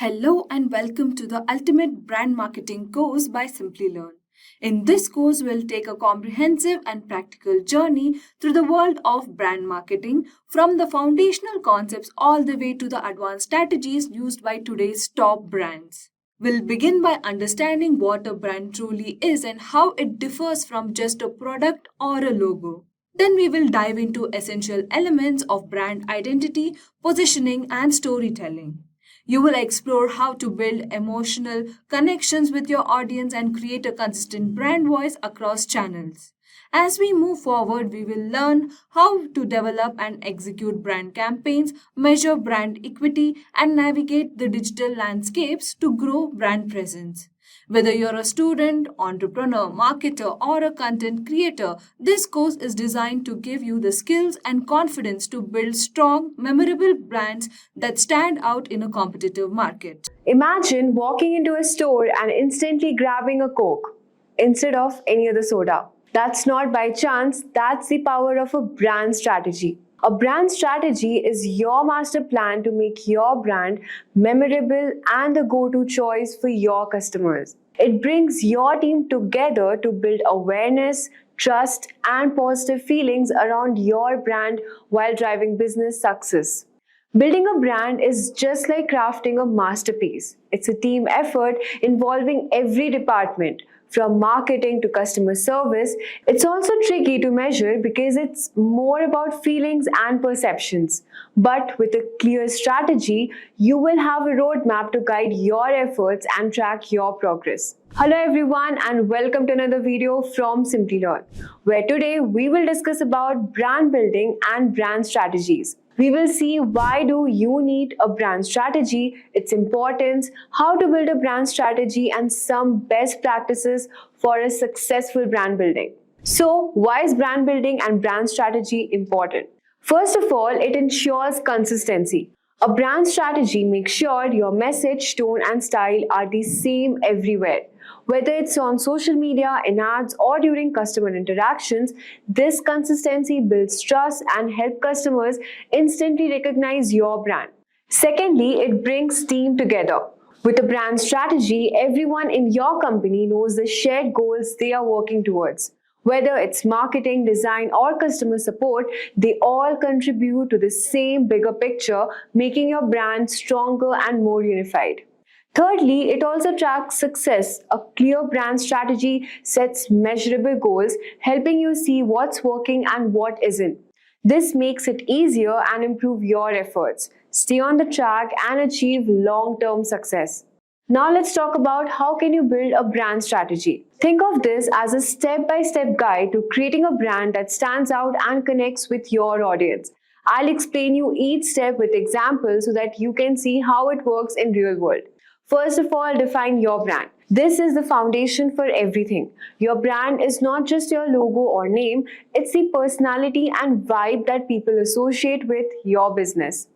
Hello and welcome to the Ultimate Brand Marketing course by Simplilearn. In this course, we'll take a comprehensive and practical journey through the world of brand marketing, from the foundational concepts all the way to the advanced strategies used by today's top brands. We'll begin by understanding what a brand truly is and how it differs from just a product or a logo. Then we will dive into essential elements of brand identity, positioning, and storytelling. You will explore how to build emotional connections with your audience and create a consistent brand voice across channels. As we move forward, we will learn how to develop and execute brand campaigns, measure brand equity, and navigate the digital landscapes to grow brand presence. Whether you're a student, entrepreneur, marketer, or a content creator, this course is designed to give you the skills and confidence to build strong, memorable brands that stand out in a competitive market. Imagine walking into a store and instantly grabbing a Coke instead of any other soda. That's not by chance, that's the power of a brand strategy. A brand strategy is your master plan to make your brand memorable and the go-to choice for your customers. It brings your team together to build awareness, trust, and positive feelings around your brand while driving business success. Building a brand is just like crafting a masterpiece. It's a team effort involving every department, from marketing to customer service. It's also tricky to measure because it's more about feelings and perceptions. But with a clear strategy, you will have a roadmap to guide your efforts and track your progress. Hello everyone and welcome to another video from Simplilearn, where today we will discuss about brand building and brand strategies. We will see why do you need a brand strategy, its importance, how to build a brand strategy, and some best practices for a successful brand building. So, why is brand building and brand strategy important? First of all, it ensures consistency. A brand strategy makes sure your message, tone, and style are the same everywhere. Whether it's on social media, in ads, or during customer interactions, this consistency builds trust and helps customers instantly recognize your brand. Secondly, it brings team together. With a brand strategy, everyone in your company knows the shared goals they are working towards. Whether it's marketing, design, or customer support, they all contribute to the same bigger picture, making your brand stronger and more unified. Thirdly, it also tracks success. A clear brand strategy sets measurable goals, helping you see what's working and what isn't. This makes it easier and improve your efforts. Stay on the track and achieve long-term success. Now let's talk about how can you build a brand strategy. Think of this as a step-by-step guide to creating a brand that stands out and connects with your audience. I'll explain you each step with examples so that you can see how it works in real world. First of all, define your brand. This is the foundation for everything. Your brand is not just your logo or name, it's the personality and vibe that people associate with your business.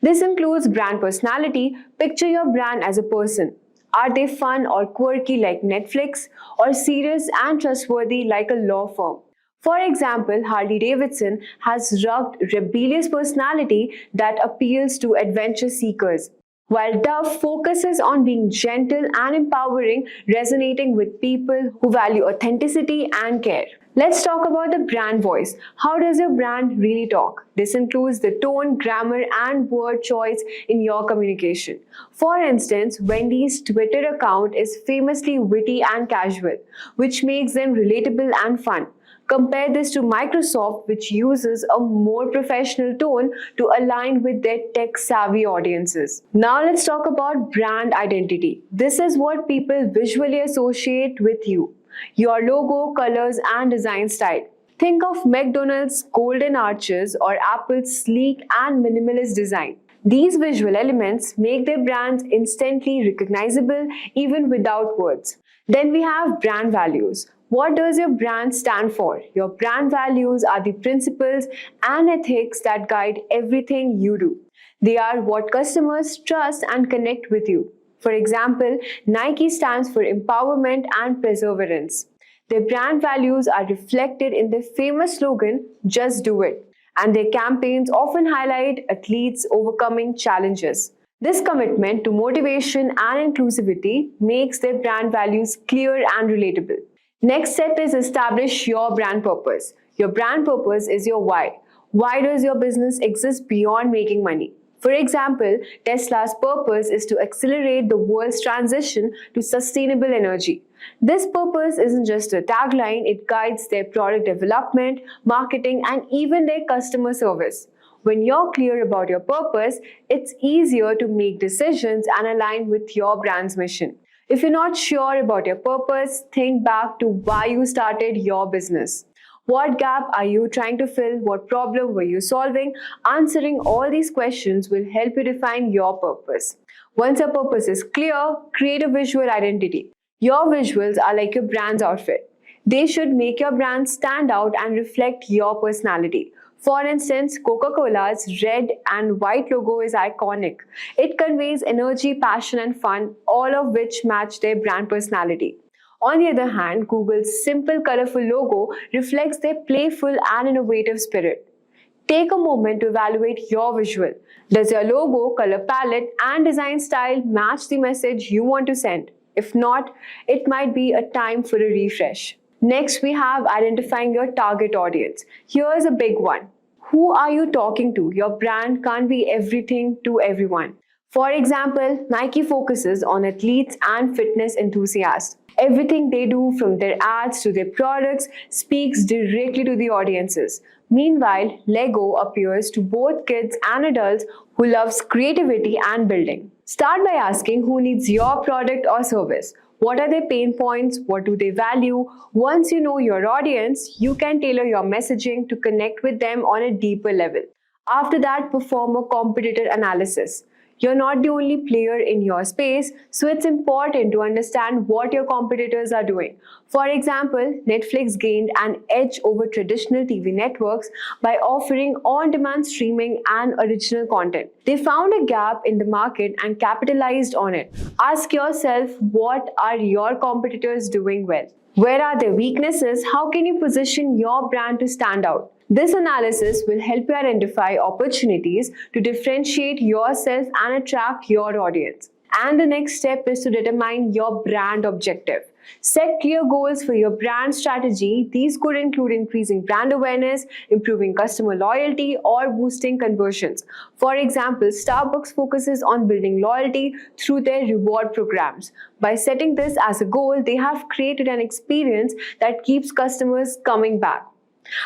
This includes brand personality. Picture your brand as a person. Are they fun or quirky like Netflix, or serious and trustworthy like a law firm? For example, Harley-Davidson has rugged, rebellious personality that appeals to adventure seekers, while Dove focuses on being gentle and empowering, resonating with people who value authenticity and care. Let's talk about the brand voice. How does your brand really talk? This includes the tone, grammar, and word choice in your communication. For instance, Wendy's Twitter account is famously witty and casual, which makes them relatable and fun. Compare this to Microsoft, which uses a more professional tone to align with their tech-savvy audiences. Now let's talk about brand identity. This is what people visually associate with you. Your logo, colors, and design style. Think of McDonald's golden arches or Apple's sleek and minimalist design. These visual elements make their brands instantly recognizable even without words. Then we have brand values. What does your brand stand for? Your brand values are the principles and ethics that guide everything you do. They are what customers trust and connect with you. For example, Nike stands for empowerment and perseverance. Their brand values are reflected in their famous slogan, "Just do it," and their campaigns often highlight athletes overcoming challenges. This commitment to motivation and inclusivity makes their brand values clear and relatable. Next step is establish your brand purpose. Your brand purpose is your why. Why does your business exist beyond making money? For example, Tesla's purpose is to accelerate the world's transition to sustainable energy. This purpose isn't just a tagline, it guides their product development, marketing, and even their customer service. When you're clear about your purpose, it's easier to make decisions and align with your brand's mission. If you're not sure about your purpose, think back to why you started your business. What gap are you trying to fill? What problem were you solving? Answering all these questions will help you define your purpose. Once your purpose is clear, create a visual identity. Your visuals are like your brand's outfit. They should make your brand stand out and reflect your personality. For instance, Coca-Cola's red and white logo is iconic. It conveys energy, passion, and fun, all of which match their brand personality. On the other hand, Google's simple, colorful logo reflects their playful and innovative spirit. Take a moment to evaluate your visual. Does your logo, color palette, and design style match the message you want to send? If not, it might be a time for a refresh. Next, we have identifying your target audience. Here's a big one. Who are you talking to? Your brand can't be everything to everyone. For example, Nike focuses on athletes and fitness enthusiasts. Everything they do, from their ads to their products, speaks directly to the audiences. Meanwhile, Lego appeals to both kids and adults who loves creativity and building. Start by asking who needs your product or service. What are their pain points? What do they value? Once you know your audience, you can tailor your messaging to connect with them on a deeper level. After that, perform a competitor analysis. You're not the only player in your space, so it's important to understand what your competitors are doing. For example, Netflix gained an edge over traditional TV networks by offering on-demand streaming and original content. They found a gap in the market and capitalized on it. Ask yourself, what are your competitors doing well? Where are their weaknesses? How can you position your brand to stand out? This analysis will help you identify opportunities to differentiate yourself and attract your audience. And the next step is to determine your brand objective. Set clear goals for your brand strategy. These could include increasing brand awareness, improving customer loyalty, or boosting conversions. For example, Starbucks focuses on building loyalty through their reward programs. By setting this as a goal, they have created an experience that keeps customers coming back.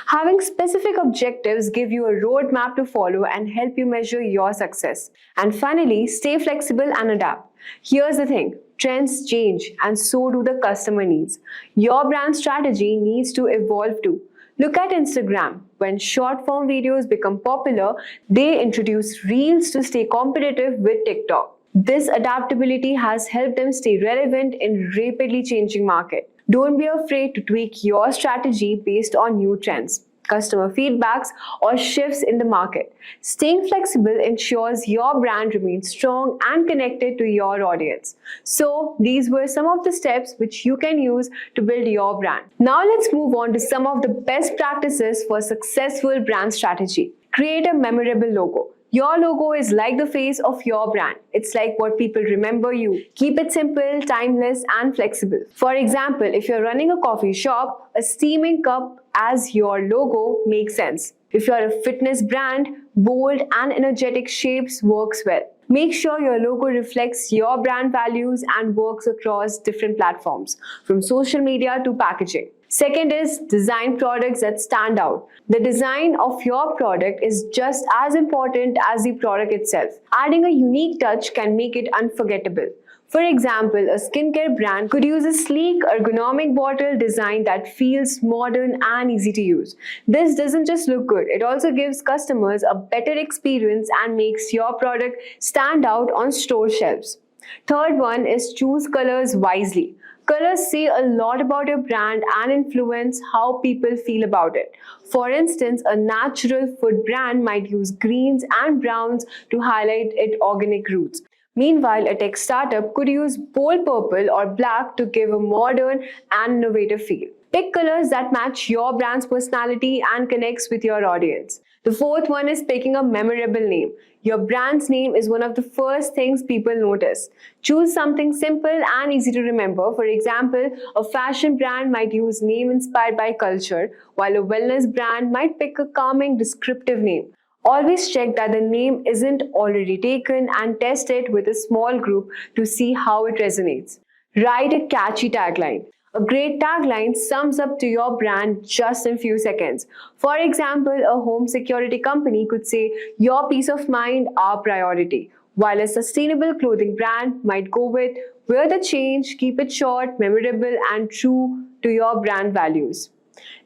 Having specific objectives give you a roadmap to follow and help you measure your success. And finally, stay flexible and adapt. Here's the thing, trends change and so do the customer needs. Your brand strategy needs to evolve too. Look at Instagram. When short-form videos become popular, they introduce Reels to stay competitive with TikTok. This adaptability has helped them stay relevant in rapidly changing market. Don't be afraid to tweak your strategy based on new trends, customer feedbacks, or shifts in the market. Staying flexible ensures your brand remains strong and connected to your audience. So, these were some of the steps which you can use to build your brand. Now let's move on to some of the best practices for successful brand strategy. Create a memorable logo. Your logo is like the face of your brand. It's like what people remember you. Keep it simple, timeless, and flexible. For example, if you're running a coffee shop, a steaming cup as your logo makes sense. If you're a fitness brand, bold and energetic shapes works well. Make sure your logo reflects your brand values and works across different platforms, from social media to packaging. Second is design products that stand out. The design of your product is just as important as the product itself. Adding a unique touch can make it unforgettable. For example, a skincare brand could use a sleek, ergonomic bottle design that feels modern and easy to use. This doesn't just look good, it also gives customers a better experience and makes your product stand out on store shelves. Third one is choose colors wisely. Colors say a lot about your brand and influence how people feel about it. For instance, a natural food brand might use greens and browns to highlight its organic roots. Meanwhile, a tech startup could use bold purple or black to give a modern and innovative feel. Pick colors that match your brand's personality and connects with your audience. The fourth one is picking a memorable name. Your brand's name is one of the first things people notice. Choose something simple and easy to remember. For example, a fashion brand might use name inspired by culture, while a wellness brand might pick a calming, descriptive name. Always check that the name isn't already taken and test it with a small group to see how it resonates. Write a catchy tagline. A great tagline sums up to your brand just in few seconds. For example, a home security company could say, "Your peace of mind, our priority," while a sustainable clothing brand might go with, "Wear the change, keep it short, memorable, and true to your brand values."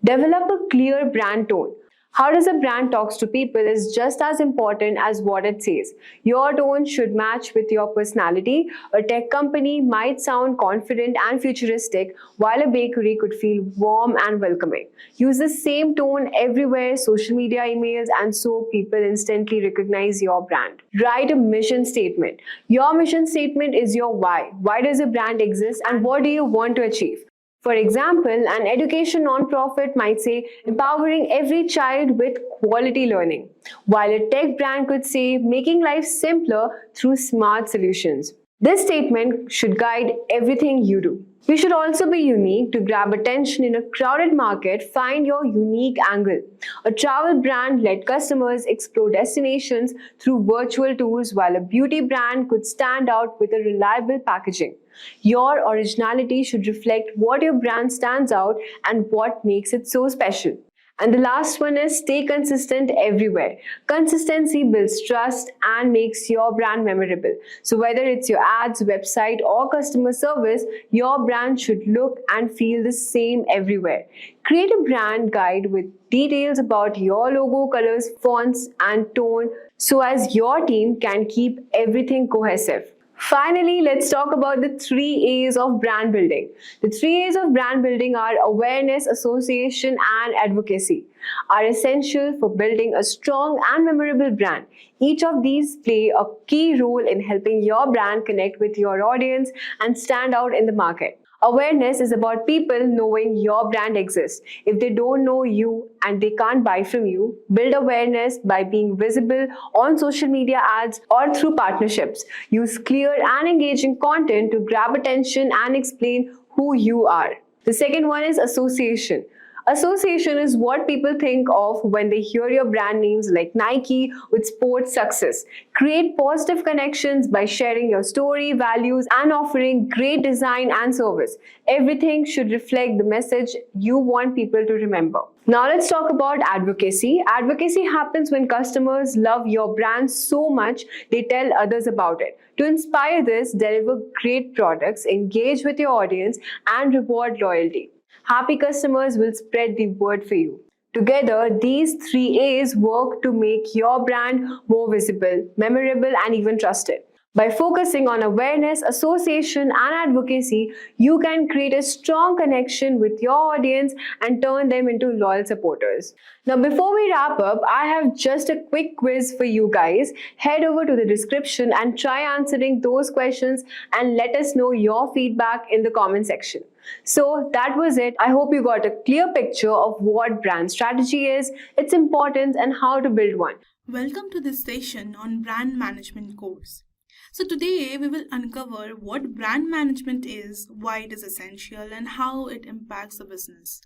Develop a clear brand tone. How does a brand talks to people is just as important as what it says. Your tone should match with your personality. A tech company might sound confident and futuristic, while a bakery could feel warm and welcoming. Use the same tone everywhere, social media, emails, and so people instantly recognize your brand. Write a mission statement. Your mission statement is your why. Why does a brand exist and what do you want to achieve? For example, an education nonprofit might say, "Empowering every child with quality learning," while a tech brand could say, "Making life simpler through smart solutions." This statement should guide everything you do. You should also be unique to grab attention in a crowded market. Find your unique angle. A travel brand let customers explore destinations through virtual tours, while a beauty brand could stand out with a reliable packaging. Your originality should reflect what your brand stands out and what makes it so special. And the last one is stay consistent everywhere. Consistency builds trust and makes your brand memorable. So whether it's your ads, website, or customer service, your brand should look and feel the same everywhere. Create a brand guide with details about your logo, colors, fonts, and tone so as your team can keep everything cohesive. Finally, let's talk about the 3 A's of brand building. The 3 A's of brand building are awareness, association, and advocacy, are essential for building a strong and memorable brand. Each of these play a key role in helping your brand connect with your audience and stand out in the market. Awareness is about people knowing your brand exists. If they don't know you and they can't buy from you, build awareness by being visible on social media ads or through partnerships. Use clear and engaging content to grab attention and explain who you are. The second one is association. Association is what people think of when they hear your brand names like Nike with sports success. Create positive connections by sharing your story, values, and offering great design and service. Everything should reflect the message you want people to remember. Now let's talk about advocacy. Advocacy happens when customers love your brand so much they tell others about it. To inspire this, deliver great products, engage with your audience, and reward loyalty. Happy customers will spread the word for you. Together, these 3 A's work to make your brand more visible, memorable, and even trusted. By focusing on awareness, association, and advocacy, you can create a strong connection with your audience and turn them into loyal supporters. Now, before we wrap up, I have just a quick quiz for you guys. Head over to the description and try answering those questions and let us know your feedback in the comment section. So that was it. I hope you got a clear picture of what brand strategy is, its importance, and how to build one. Welcome to this session on brand management course. So today we will uncover what brand management is, why it is essential, and how it impacts the business.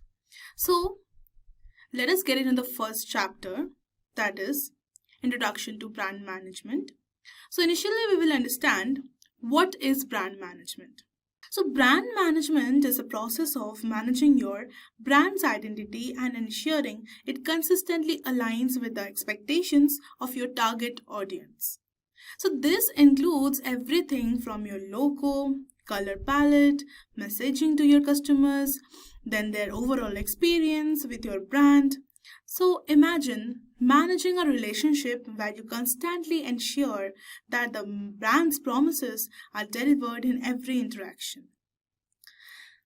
So let us get into the first chapter, that is Introduction to Brand Management. So initially we will understand what is brand management. So brand management is a process of managing your brand's identity and ensuring it consistently aligns with the expectations of your target audience. So this includes everything from your logo, color palette, messaging to your customers, then their overall experience with your brand. So imagine managing a relationship where you constantly ensure that the brand's promises are delivered in every interaction.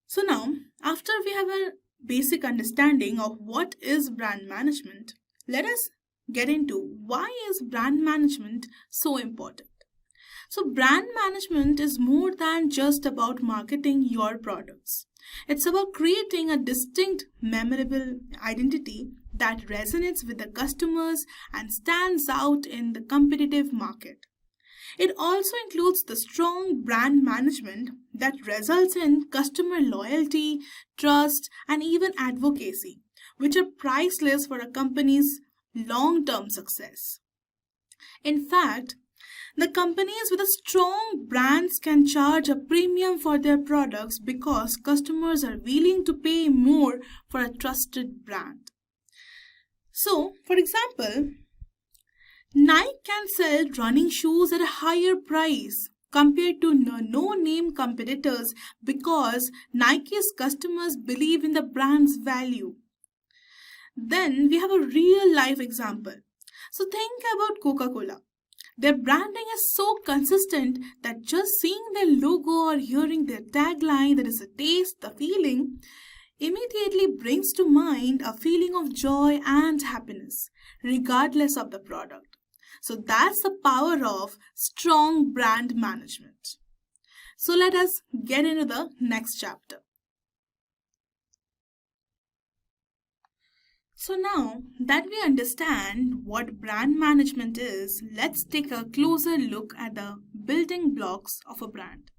So now, after we have a basic understanding of what is brand management, let us get into why is brand management so important. So, brand management is more than just about marketing your products. It's about creating a distinct, memorable identity that resonates with the customers and stands out in the competitive market. It also includes the strong brand management that results in customer loyalty, trust, and even advocacy, which are priceless for a company's long term success. In fact, the companies with a strong brands can charge a premium for their products because customers are willing to pay more for a trusted brand. So, for example, Nike can sell running shoes at a higher price compared to no-name competitors because Nike's customers believe in the brand's value. Then we have a real life example. So think about Coca-Cola. Their branding is so consistent that just seeing their logo or hearing their tagline, that is the taste, the feeling, immediately brings to mind a feeling of joy and happiness, regardless of the product. So that's the power of strong brand management. So let us get into the next chapter. So now that we understand what brand management is, let's take a closer look at the building blocks of a brand.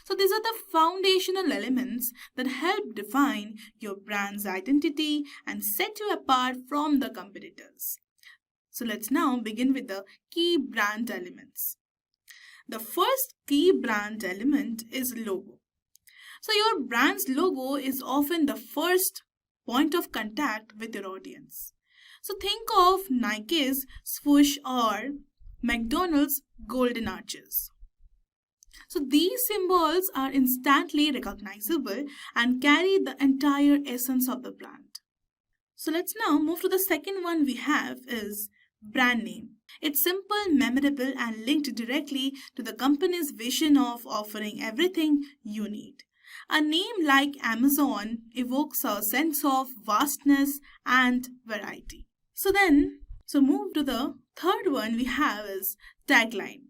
So these are the foundational elements that help define your brand's identity and set you apart from the competitors. So let's now begin with the key brand elements. The first key brand element is logo. So your brand's logo is often the first point of contact with your audience. So think of Nike's swoosh or McDonald's golden arches. So these symbols are instantly recognizable and carry the entire essence of the brand. So let's now move to the second one we have is brand name. It's simple, memorable, and linked directly to the company's vision of offering everything you need. A name like Amazon evokes a sense of vastness and variety. So move to the third one we have is tagline.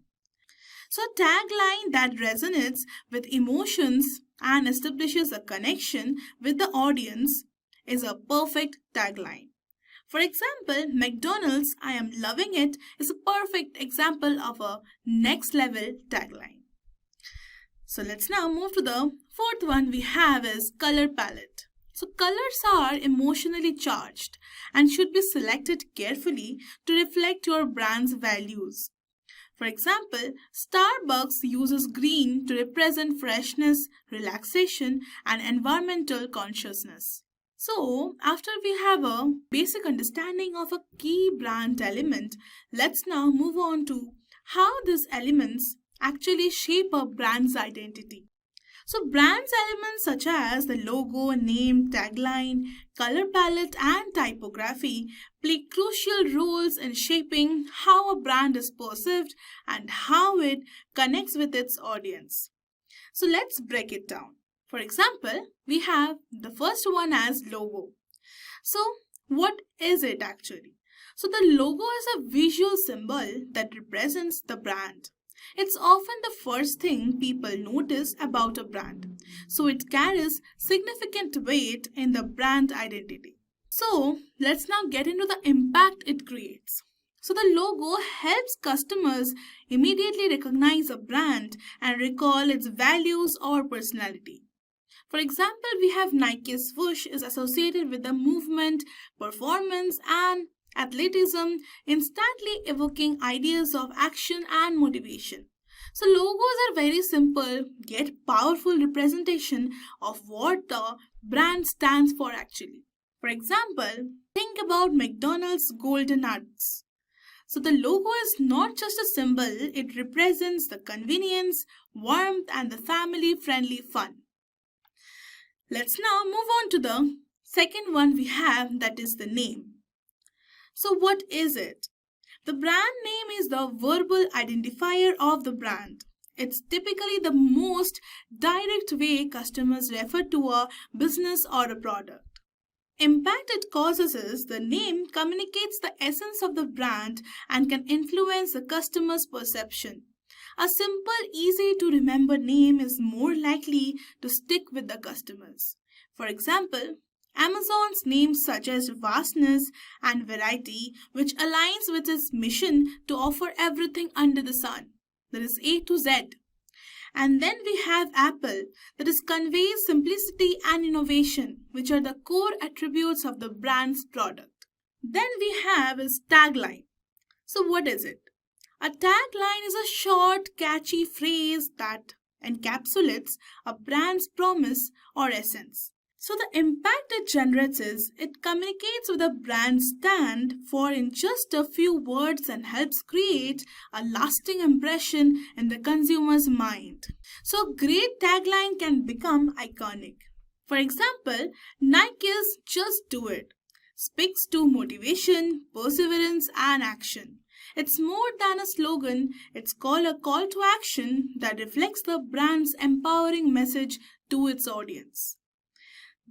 So tagline that resonates with emotions and establishes a connection with the audience is a perfect tagline. For example, McDonald's "I am loving it" is a perfect example of a next level tagline. So let's now move to the fourth one we have is color palette. So colors are emotionally charged and should be selected carefully to reflect your brand's values. For example, Starbucks uses green to represent freshness, relaxation, and environmental consciousness. So, after we have a basic understanding of a key brand element, let's now move on to how these elements actually shape a brand's identity. So, brand's elements such as the logo, name, tagline, color palette, and typography play crucial roles in shaping how a brand is perceived and how it connects with its audience. So, let's break it down. For example, we have the first one as logo. So, what is it actually? So, the logo is a visual symbol that represents the brand. It's often the first thing people notice about a brand, so it carries significant weight in the brand identity. So, let's now get into the impact it creates. So, the logo helps customers immediately recognize a brand and recall its values or personality. For example, we have Nike's swoosh is associated with the movement, performance, and athleticism, instantly evoking ideas of action and motivation. So logos are very simple yet powerful representation of what the brand stands for actually. For example, think about McDonald's golden arches. So the logo is not just a symbol, it represents the convenience, warmth, and the family-friendly fun. Let's now move on to the second one we have, that is the name. So what is it? The brand name is the verbal identifier of the brand. It's typically the most direct way customers refer to a business or a product. Impact it causes is the name communicates the essence of the brand and can influence the customer's perception. A simple, easy to remember name is more likely to stick with the customers. For example, Amazon's name suggests vastness and variety, which aligns with its mission to offer everything under the sun, that is A to Z. And then we have Apple, that is conveys simplicity and innovation, which are the core attributes of the brand's product. Then we have its tagline. So what is it? A tagline is a short, catchy phrase that encapsulates a brand's promise or essence. So the impact it generates is it communicates with a brand stand for in just a few words and helps create a lasting impression in the consumer's mind. So a great tagline can become iconic. For example, Nike's "Just Do It" speaks to motivation, perseverance, and action. It's more than a slogan, it's called a call to action that reflects the brand's empowering message to its audience.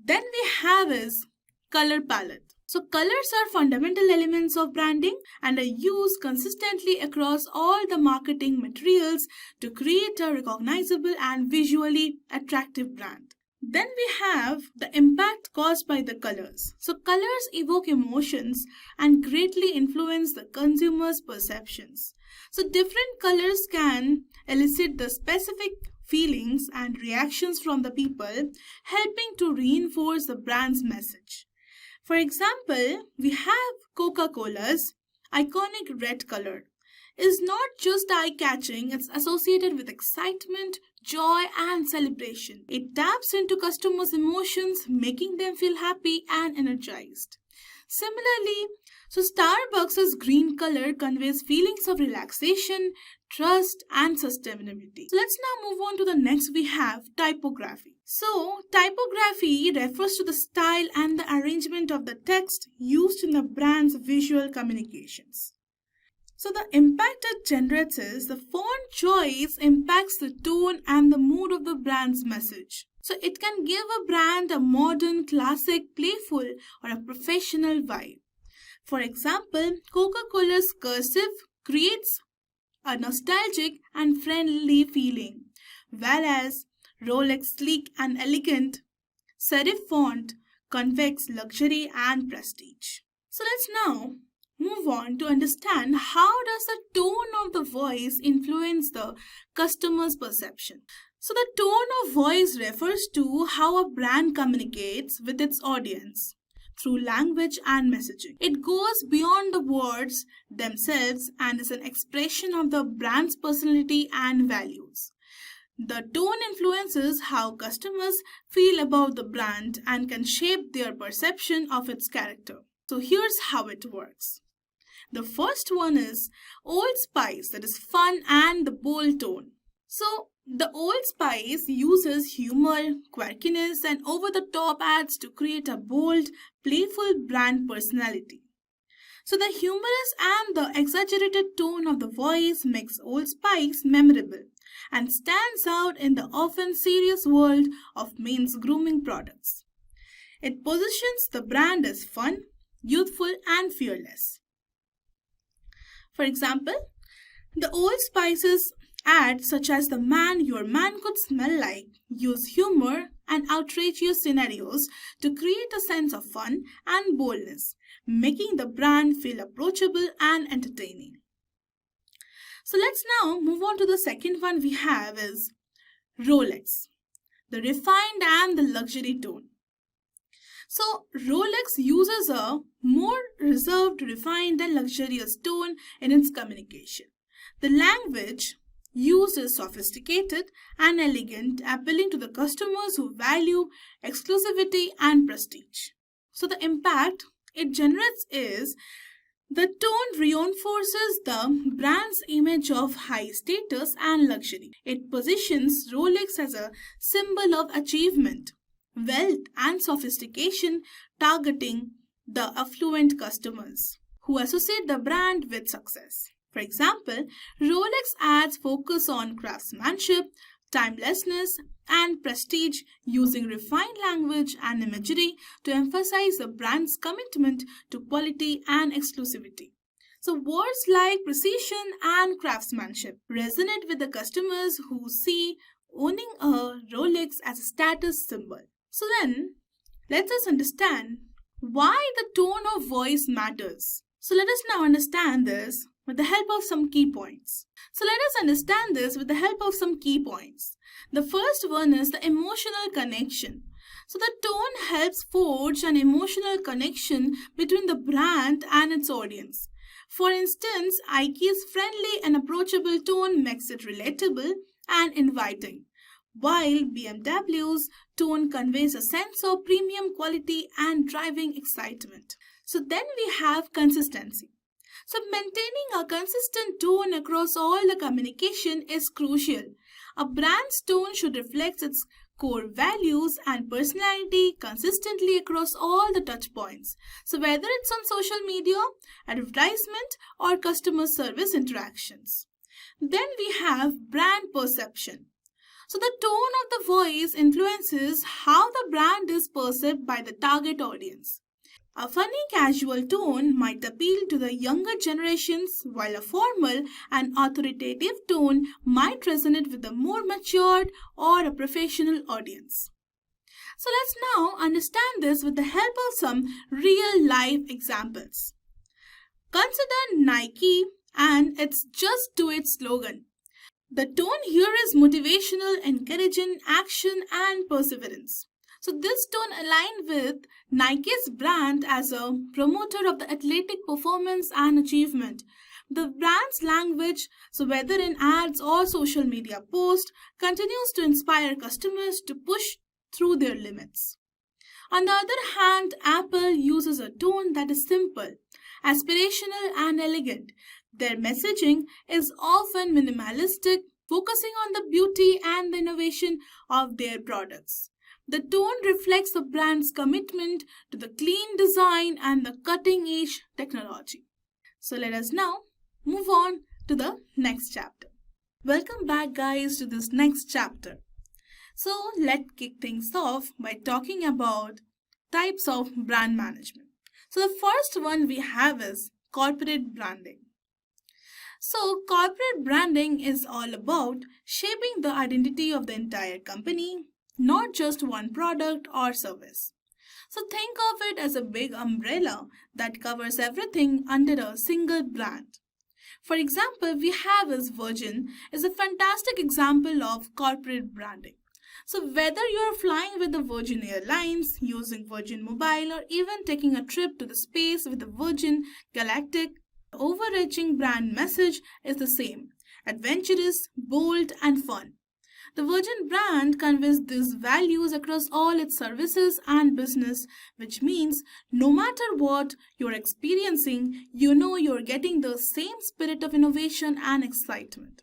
Then we have is color palette. So colors are fundamental elements of branding and are used consistently across all the marketing materials to create a recognizable and visually attractive brand. Then we have the impact caused by the colors. So colors evoke emotions and greatly influence the consumer's perceptions. So different colors can elicit the specific feelings and reactions from the people, helping to reinforce the brand's message. For example, we have Coca-Cola's iconic red color. Is not just eye-catching, it's associated with excitement, joy, and celebration. It taps into customers' emotions, making them feel happy and energized. Similarly, Starbucks' green color conveys feelings of relaxation, trust, and sustainability. So let's now move on to the next. We have typography. So typography refers to the style and the arrangement of the text used in the brand's visual communications. So the impact it generates is the font choice impacts the tone and the mood of the brand's message. So it can give a brand a modern, classic, playful, or a professional vibe. For example, Coca-Cola's cursive creates a nostalgic and friendly feeling, whereas Rolex sleek and elegant serif font conveys luxury and prestige. So let's now move on to understand how does the tone of the voice influence the customer's perception. So the tone of voice refers to how a brand communicates with its audience through language and messaging. It goes beyond the words themselves and is an expression of the brand's personality and values. The tone influences how customers feel about the brand and can shape their perception of its character. So here's how it works. The first one is Old Spice, that is fun and the bold tone. So the Old Spice uses humor, quirkiness, and over-the-top ads to create a bold, playful brand personality. So the humorous and the exaggerated tone of the voice makes Old Spice memorable and stands out in the often serious world of men's grooming products. It positions the brand as fun, youthful, and fearless. For example, the Old Spice's ads such as "The Man Your Man Could Smell Like" use humor and outrageous scenarios to create a sense of fun and boldness, making the brand feel approachable and entertaining. So let's now move on to the second one we have is Rolex, the refined and the luxury tone. So Rolex uses a more reserved, refined and luxurious tone in its communication. The language used is sophisticated and elegant, appealing to the customers who value exclusivity and prestige. So the impact it generates is the tone reinforces the brand's image of high status and luxury. It positions Rolex as a symbol of achievement, wealth, and sophistication, targeting the affluent customers who associate the brand with success. For example, Rolex ads focus on craftsmanship, timelessness, and prestige, using refined language and imagery to emphasize the brand's commitment to quality and exclusivity. So words like precision and craftsmanship resonate with the customers who see owning a Rolex as a status symbol. So then, let us understand why the tone of voice matters. So let us now understand this with the help of some key points. The first one is the emotional connection. So the tone helps forge an emotional connection between the brand and its audience. For instance, Ike's friendly and approachable tone makes it relatable and inviting, while BMW's tone conveys a sense of premium quality and driving excitement. So then we have consistency. So maintaining a consistent tone across all the communication is crucial. A brand's tone should reflect its core values and personality consistently across all the touch points. So whether it's on social media, advertisement, or customer service interactions. Then we have brand perception. So the tone of the voice influences how the brand is perceived by the target audience. A funny casual tone might appeal to the younger generations, while a formal and authoritative tone might resonate with a more matured or a professional audience. So let's now understand this with the help of some real life examples. Consider Nike and its "Just Do It" slogan. The tone here is motivational, encouraging action and perseverance. So this tone aligned with Nike's brand as a promoter of the athletic performance and achievement. The brand's language, so whether in ads or social media posts, continues to inspire customers to push through their limits. On the other hand, Apple uses a tone that is simple, aspirational and elegant. Their messaging is often minimalistic, focusing on the beauty and the innovation of their products. The tone reflects the brand's commitment to the clean design and the cutting-edge technology. So let us now move on to the next chapter. Welcome back, guys, to this next chapter. So let's kick things off by talking about types of brand management. So the first one we have is corporate branding. So corporate branding is all about shaping the identity of the entire company, not just one product or service. So think of it as a big umbrella that covers everything under a single brand. For example, we have as Virgin is a fantastic example of corporate branding. So whether you're flying with the Virgin Airlines, using Virgin Mobile, or even taking a trip to the space with the Virgin Galactic, the overarching brand message is the same: adventurous, bold, and fun. The Virgin brand conveys these values across all its services and business, which means no matter what you're experiencing, you know you're getting the same spirit of innovation and excitement.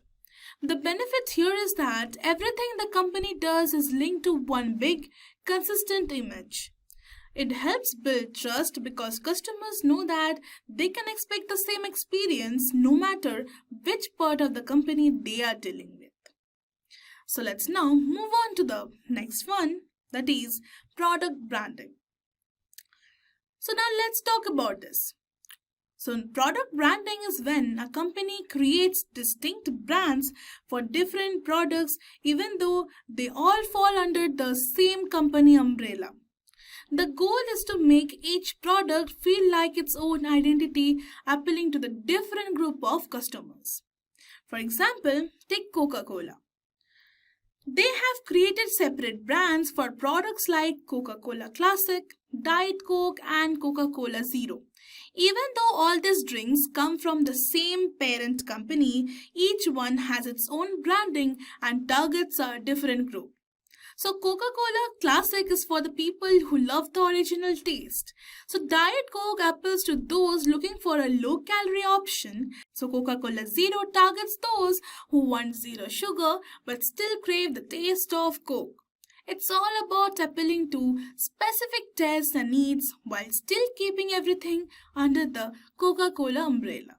The benefit here is that everything the company does is linked to one big, consistent image. It helps build trust because customers know that they can expect the same experience no matter which part of the company they are dealing with. So let's now move on to the next one, that is product branding. So now let's talk about this. So product branding is when a company creates distinct brands for different products even though they all fall under the same company umbrella. The goal is to make each product feel like its own identity, appealing to the different group of customers. For example, take Coca-Cola. They have created separate brands for products like Coca-Cola Classic, Diet Coke, and Coca-Cola Zero. Even though all these drinks come from the same parent company, each one has its own branding and targets a different group. So Coca-Cola Classic is for the people who love the original taste. So Diet Coke appeals to those looking for a low-calorie option. So Coca-Cola Zero targets those who want zero sugar but still crave the taste of Coke. It's all about appealing to specific tastes and needs while still keeping everything under the Coca-Cola umbrella.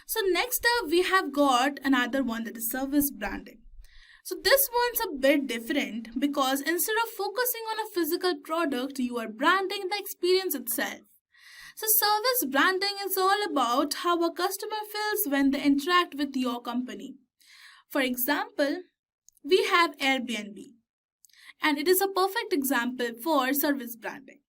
So next up we have got another one, that is service branding. So this one's a bit different because instead of focusing on a physical product, you are branding the experience itself. So, service branding is all about how a customer feels when they interact with your company. For example, we have Airbnb, and it is a perfect example for service branding.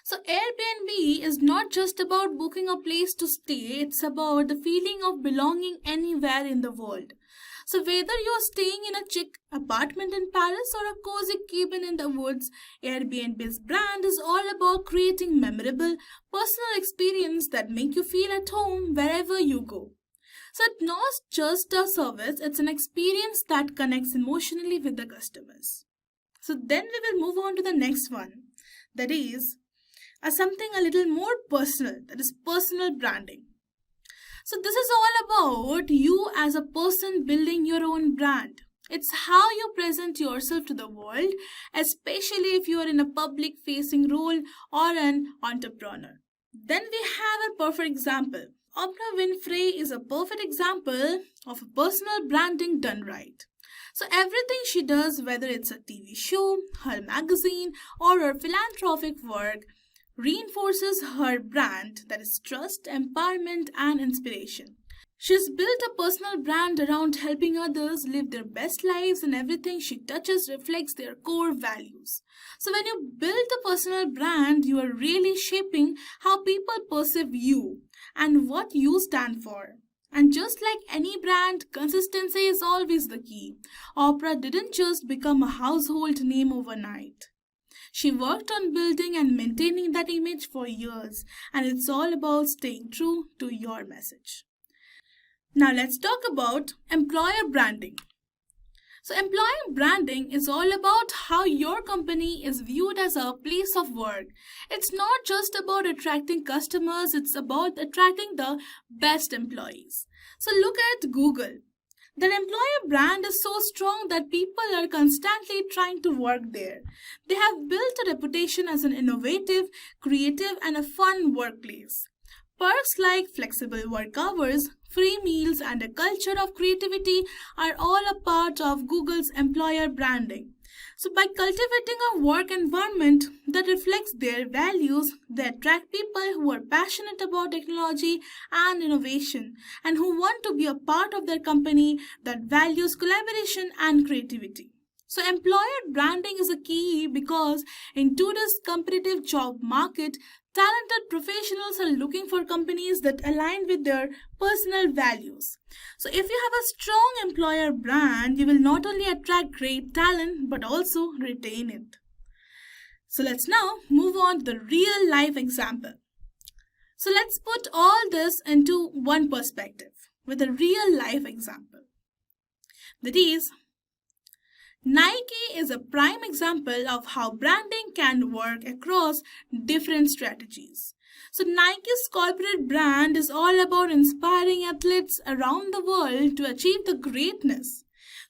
So, Airbnb is not just about booking a place to stay, it's about the feeling of belonging anywhere in the world. So, whether you're staying in a chic apartment in Paris or a cozy cabin in the woods, Airbnb's brand is all about creating memorable, personal experience that make you feel at home wherever you go. So, it's not just a service, it's an experience that connects emotionally with the customers. So, then we will move on to the next one, that is something a little more personal, that is personal branding. So this is all about you as a person building your own brand. It's how you present yourself to the world, especially if you are in a public facing role or an entrepreneur. Then we have a perfect example. Oprah Winfrey is a perfect example of a personal branding done right. So everything she does, whether it's a TV show, her magazine, or her philanthropic work, reinforces her brand, that is trust, empowerment, and inspiration. She's built a personal brand around helping others live their best lives, and everything she touches reflects their core values. So when you build a personal brand, you are really shaping how people perceive you and what you stand for. And just like any brand, consistency is always the key. Oprah didn't just become a household name overnight. She worked on building and maintaining that image for years, and it's all about staying true to your message. Now let's talk about employer branding. So employer branding is all about how your company is viewed as a place of work. It's not just about attracting customers, it's about attracting the best employees. So look at Google. Their employer brand is so strong that people are constantly trying to work there. They have built a reputation as an innovative, creative, and a fun workplace. Perks like flexible work hours, free meals, and a culture of creativity are all a part of Google's employer branding. So, by cultivating a work environment that reflects their values, they attract people who are passionate about technology and innovation and who want to be a part of their company that values collaboration and creativity. So, employer branding is a key because in today's competitive job market, talented professionals are looking for companies that align with their personal values. So, if you have a strong employer brand, you will not only attract great talent but also retain it. So, let's now move on to the real life example. So, let's put all this into one perspective with a real life example. That is, Nike is a prime example of how branding can work across different strategies. So Nike's corporate brand is all about inspiring athletes around the world to achieve the greatness.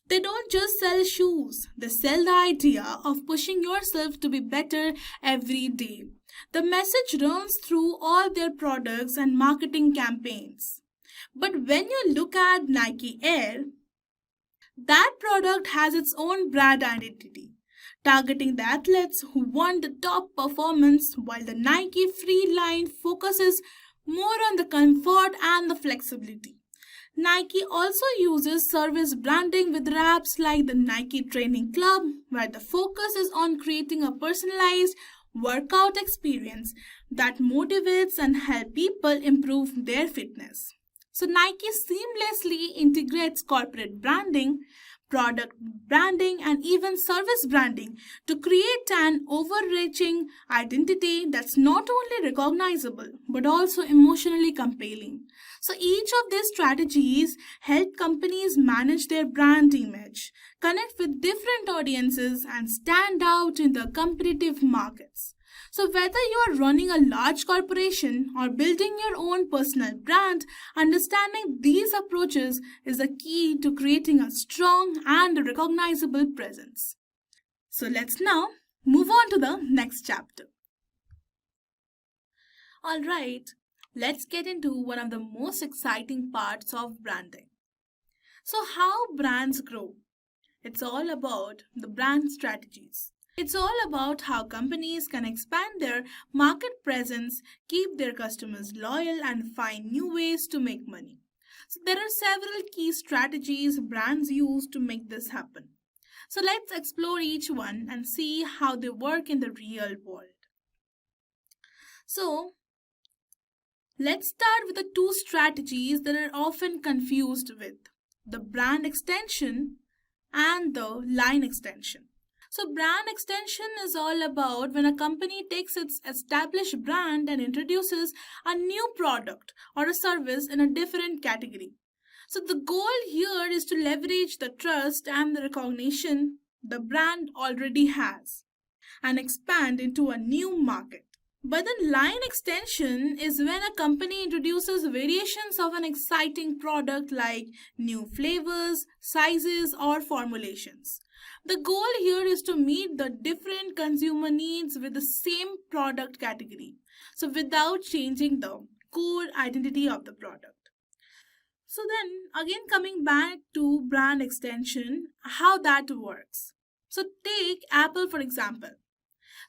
They don't just sell shoes, they sell the idea of pushing yourself to be better every day. The message runs through all their products and marketing campaigns. But when you look at Nike Air, that product has its own brand identity, targeting the athletes who want the top performance, while the Nike Free line focuses more on the comfort and the flexibility. Nike also uses service branding with apps like the Nike Training Club, where the focus is on creating a personalized workout experience that motivates and helps people improve their fitness. So Nike seamlessly integrates corporate branding, product branding, and even service branding to create an overreaching identity that's not only recognizable but also emotionally compelling. So each of these strategies help companies manage their brand image, connect with different audiences, and stand out in the competitive markets. So whether you are running a large corporation or building your own personal brand, understanding these approaches is the key to creating a strong and recognizable presence. So let's now move on to the next chapter. Alright, let's get into one of the most exciting parts of branding. So how brands grow? It's all about the brand strategies. It's all about how companies can expand their market presence, keep their customers loyal, and find new ways to make money. So, there are several key strategies brands use to make this happen. So, let's explore each one and see how they work in the real world. So, let's start with the two strategies that are often confused with the brand extension and the line extension. So, brand extension is all about when a company takes its established brand and introduces a new product or a service in a different category. So, the goal here is to leverage the trust and the recognition the brand already has and expand into a new market. But the line extension is when a company introduces variations of an exciting product like new flavors, sizes, or formulations. The goal here is to meet the different consumer needs with the same product category, so without changing the core identity of the product. So then again coming back to brand extension, how that works. So take Apple for example.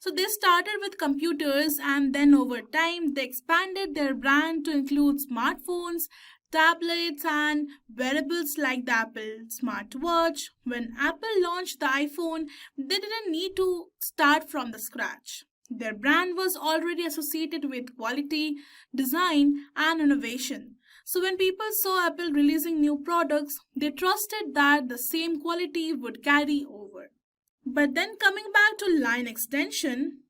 So they started with computers and then over time they expanded their brand to include smartphones, tablets and wearables like the Apple smartwatch. When Apple launched the iPhone, they didn't need to start from the scratch. Their brand was already associated with quality, design and innovation. So when people saw Apple releasing new products, they trusted that the same quality would carry over. But then coming back to line extension,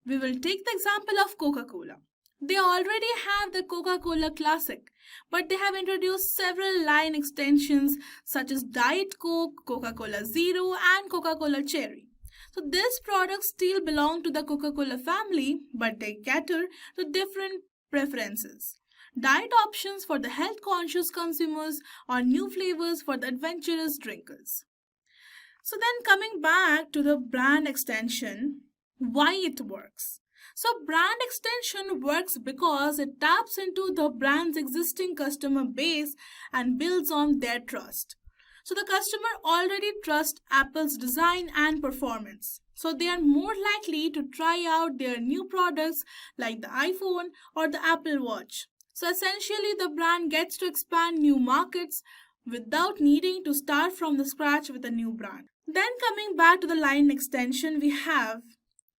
we will take the example of Coca-Cola. They already have the Coca-Cola Classic, but they have introduced several line extensions such as Diet Coke, Coca-Cola Zero, and Coca-Cola Cherry. So these products still belong to the Coca-Cola family, but they cater to different preferences. Diet options for the health-conscious consumers or new flavors for the adventurous drinkers. So then coming back to the brand extension, why it works. So brand extension works because it taps into the brand's existing customer base and builds on their trust. So the customer already trusts Apple's design and performance. So they are more likely to try out their new products like the iPhone or the Apple Watch. So essentially the brand gets to expand new markets without needing to start from the scratch with a new brand. Then coming back to the line extension we have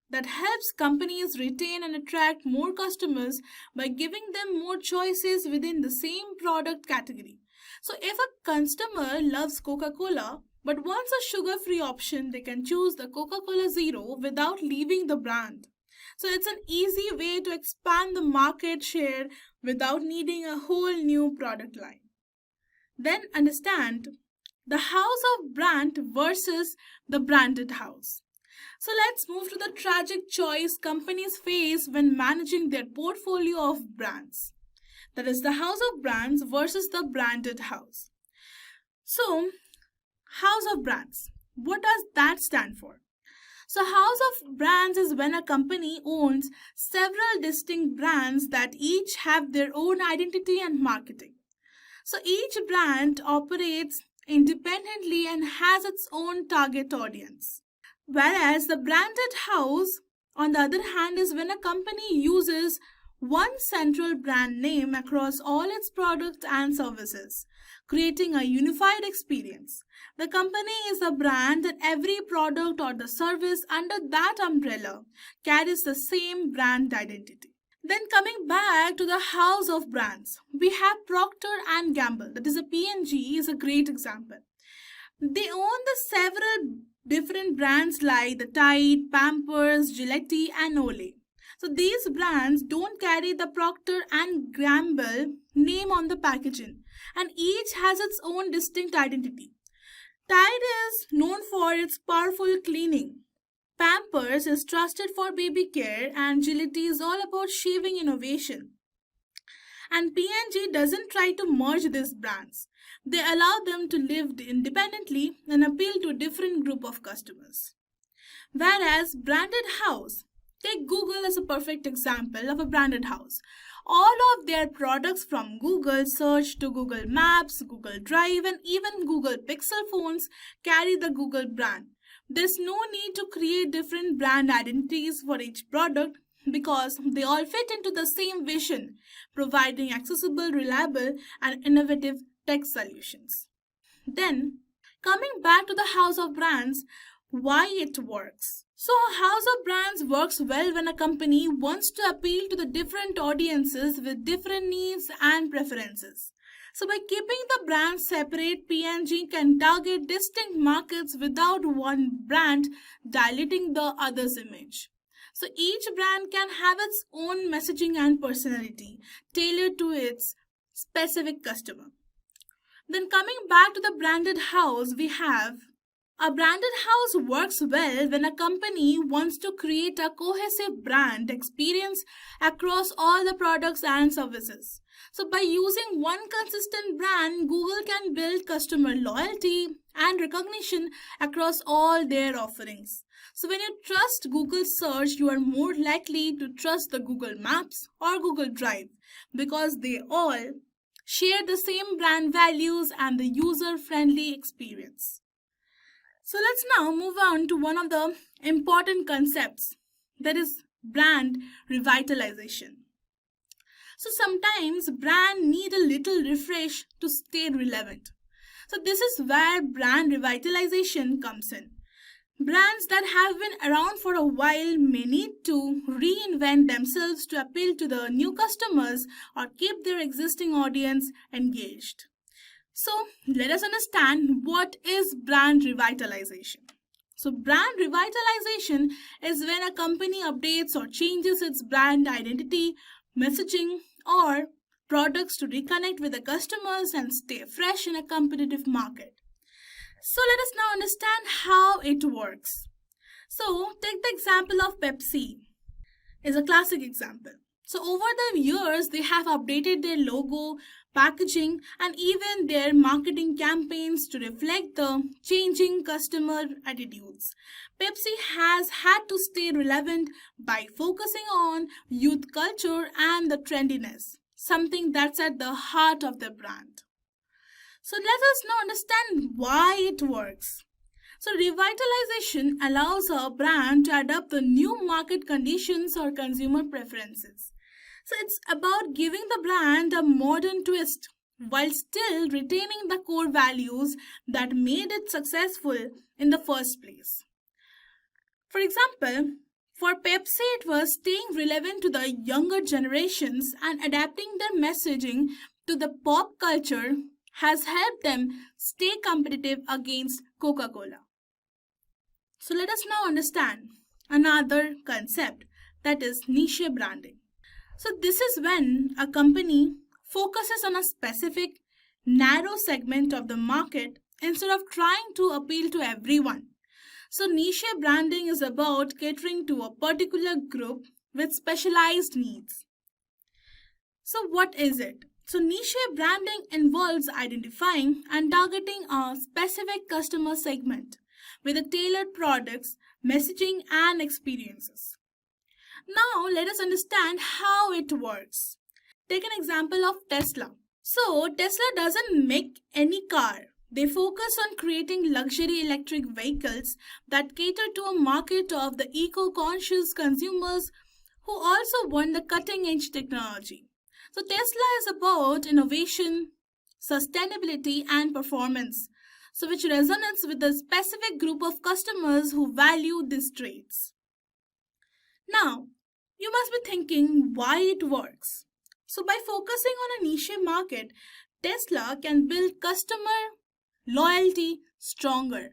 that helps companies retain and attract more customers by giving them more choices within the same product category. So if a customer loves Coca-Cola but wants a sugar-free option, they can choose the Coca-Cola Zero without leaving the brand. So it's an easy way to expand the market share without needing a whole new product line. Then understand the house of brand versus the branded house. So let's move to the tragic choice companies face when managing their portfolio of brands. That is the house of brands versus the branded house. So, house of brands. What does that stand for? So, house of brands is when a company owns several distinct brands that each have their own identity and marketing. So, each brand operates independently and has its own target audience. Whereas the branded house, on the other hand, is when a company uses one central brand name across all its products and services, creating a unified experience. The company is a brand and every product or the service under that umbrella carries the same brand identity. Then coming back to the house of brands, we have Procter and Gamble, that is a P&G, is a great example. They own the several different brands like the Tide, Pampers, Gillette and Olay. So these brands don't carry the Procter and Gamble name on the packaging and each has its own distinct identity. Tide is known for its powerful cleaning. Pampers is trusted for baby care and Gillette is all about shaving innovation. And P&G doesn't try to merge these brands. They allow them to live independently and appeal to a different group of customers. Whereas branded house, take Google as a perfect example of a branded house. All of their products from Google Search to Google Maps, Google Drive and even Google Pixel phones carry the Google brand. There's no need to create different brand identities for each product because they all fit into the same vision, providing accessible, reliable, and innovative tech solutions. Then, coming back to the house of brands, why it works. So, a house of brands works well when a company wants to appeal to the different audiences with different needs and preferences. So, by keeping the brands separate, P&G can target distinct markets without one brand diluting the other's image. So, each brand can have its own messaging and personality tailored to its specific customer. Then, coming back to the branded house, we have a branded house works well when a company wants to create a cohesive brand experience across all the products and services. So, by using one consistent brand, Google can build customer loyalty and recognition across all their offerings. So, when you trust Google search, you are more likely to trust the Google Maps or Google Drive because they all share the same brand values and the user-friendly experience. So let's now move on to one of the important concepts, that is brand revitalization. So sometimes brand need a little refresh to stay relevant. So this is where brand revitalization comes in. Brands that have been around for a while may need to reinvent themselves to appeal to the new customers or keep their existing audience engaged. So let us understand what is brand revitalization. So brand revitalization is when a company updates or changes its brand identity, messaging, or products to reconnect with the customers and stay fresh in a competitive market. So let us now understand how it works. So take the example of Pepsi. Is a classic example. So over the years, they have updated their logo, packaging, and even their marketing campaigns to reflect the changing customer attitudes. Pepsi has had to stay relevant by focusing on youth culture and the trendiness, something that's at the heart of the brand. So let us now understand why it works. So revitalization allows a brand to adapt the new market conditions or consumer preferences. So it's about giving the brand a modern twist while still retaining the core values that made it successful in the first place. For example, for Pepsi, it was staying relevant to the younger generations and adapting their messaging to the pop culture has helped them stay competitive against Coca-Cola. So let us now understand another concept, that is niche branding. So this is when a company focuses on a specific narrow segment of the market instead of trying to appeal to everyone. So niche branding is about catering to a particular group with specialized needs. So what is it? So niche branding involves identifying and targeting a specific customer segment with a tailored products, messaging, and experiences. Now let us understand how it works. Take an example of Tesla. So Tesla doesn't make any car. They focus on creating luxury electric vehicles that cater to a market of the eco-conscious consumers who also want the cutting-edge technology. So Tesla is about innovation, sustainability, and performance, so which resonates with a specific group of customers who value these traits. Now, you must be thinking why it works. So by focusing on a niche market, Tesla can build customer loyalty stronger.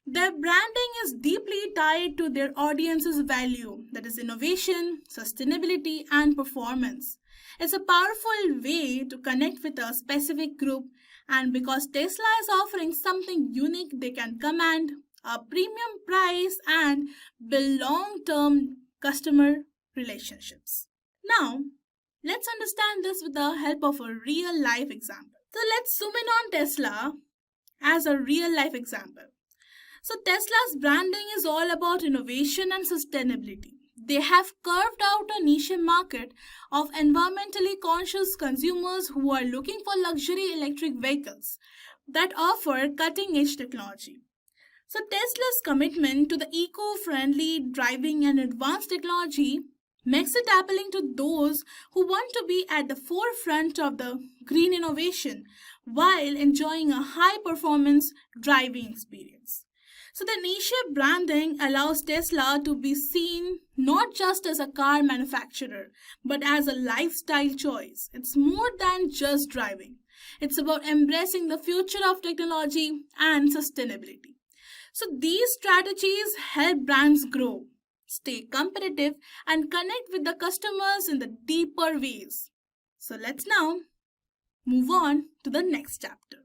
Their branding is deeply tied to their audience's value, that is innovation, sustainability, and performance. It's a powerful way to connect with a specific group, and because Tesla is offering something unique, they can command a premium price and build long-term customer relationships. Now, let's understand this with the help of a real-life example. So let's zoom in on Tesla as a real-life example. So Tesla's branding is all about innovation and sustainability. They have carved out a niche market of environmentally conscious consumers who are looking for luxury electric vehicles that offer cutting-edge technology. So Tesla's commitment to the eco-friendly driving and advanced technology makes it appealing to those who want to be at the forefront of the green innovation while enjoying a high-performance driving experience. So the niche branding allows Tesla to be seen not just as a car manufacturer, but as a lifestyle choice. It's more than just driving. It's about embracing the future of technology and sustainability. So these strategies help brands grow, stay competitive, and connect with the customers in the deeper ways. So let's now move on to the next chapter.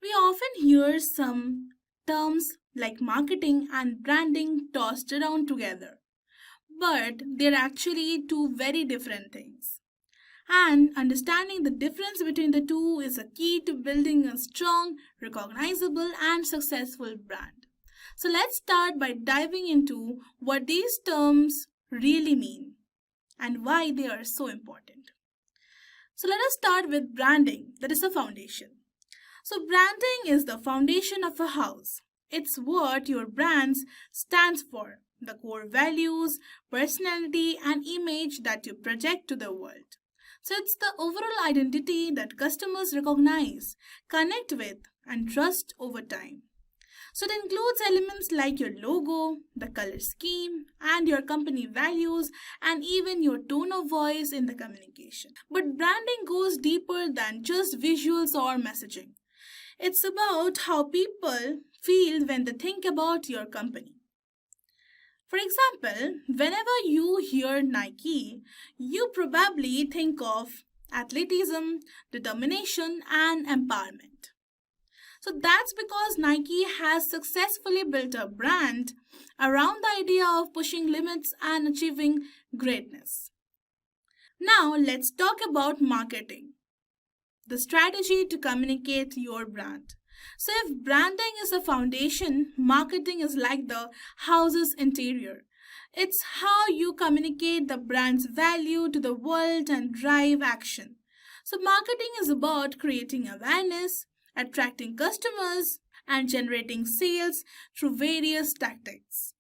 We often hear some terms like marketing and branding tossed around together, but they're actually two very different things. And understanding the difference between the two is a key to building a strong, recognizable, and successful brand. So let's start by diving into what these terms really mean and why they are so important. So let us start with branding, that is the foundation. So branding is the foundation of a house. It's what your brand stands for, the core values, personality, and image that you project to the world. So it's the overall identity that customers recognize, connect with, and trust over time. So it includes elements like your logo, the color scheme, and your company values, and even your tone of voice in the communication. But branding goes deeper than just visuals or messaging. It's about how people feel when they think about your company. For example, whenever you hear Nike, you probably think of athleticism, determination, and empowerment. So that's because Nike has successfully built a brand around the idea of pushing limits and achieving greatness. Now let's talk about marketing, the strategy to communicate your brand. So if branding is the foundation, marketing is like the house's interior. It's how you communicate the brand's value to the world and drive action. So marketing is about creating awareness, attracting customers, and generating sales through various tactics.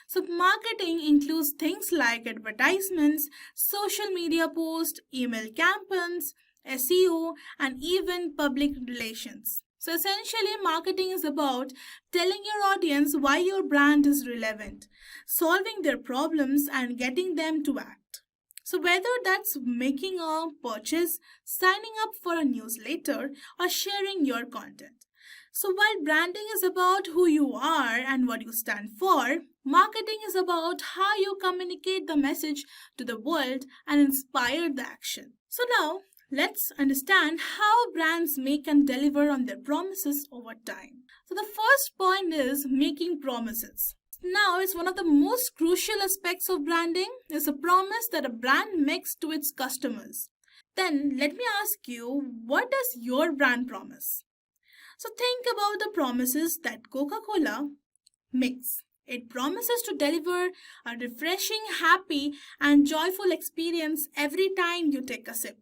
So marketing includes things like advertisements, social media posts, email campaigns, SEO, and even public relations. So essentially, marketing is about telling your audience why your brand is relevant, solving their problems, and getting them to act. So whether that's making a purchase, signing up for a newsletter, or sharing your content. So while branding is about who you are and what you stand for, marketing is about how you communicate the message to the world and inspire the action. So now, let's understand how brands make and deliver on their promises over time. So the first point is making promises. Now, it's one of the most crucial aspects of branding is a promise that a brand makes to its customers. Then let me ask you, what does your brand promise? So think about the promises that Coca-Cola makes. It promises to deliver a refreshing, happy, and joyful experience every time you take a sip.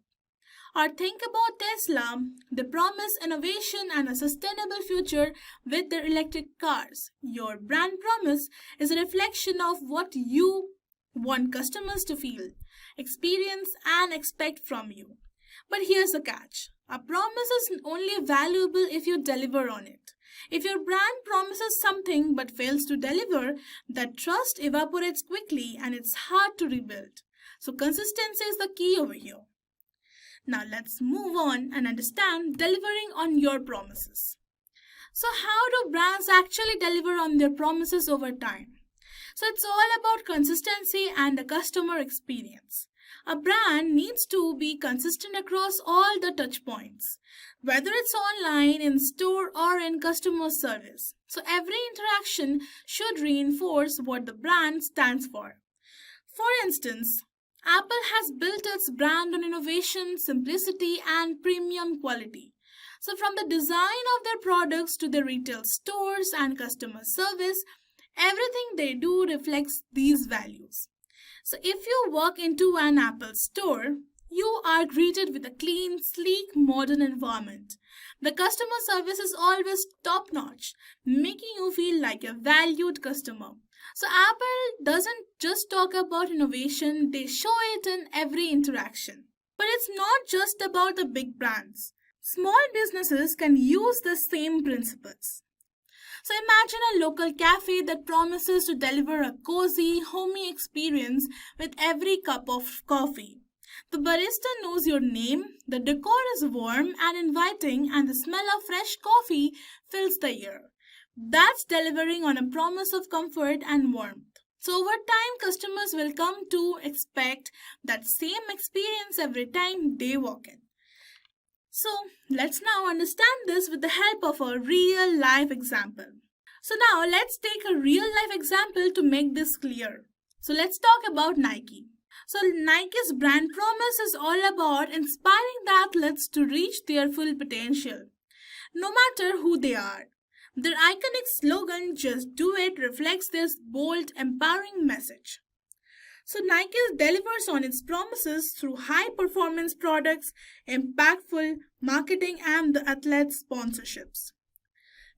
Or think about Tesla. They promise innovation and a sustainable future with their electric cars. Your brand promise is a reflection of what you want customers to feel, experience, and expect from you. But here's the catch. A promise is only valuable if you deliver on it. If your brand promises something but fails to deliver, that trust evaporates quickly and it's hard to rebuild. So consistency is the key over here. Now let's move on and understand delivering on your promises. So how do brands actually deliver on their promises over time? So it's all about consistency and the customer experience. A brand needs to be consistent across all the touch points, whether it's online, in store, or in customer service. So every interaction should reinforce what the brand stands for. For instance, Apple has built its brand on innovation, simplicity, and premium quality. So from the design of their products to the retail stores and customer service, everything they do reflects these values. So if you walk into an Apple store, You are greeted with a clean, sleek, modern environment. The customer service is always top notch, making you feel like a valued customer. So, Apple doesn't just talk about innovation, they show it in every interaction. But it's not just about the big brands. Small businesses can use the same principles. So imagine a local cafe that promises to deliver a cozy, homey experience with every cup of coffee. The barista knows your name, the decor is warm and inviting, and the smell of fresh coffee fills the air. That's delivering on a promise of comfort and warmth. So over time, customers will come to expect that same experience every time they walk in. So let's now understand this with the help of a real life example. So now let's take a real life example to make this clear. So let's talk about Nike. So Nike's brand promise is all about inspiring the athletes to reach their full potential, no matter who they are. Their iconic slogan, "Just Do It," reflects this bold, empowering message. So Nike delivers on its promises through high-performance products, impactful marketing, and the athletes' sponsorships.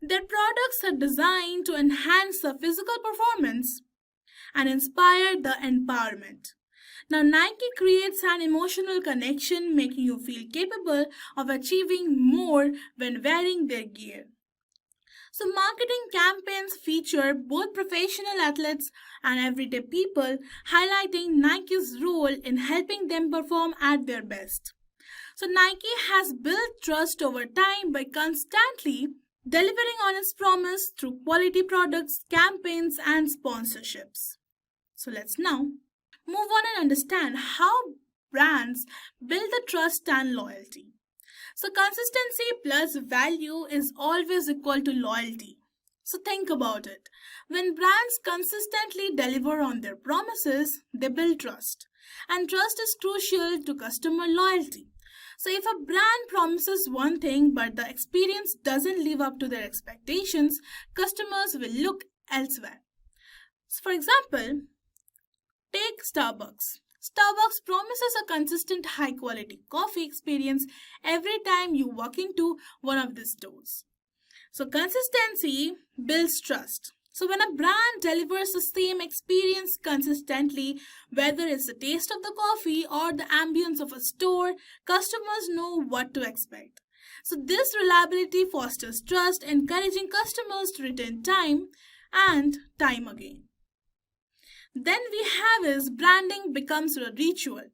Their products are designed to enhance the physical performance and inspire the empowerment. Now, Nike creates an emotional connection, making you feel capable of achieving more when wearing their gear. So, marketing campaigns feature both professional athletes and everyday people, highlighting Nike's role in helping them perform at their best. So, Nike has built trust over time by constantly delivering on its promise through quality products, campaigns, and sponsorships. So, let's now move on and understand how brands build the trust and loyalty. So consistency plus value is always equal to loyalty. So think about it. When brands consistently deliver on their promises, they build trust. And trust is crucial to customer loyalty. So if a brand promises one thing but the experience doesn't live up to their expectations, customers will look elsewhere. So for example, take Starbucks. Starbucks promises a consistent high quality coffee experience every time you walk into one of these stores. So consistency builds trust. So when a brand delivers the same experience consistently, whether it's the taste of the coffee or the ambience of a store, customers know what to expect. So this reliability fosters trust, encouraging customers to return time and time again. Then we have is branding becomes a ritual.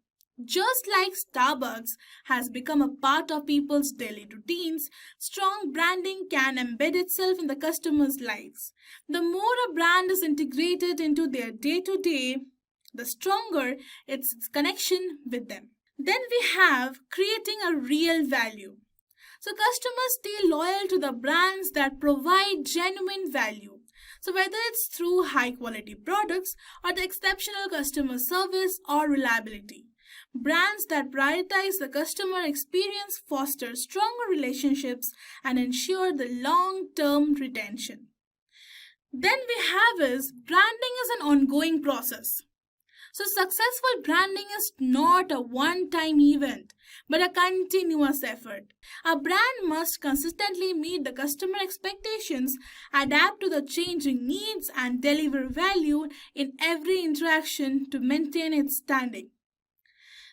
Just like Starbucks has become a part of people's daily routines, strong branding can embed itself in the customers' lives. The more a brand is integrated into their day-to-day, the stronger its connection with them. Then we have creating a real value. So customers stay loyal to the brands that provide genuine value. So whether it's through high quality products or the exceptional customer service or reliability, brands that prioritize the customer experience foster stronger relationships and ensure the long-term retention. Then we have is branding is an ongoing process. So successful branding is not a one-time event, but a continuous effort. A brand must consistently meet the customer expectations, adapt to the changing needs, and deliver value in every interaction to maintain its standing.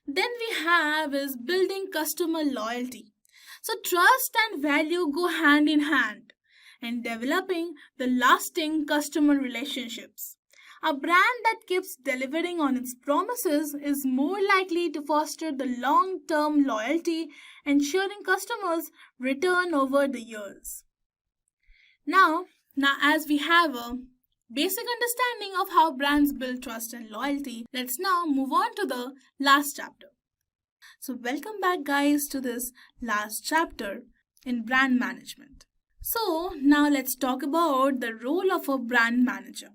Then we have is building customer loyalty. So trust and value go hand in hand in developing the lasting customer relationships. A brand that keeps delivering on its promises is more likely to foster the long-term loyalty, ensuring customers return over the years. Now as we have a basic understanding of how brands build trust and loyalty, let's now move on to the last chapter. So welcome back guys to this last chapter in brand management. So now let's talk about the role of a brand manager.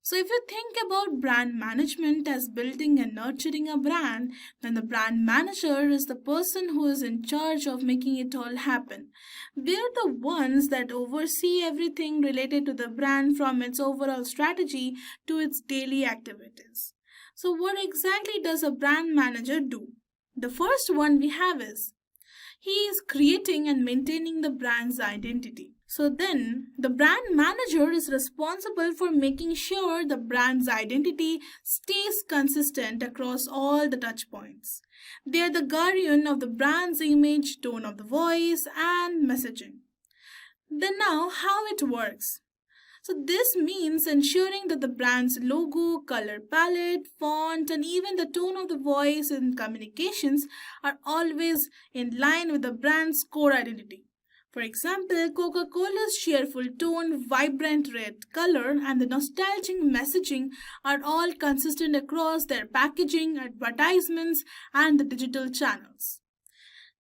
So if you think about brand management as building and nurturing a brand, then the brand manager is the person who is in charge of making it all happen. We're the ones that oversee everything related to the brand, from its overall strategy to its daily activities. So what exactly does a brand manager do? The first one we have is he is creating and maintaining the brand's identity. So then the brand manager is responsible for making sure the brand's identity stays consistent across all the touch points. They are the guardian of the brand's image, tone of the voice, and messaging. Then now how it works. So this means ensuring that the brand's logo, color palette, font, and even the tone of the voice in communications are always in line with the brand's core identity. For example, Coca-Cola's cheerful tone, vibrant red color, and the nostalgic messaging are all consistent across their packaging, advertisements, and the digital channels.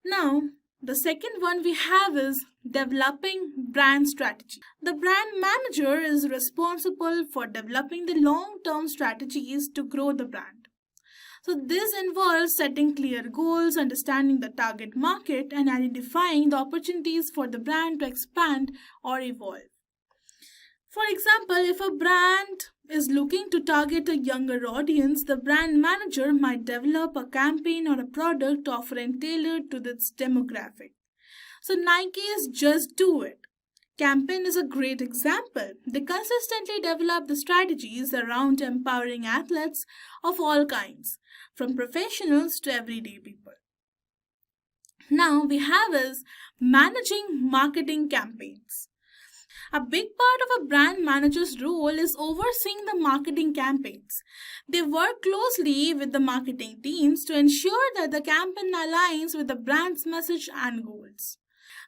Now, the second one we have is developing brand strategy. The brand manager is responsible for developing the long-term strategies to grow the brand. So this involves setting clear goals, understanding the target market, and identifying the opportunities for the brand to expand or evolve. For example, if a brand is looking to target a younger audience, the brand manager might develop a campaign or a product offering tailored to this demographic. So Nike's Just Do It campaign is a great example. They consistently develop the strategies around empowering athletes of all kinds, from professionals to everyday people. Now we have is managing marketing campaigns. A big part of a brand manager's role is overseeing the marketing campaigns. They work closely with the marketing teams to ensure that the campaign aligns with the brand's message and goals.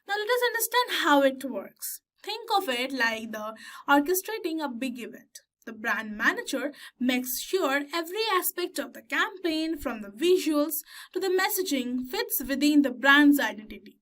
Now let us understand how it works. Think of it like the orchestrating a big event. The brand manager makes sure every aspect of the campaign, from the visuals to the messaging, fits within the brand's identity.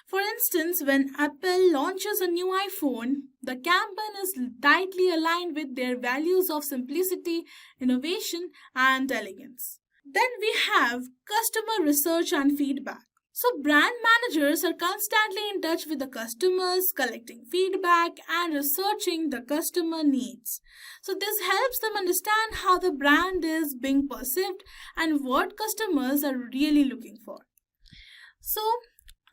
For instance, when Apple launches a new iPhone, the campaign is tightly aligned with their values of simplicity, innovation, and elegance. Then we have customer research and feedback. So brand managers are constantly in touch with the customers, collecting feedback and researching the customer needs. So this helps them understand how the brand is being perceived and what customers are really looking for. So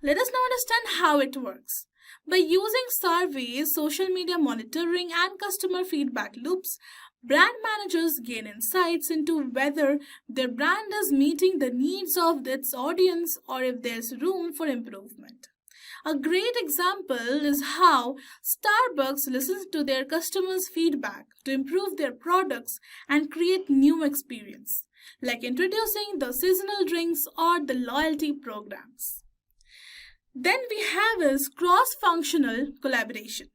let us now understand how it works. By using surveys, social media monitoring, and customer feedback loops, brand managers gain insights into whether their brand is meeting the needs of its audience or if there's room for improvement. A great example is how Starbucks listens to their customers' feedback to improve their products and create new experience, like introducing the seasonal drinks or the loyalty programs. Then we have is cross-functional collaboration.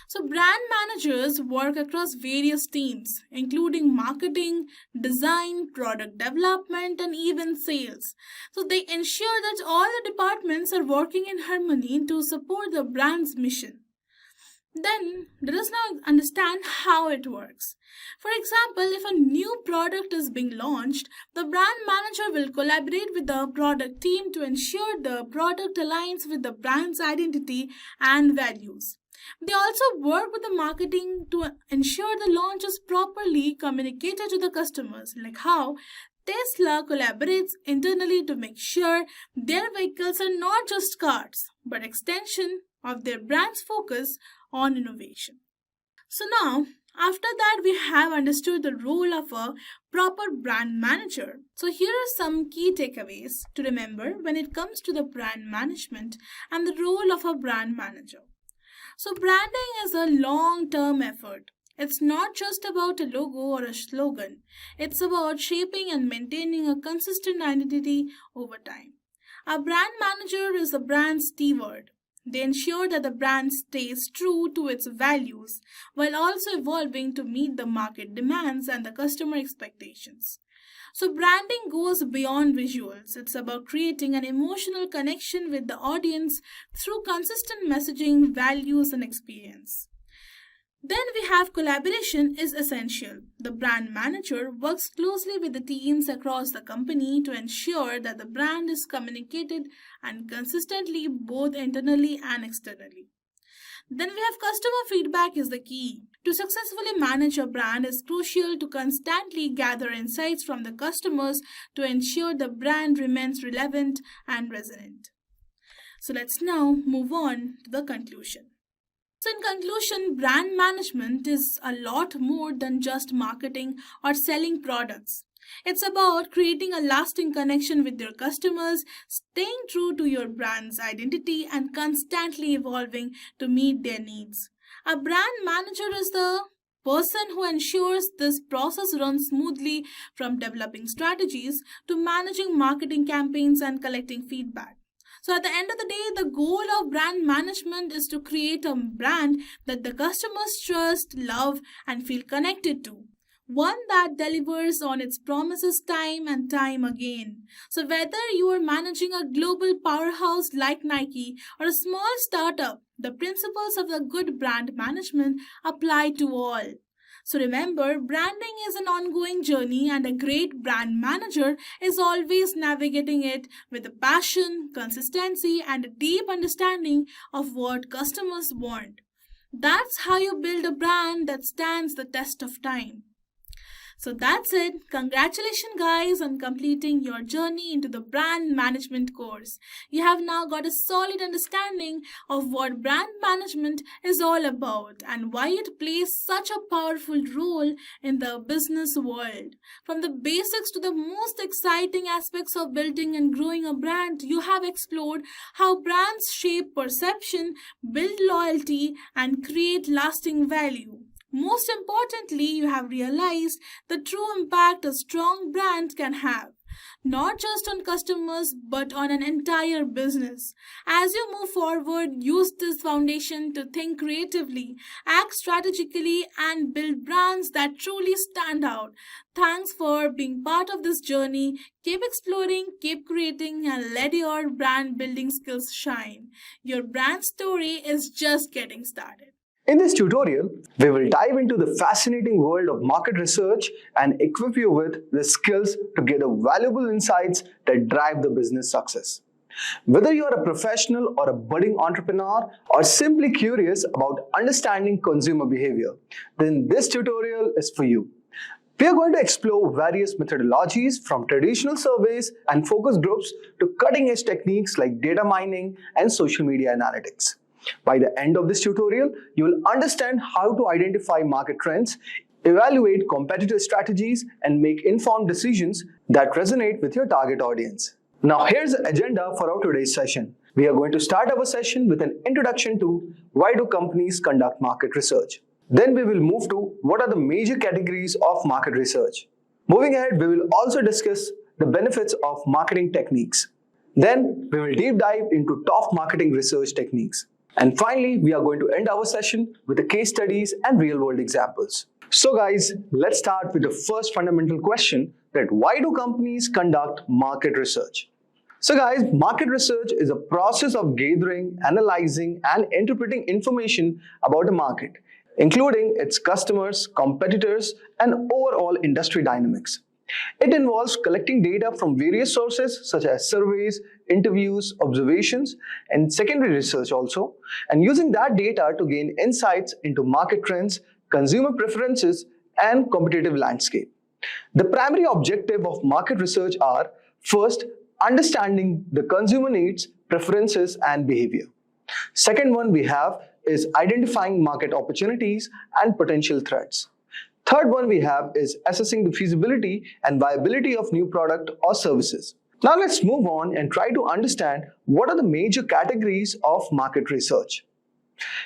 So brand managers work across various teams, including marketing, design, product development, and even sales. So they ensure that all the departments are working in harmony to support the brand's mission. Then let us now understand how it works. For example, if a new product is being launched, the brand manager will collaborate with the product team to ensure the product aligns with the brand's identity and values. They also work with the marketing to ensure the launch is properly communicated to the customers, like how Tesla collaborates internally to make sure their vehicles are not just cars, but extension of their brand's focus on innovation. So now, after that, we have understood the role of a proper brand manager. So here are some key takeaways to remember when it comes to the brand management and the role of a brand manager. So branding is a long-term effort. It's not just about a logo or a slogan. It's about shaping and maintaining a consistent identity over time. A brand manager is a brand steward. They ensure that the brand stays true to its values while also evolving to meet the market demands and the customer expectations. So branding goes beyond visuals. It's about creating an emotional connection with the audience through consistent messaging, values, and experience. Then we have collaboration is essential. The brand manager works closely with the teams across the company to ensure that the brand is communicated and consistently both internally and externally. Then we have customer feedback is the key. To successfully manage a brand is crucial to constantly gather insights from the customers to ensure the brand remains relevant and resonant. So let's now move on to the conclusion. So, in conclusion, brand management is a lot more than just marketing or selling products. It's about creating a lasting connection with your customers, staying true to your brand's identity, and constantly evolving to meet their needs. A brand manager is the person who ensures this process runs smoothly, from developing strategies to managing marketing campaigns and collecting feedback. So, at the end of the day, the goal of brand management is to create a brand that the customers trust, love, and feel connected to. One that delivers on its promises time and time again. So, whether you are managing a global powerhouse like Nike or a small startup, the principles of the good brand management apply to all. So remember, branding is an ongoing journey, and a great brand manager is always navigating it with a passion, consistency, and a deep understanding of what customers want. That's how you build a brand that stands the test of time. So that's it. Congratulations, guys, on completing your journey into the brand management course. You have now got a solid understanding of what brand management is all about and why it plays such a powerful role in the business world. From the basics to the most exciting aspects of building and growing a brand, you have explored how brands shape perception, build loyalty, and create lasting value. Most importantly, you have realized the true impact a strong brand can have, not just on customers but on an entire business. As you move forward, use this foundation to think creatively, act strategically, and build brands that truly stand out. Thanks for being part of this journey. Keep exploring, keep creating, and let your brand building skills shine. Your brand story is just getting started. In this tutorial, we will dive into the fascinating world of market research and equip you with the skills to gather valuable insights that drive the business success. Whether you are a professional or a budding entrepreneur or simply curious about understanding consumer behavior, then this tutorial is for you. We are going to explore various methodologies from traditional surveys and focus groups to cutting-edge techniques like data mining and social media analytics. By the end of this tutorial, you will understand how to identify market trends, evaluate competitor strategies, and make informed decisions that resonate with your target audience. Now, here's the agenda for our today's session. We are going to start our session with an introduction to why do companies conduct market research. Then we will move to what are the major categories of market research. Moving ahead, we will also discuss the benefits of marketing techniques. Then we will deep dive into top marketing research techniques. And finally, we are going to end our session with the case studies and real-world examples. So guys, let's start with the first fundamental question, that why do companies conduct market research? So guys, market research is a process of gathering, analyzing, and interpreting information about a market, including its customers, competitors, and overall industry dynamics. It involves collecting data from various sources such as surveys, interviews, observations, and secondary research also, and using that data to gain insights into market trends, consumer preferences, and competitive landscape. The primary objective of market research are: first, understanding the consumer needs, preferences, and behavior. Second one we have is identifying market opportunities and potential threats. Third one we have is assessing the feasibility and viability of new product or services. Now let's move on and try to understand what are the major categories of market research.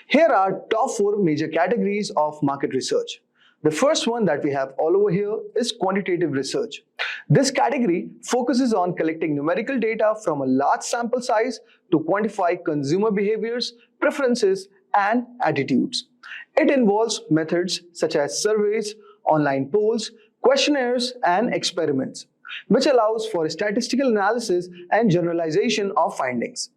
Here are top 4 major categories of market research. The first one that we have all over here is quantitative research. This category focuses on collecting numerical data from a large sample size to quantify consumer behaviors, preferences, and attitudes. It involves methods such as surveys, online polls, questionnaires, and experiments, which allows for statistical analysis and generalization of findings.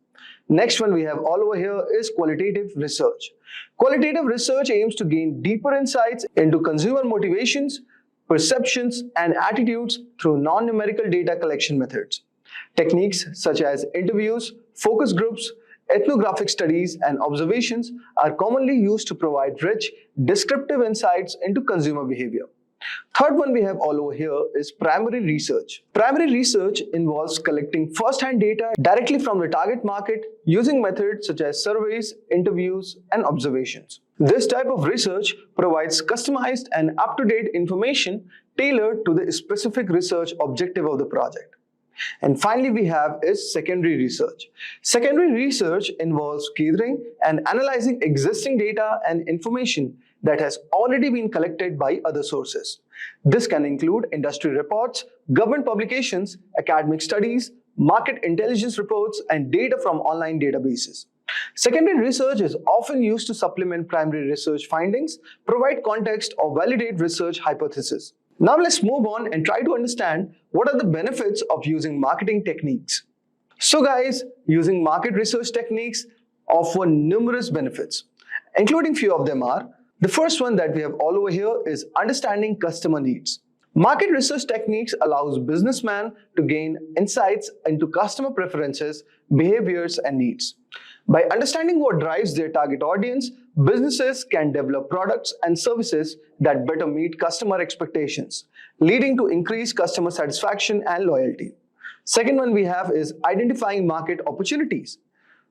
Next one we have all over here is qualitative research. Qualitative research aims to gain deeper insights into consumer motivations, perceptions, and attitudes through non-numerical data collection methods. Techniques such as interviews, focus groups, Ethnographic studies and observations are commonly used to provide rich, descriptive insights into consumer behavior. Third one we have all over here is primary research. Primary research involves collecting first-hand data directly from the target market using methods such as surveys, interviews, and observations. This type of research provides customized and up-to-date information tailored to the specific research objective of the project. And finally, we have is secondary research. Secondary research involves gathering and analyzing existing data and information that has already been collected by other sources. This can include industry reports, government publications, academic studies, market intelligence reports, and data from online databases. Secondary research is often used to supplement primary research findings, provide context, or validate research hypotheses. Now let's move on and try to understand what are the benefits of using marketing techniques. So guys, using market research techniques offer numerous benefits, including few of them are, the first one that we have all over here is understanding customer needs. Market research techniques allows businessmen to gain insights into customer preferences, behaviors, and needs. By understanding what drives their target audience, businesses can develop products and services that better meet customer expectations, leading to increased customer satisfaction and loyalty. Second one we have is identifying market opportunities.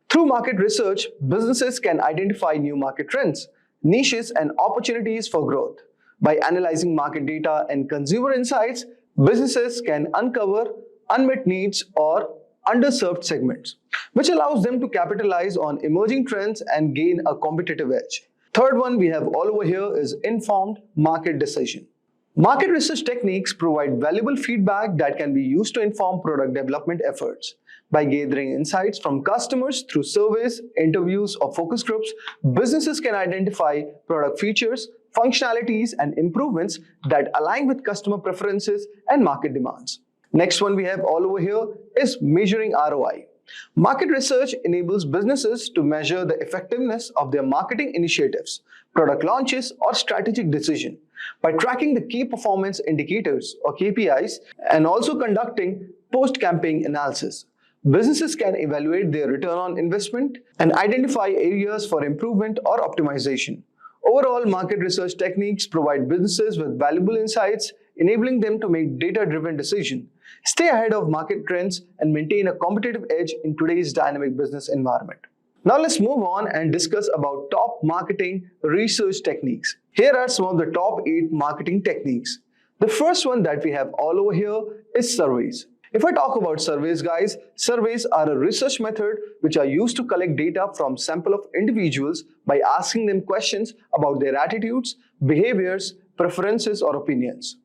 Through market research, businesses can identify new market trends, niches, and opportunities for growth. By analyzing market data and consumer insights, businesses can uncover unmet needs or underserved segments, which allows them to capitalize on emerging trends and gain a competitive edge. Third one we have all over here is informed market decision. Market research techniques provide valuable feedback that can be used to inform product development efforts. By gathering insights from customers through surveys, interviews, or focus groups, businesses can identify product features, functionalities, and improvements that align with customer preferences and market demands. Next one we have all over here is measuring ROI. Market research enables businesses to measure the effectiveness of their marketing initiatives, product launches, or strategic decision by tracking the key performance indicators or KPIs and also conducting post-campaign analysis. Businesses can evaluate their return on investment and identify areas for improvement or optimization. Overall, market research techniques provide businesses with valuable insights, enabling them to make data-driven decisions, stay ahead of market trends, and maintain a competitive edge in today's dynamic business environment. Now let's move on and discuss about top marketing research techniques. Here are some of the top 8 marketing techniques. The first one that we have all over here is surveys. If I talk about surveys, guys, surveys are a research method which are used to collect data from sample of individuals by asking them questions about their attitudes, behaviors, preferences, or opinions.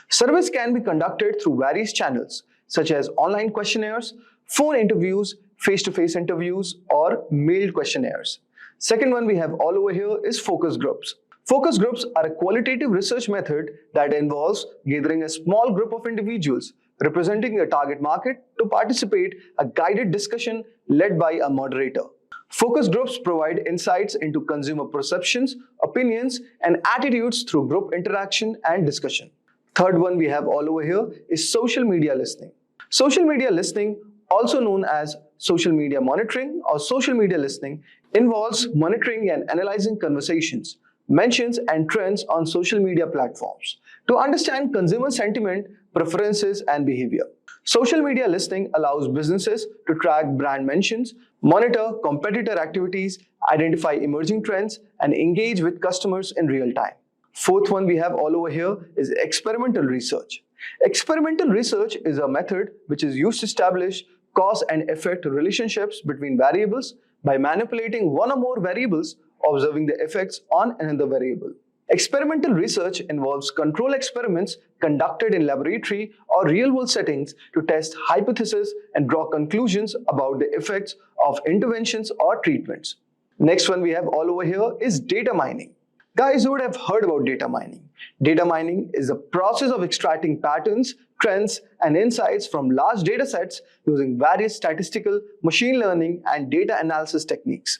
Surveys can be conducted through various channels such as online questionnaires, phone interviews, face-to-face interviews, or mailed questionnaires. Second one we have all over here is focus groups. Focus groups are a qualitative research method that involves gathering a small group of individuals representing a target market to participate in a guided discussion led by a moderator. Focus groups provide insights into consumer perceptions, opinions, and attitudes through group interaction and discussion. Third one we have all over here is social media listening. Social media listening, also known as social media monitoring or social media listening, involves monitoring and analyzing conversations, mentions, and trends on social media platforms to understand consumer sentiment, preferences, and behavior. Social media listening allows businesses to track brand mentions, monitor competitor activities, identify emerging trends, and engage with customers in real time. Fourth one we have all over here is experimental research. Experimental research is a method which is used to establish cause and effect relationships between variables by manipulating one or more variables, observing the effects on another variable. Experimental research involves control experiments conducted in laboratory or real-world settings to test hypotheses and draw conclusions about the effects of interventions or treatments. Next one we have all over here is data mining. Guys, you would have heard about data mining. Data mining is the process of extracting patterns, trends, and insights from large data sets using various statistical, machine learning, and data analysis techniques.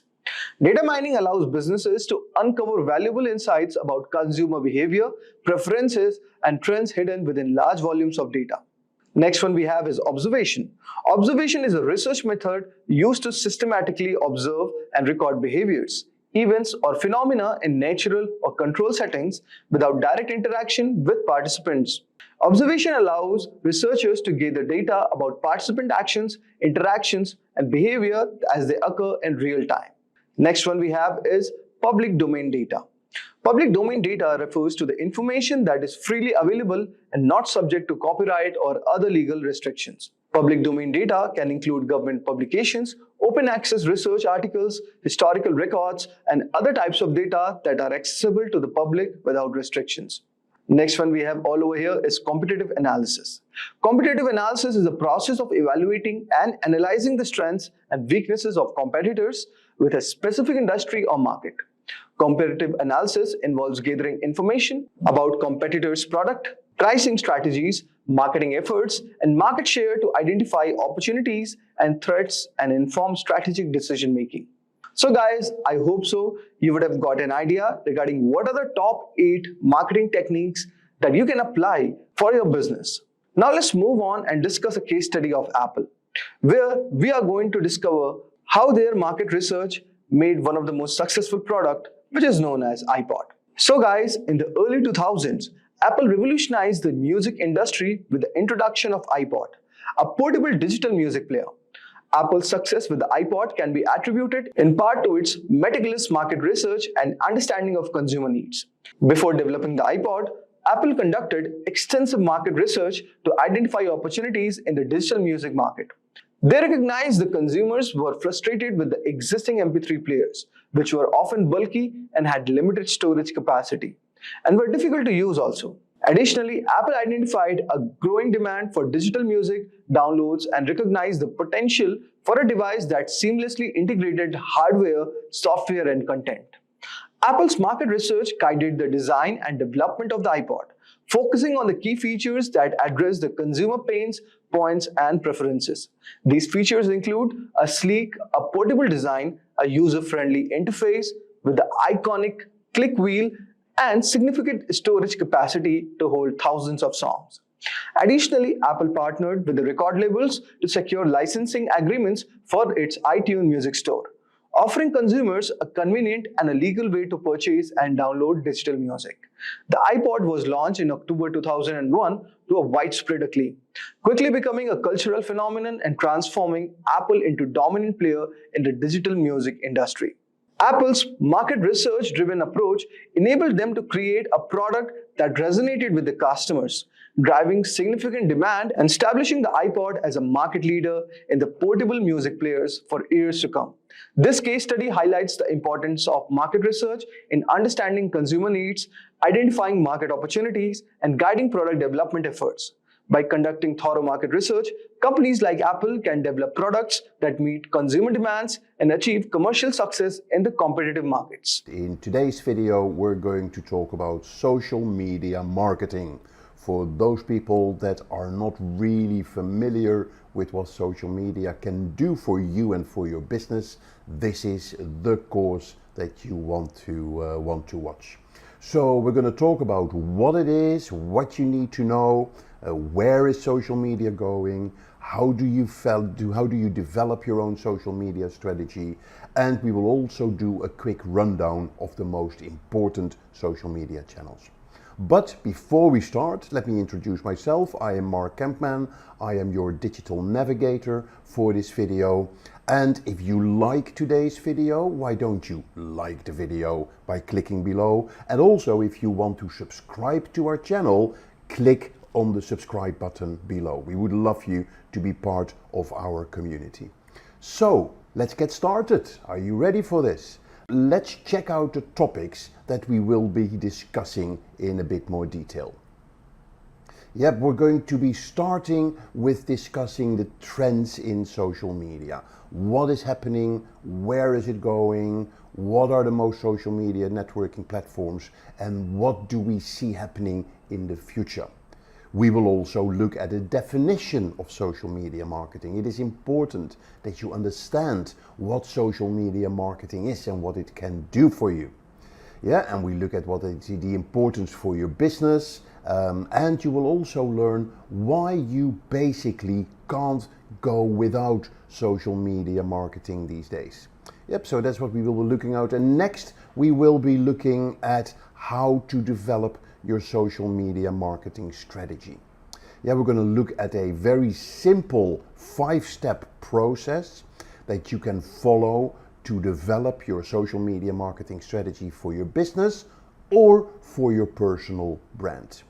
Data mining allows businesses to uncover valuable insights about consumer behavior, preferences, and trends hidden within large volumes of data. Next one we have is observation. Observation is a research method used to systematically observe and record behaviors, events, or phenomena in natural or controlled settings without direct interaction with participants. Observation allows researchers to gather data about participant actions, interactions, and behavior as they occur in real time. Next one we have is public domain data. Public domain data refers to the information that is freely available and not subject to copyright or other legal restrictions. Public domain data can include government publications, open access research articles, historical records, and other types of data that are accessible to the public without restrictions. Next one we have all over here is competitive analysis. Competitive analysis is the process of evaluating and analyzing the strengths and weaknesses of competitors with a specific industry or market. Competitive analysis involves gathering information about competitors' product, pricing strategies, marketing efforts, and market share to identify opportunities and threats and inform strategic decision making. So guys, I hope so you would have got an idea regarding what are the top 8 marketing techniques that you can apply for your business. Now let's move on and discuss a case study of Apple, where we are going to discover how their market research made one of the most successful product, which is known as iPod. So guys, in the early 2000s, Apple revolutionized the music industry with the introduction of iPod, a portable digital music player. Apple's success with the iPod can be attributed in part to its meticulous market research and understanding of consumer needs. Before developing the iPod, Apple conducted extensive market research to identify opportunities in the digital music market. They recognized the consumers were frustrated with the existing MP3 players, which were often bulky and had limited storage capacity, and were difficult to use also. Additionally, Apple identified a growing demand for digital music downloads and recognized the potential for a device that seamlessly integrated hardware, software, and content. Apple's market research guided the design and development of the iPod, focusing on the key features that address the consumer pains, points, and preferences. These features include a sleek, portable design, a user-friendly interface with the iconic click wheel, and significant storage capacity to hold thousands of songs. Additionally, Apple partnered with the record labels to secure licensing agreements for its iTunes Music Store, offering consumers a convenient and a legal way to purchase and download digital music. The iPod was launched in October 2001 to a widespread acclaim, quickly becoming a cultural phenomenon and transforming Apple into a dominant player in the digital music industry. Apple's market research-driven approach enabled them to create a product that resonated with the customers, driving significant demand and establishing the iPod as a market leader in the portable music players for years to come. This case study highlights the importance of market research in understanding consumer needs, identifying market opportunities, and guiding product development efforts. By conducting thorough market research, companies like Apple can develop products that meet consumer demands and achieve commercial success in the competitive markets. In today's video, we're going to talk about social media marketing. For those people that are not really familiar with what social media can do for you and for your business, this is the course that you want to watch. So we're going to talk about what it is, what you need to know, where is social media going, how do you develop your own social media strategy, and we will also do a quick rundown of the most important social media channels. But before we start, let me introduce myself. I am Mark Kempman. I am your digital navigator for this video. And if you like today's video, why don't you like the video by clicking below? And also, if you want to subscribe to our channel, click on the subscribe button below. We would love you to be part of our community. So let's get started. Are you ready for this? Let's check out the topics that we will be discussing in a bit more detail. Yep, we're going to be starting with discussing the trends in social media. What is happening? Where is it going? What are the most social media networking platforms? And what do we see happening in the future? We will also look at a definition of social media marketing. It is important that you understand what social media marketing is and what it can do for you. Yeah, and we look at what is the importance for your business And you will also learn why you basically can't go without social media marketing these days. Yep, so that's what we will be looking at. And next we will be looking at how to develop your social media marketing strategy. Yeah, we're going to look at a very simple 5-step process that you can follow to develop your social media marketing strategy for your business or for your personal brand.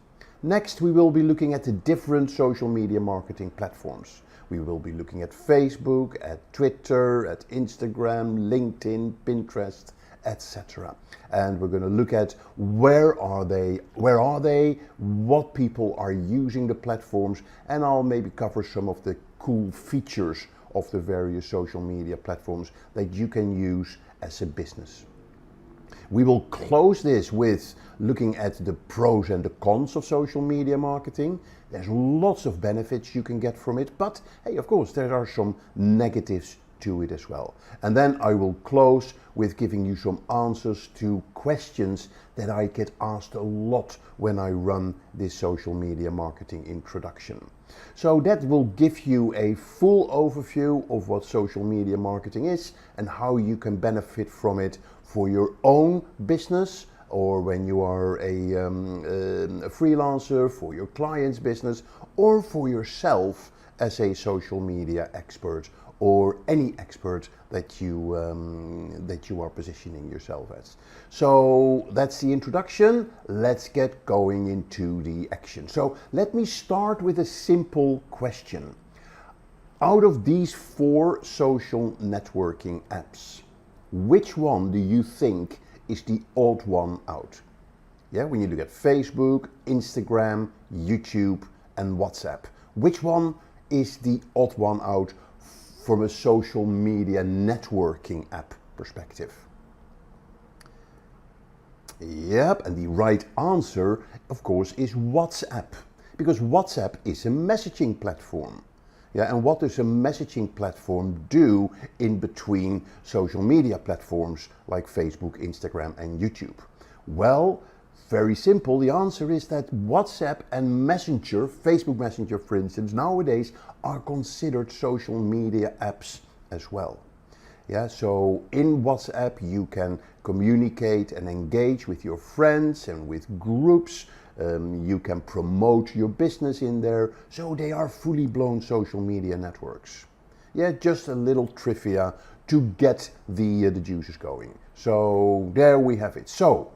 Next, we will be looking at the different social media marketing platforms. We will be looking at Facebook, at Twitter, at Instagram, LinkedIn, Pinterest, etc. And we're going to look at where are they, what people are using the platforms, and I'll maybe cover some of the cool features of the various social media platforms that you can use as a business. We will close this with looking at the pros and the cons of social media marketing. There's lots of benefits you can get from it, but hey, of course, there are some negatives to it as well. And then I will close with giving you some answers to questions that I get asked a lot when I run this social media marketing introduction. So that will give you a full overview of what social media marketing is and how you can benefit from it for your own business, or when you are a freelancer, for your client's business, or for yourself as a social media expert, or any expert that you are positioning yourself as. So that's the introduction. Let's get going into the action. So let me start with a simple question. Out of these 4 social networking apps, which one do you think is the odd one out? Yeah, when you look at Facebook, Instagram, YouTube, and WhatsApp, which one is the odd one out from a social media networking app perspective? Yep, and the right answer, of course, is WhatsApp, because WhatsApp is a messaging platform. Yeah, and what does a messaging platform do in between social media platforms like Facebook, Instagram, and YouTube? Well, very simple. The answer is that WhatsApp and Messenger, Facebook Messenger for instance, nowadays are considered social media apps as well. Yeah, so in WhatsApp you can communicate and engage with your friends and with groups. You can promote your business in there, so they are fully blown social media networks. Yeah, just a little trivia to get the juices going. So there we have it. So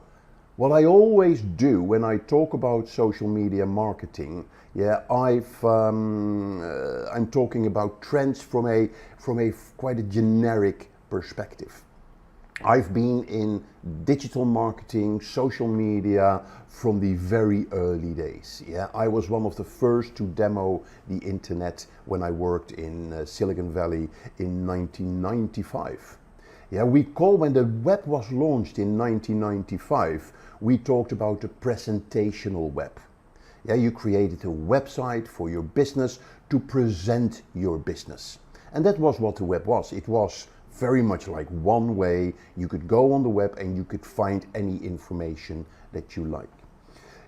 what I always do when I talk about social media marketing, yeah, I'm talking about trends from a quite a generic perspective. I've been in digital marketing, social media from the very early days. Yeah, I was one of the first to demo the internet when I worked in Silicon Valley in 1995. Yeah, when the web was launched in 1995, we talked about the presentational web. Yeah, you created a website for your business to present your business. And that was what the web was. It was very much like one way. You could go on the web and you could find any information that you like.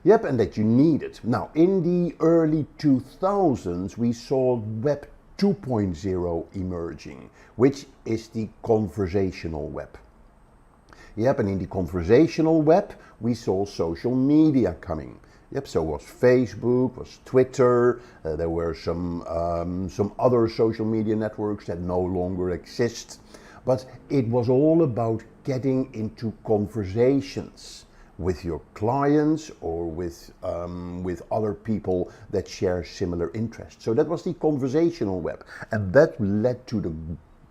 Yep, and that you needed. Now, in the early 2000s, we saw Web 2.0 emerging, which is the conversational web. Yep, and in the conversational web, we saw social media coming. Yep, so was Facebook, was Twitter, there were some other social media networks that no longer exist. But it was all about getting into conversations with your clients or with other people that share similar interests. So that was the conversational web. And that led to the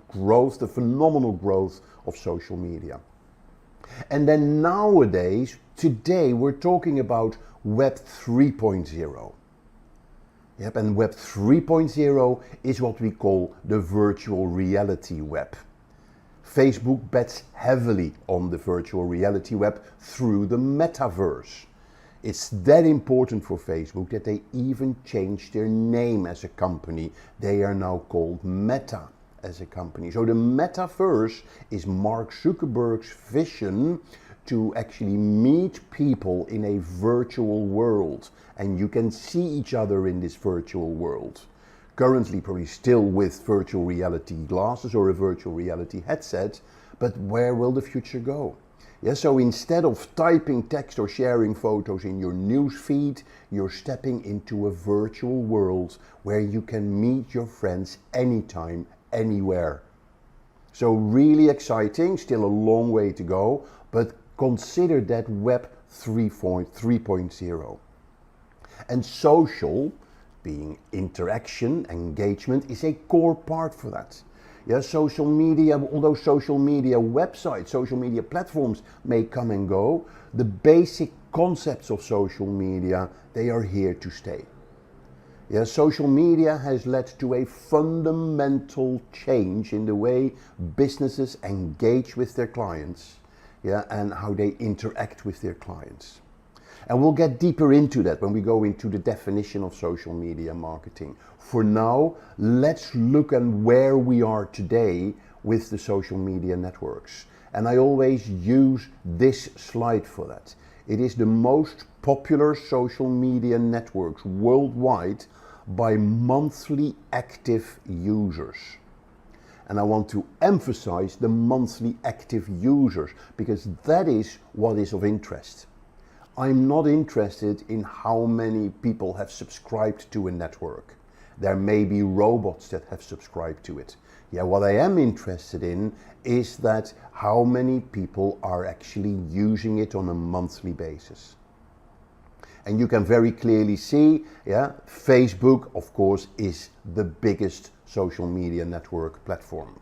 growth, the phenomenal growth of social media. And then nowadays, today, we're talking about Web 3.0. Yep, and Web 3.0 is what we call the virtual reality web. Facebook bets heavily on the virtual reality web through the metaverse. It's that important for Facebook that they even changed their name as a company. They are now called Meta as a company. So the metaverse is Mark Zuckerberg's vision to actually meet people in a virtual world, and you can see each other in this virtual world. Currently probably still with virtual reality glasses or a virtual reality headset, but where will the future go? Yeah, so instead of typing text or sharing photos in your news feed, you're stepping into a virtual world where you can meet your friends anytime, anywhere. So really exciting, still a long way to go, but consider that Web 3.0. And social, being interaction, engagement, is a core part for that. Yeah, social media, although social media websites, social media platforms may come and go, the basic concepts of social media, they are here to stay. Yeah, social media has led to a fundamental change in the way businesses engage with their clients, yeah, and how they interact with their clients. And we'll get deeper into that when we go into the definition of social media marketing. For now, let's look at where we are today with the social media networks. And I always use this slide for that. It is the most popular social media networks worldwide by monthly active users. And I want to emphasize the monthly active users because that is what is of interest. I'm not interested in how many people have subscribed to a network. There may be robots that have subscribed to it. Yeah, what I am interested in is that how many people are actually using it on a monthly basis. And you can very clearly see, yeah, Facebook, of course, is the biggest social media network platform.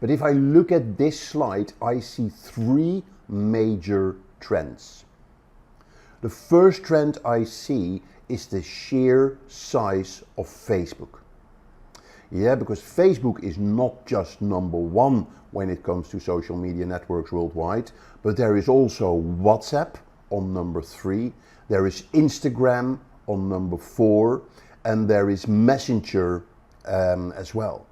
But if I look at this slide, I see three major trends. The first trend I see is the sheer size of Facebook. Yeah, because Facebook is not just number one when it comes to social media networks worldwide, but there is also WhatsApp on number 3, there is Instagram on number 4, and there is Messenger as well.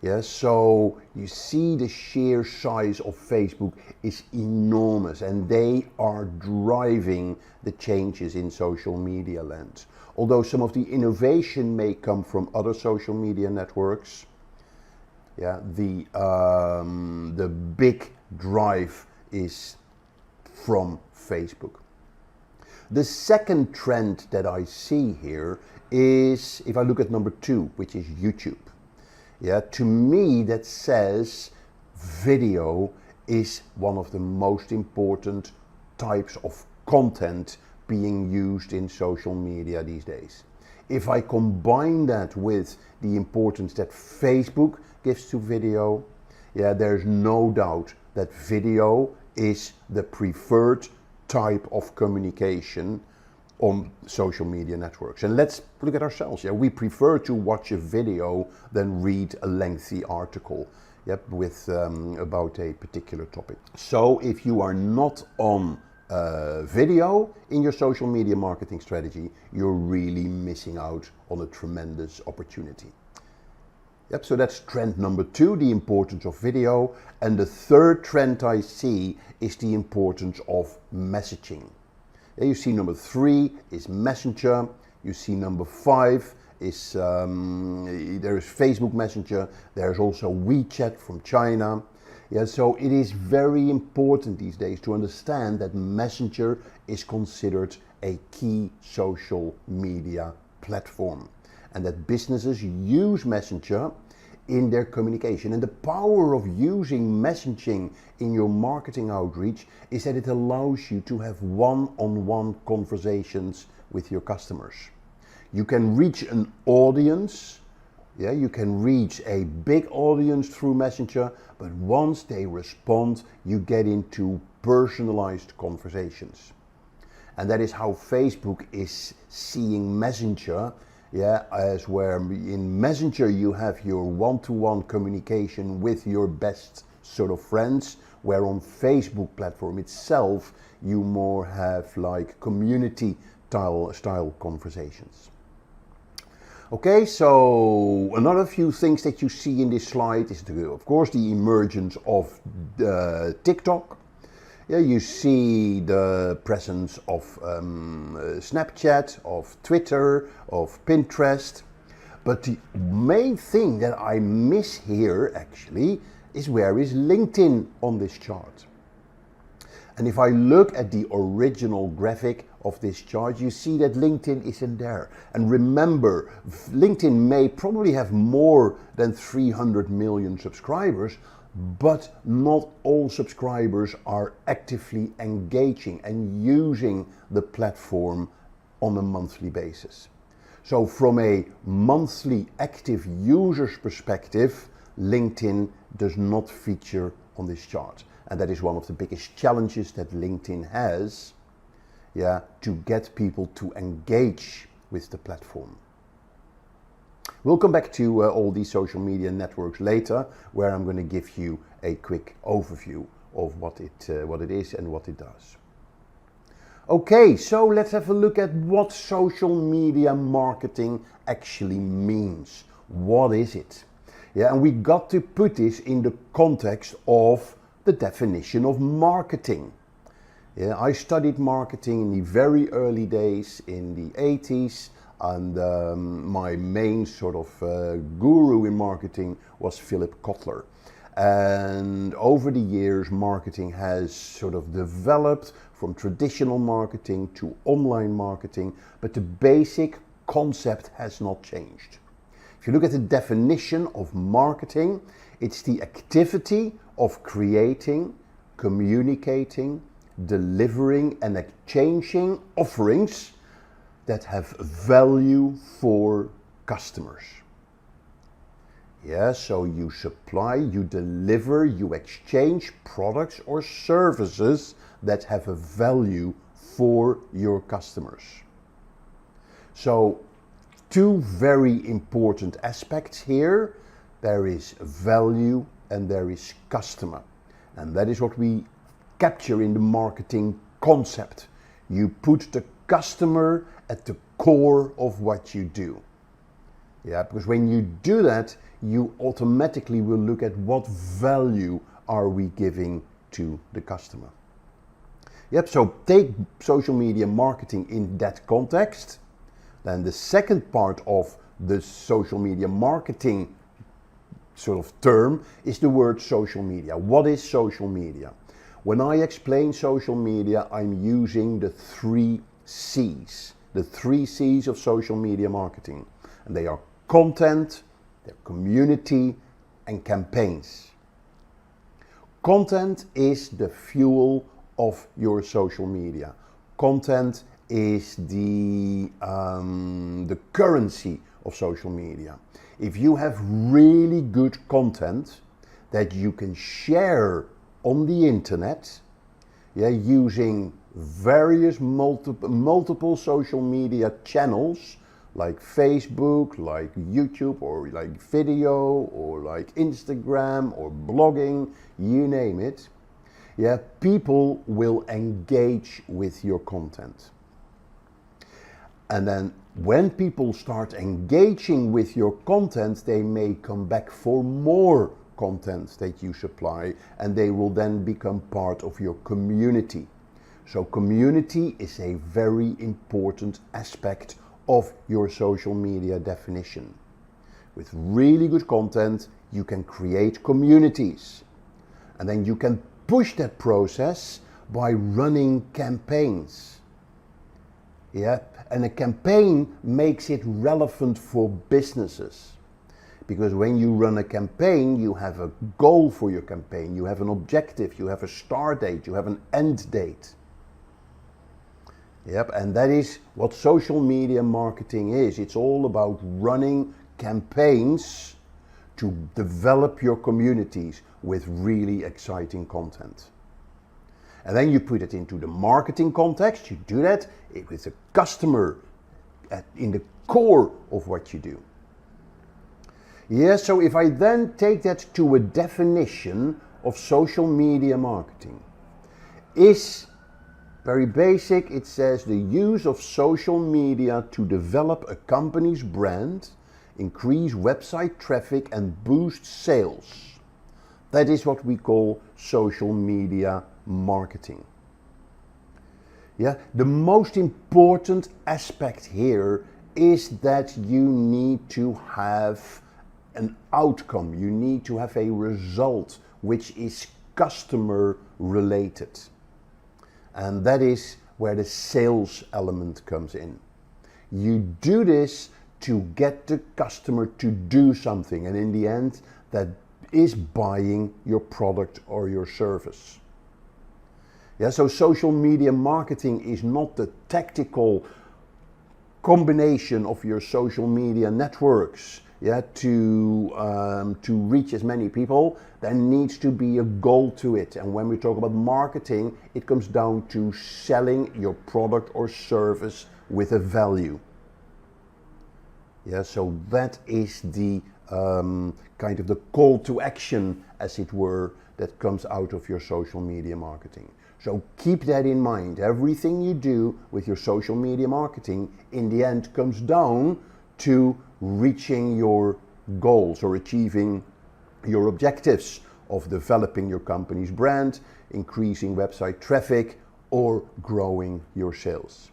Yeah, so you see the sheer size of Facebook is enormous, and they are driving the changes in social media land. Although some of the innovation may come from other social media networks, yeah, the big drive is from Facebook. The second trend that I see here is, if I look at number 2, which is YouTube. Yeah, to me that says video is one of the most important types of content being used in social media these days. If I combine that with the importance that Facebook gives to video, yeah, there's no doubt that video is the preferred type of communication on social media networks. And let's look at ourselves. Yeah, we prefer to watch a video than read a lengthy article, yep, with about a particular topic. So if you are not on video in your social media marketing strategy, you're really missing out on a tremendous opportunity. Yep, so that's trend number 2, the importance of video. And the third trend I see is the importance of messaging. Yeah, you see number 3 is Messenger. You see number 5 is, there is Facebook Messenger. There's also WeChat from China. Yeah, so it is very important these days to understand that Messenger is considered a key social media platform, and that businesses use Messenger in their communication. And the power of using messaging in your marketing outreach is that it allows you to have one-on-one conversations with your customers. You can reach an audience, yeah, you can reach a big audience through Messenger, but once they respond, you get into personalized conversations. And that is how Facebook is seeing Messenger. Yeah, as where in Messenger you have your one-to-one communication with your best sort of friends, where on Facebook platform itself you more have like community style conversations. Okay, so another few things that you see in this slide is of course the emergence of TikTok. Yeah, you see the presence of Snapchat, of Twitter, of Pinterest. But the main thing that I miss here actually is where is LinkedIn on this chart. And if I look at the original graphic of this chart, you see that LinkedIn isn't there. And remember, LinkedIn may probably have more than 300 million subscribers, but not all subscribers are actively engaging and using the platform on a monthly basis. So from a monthly active users perspective, LinkedIn does not feature on this chart. And that is one of the biggest challenges that LinkedIn has, to get people to engage with the platform. We'll come back to all these social media networks later, where I'm going to give you a quick overview of what it is and what it does. Okay, so let's have a look at what social media marketing actually means. What is it? And we got to put this in the context of the definition of marketing. I studied marketing in the very early days in the 80s, and my main sort of guru in marketing was Philip Kotler. And over the years, marketing has sort of developed from traditional marketing to online marketing, but the basic concept has not changed. If you look at the definition of marketing, it's the activity of creating, communicating, delivering and exchanging offerings that have value for customers. So you supply, you deliver, you exchange products or services that have a value for your customers. So two very important aspects here. There is value and there is customer. And that is what we capture in the marketing concept. You put the customer at the core of what you do. Because when you do that, you automatically will look at what value are we giving to the customer. So take social media marketing in that context. Then the second part of the social media marketing sort of term is the word social media. What is social media? When I explain social media, I'm using the 3 C's. The 3 C's of social media marketing. And they are content, their community, and campaigns. Content is the fuel of your social media. Content is the currency of social media. If you have really good content that you can share on the internet, using various multiple social media channels, like Facebook, like YouTube, or like video, or like Instagram, or blogging, you name it, people will engage with your content. And then when people start engaging with your content, they may come back for more content that you supply, and they will then become part of your community. So community is a very important aspect of your social media definition. With really good content, you can create communities. And then you can push that process by running campaigns. And a campaign makes it relevant for businesses. Because when you run a campaign, you have a goal for your campaign, you have an objective, you have a start date, you have an end date. And that is what social media marketing is. It's all about running campaigns to develop your communities with really exciting content. And then you put it into the marketing context. You do that with the customer in the core of what you do. So if I then take that to a definition of social media marketing, is very basic. It says the use of social media to develop a company's brand, increase website traffic and boost sales. That is what we call social media marketing. Yeah, the most important aspect here is that you need to have an outcome, you need to have a result which is customer related. And that is where the sales element comes in. You do this to get the customer to do something, and in the end that is buying your product or your service. Yeah, so social media marketing is not the tactical combination of your social media networks, yeah, to reach as many people. There needs to be a goal to it. And when we talk about marketing, it comes down to selling your product or service with a value. Yeah, so that is the kind of the call to action, as it were, that comes out of your social media marketing. So keep that in mind. Everything you do with your social media marketing in the end comes down to reaching your goals or achieving your objectives of developing your company's brand, increasing website traffic, or growing your sales.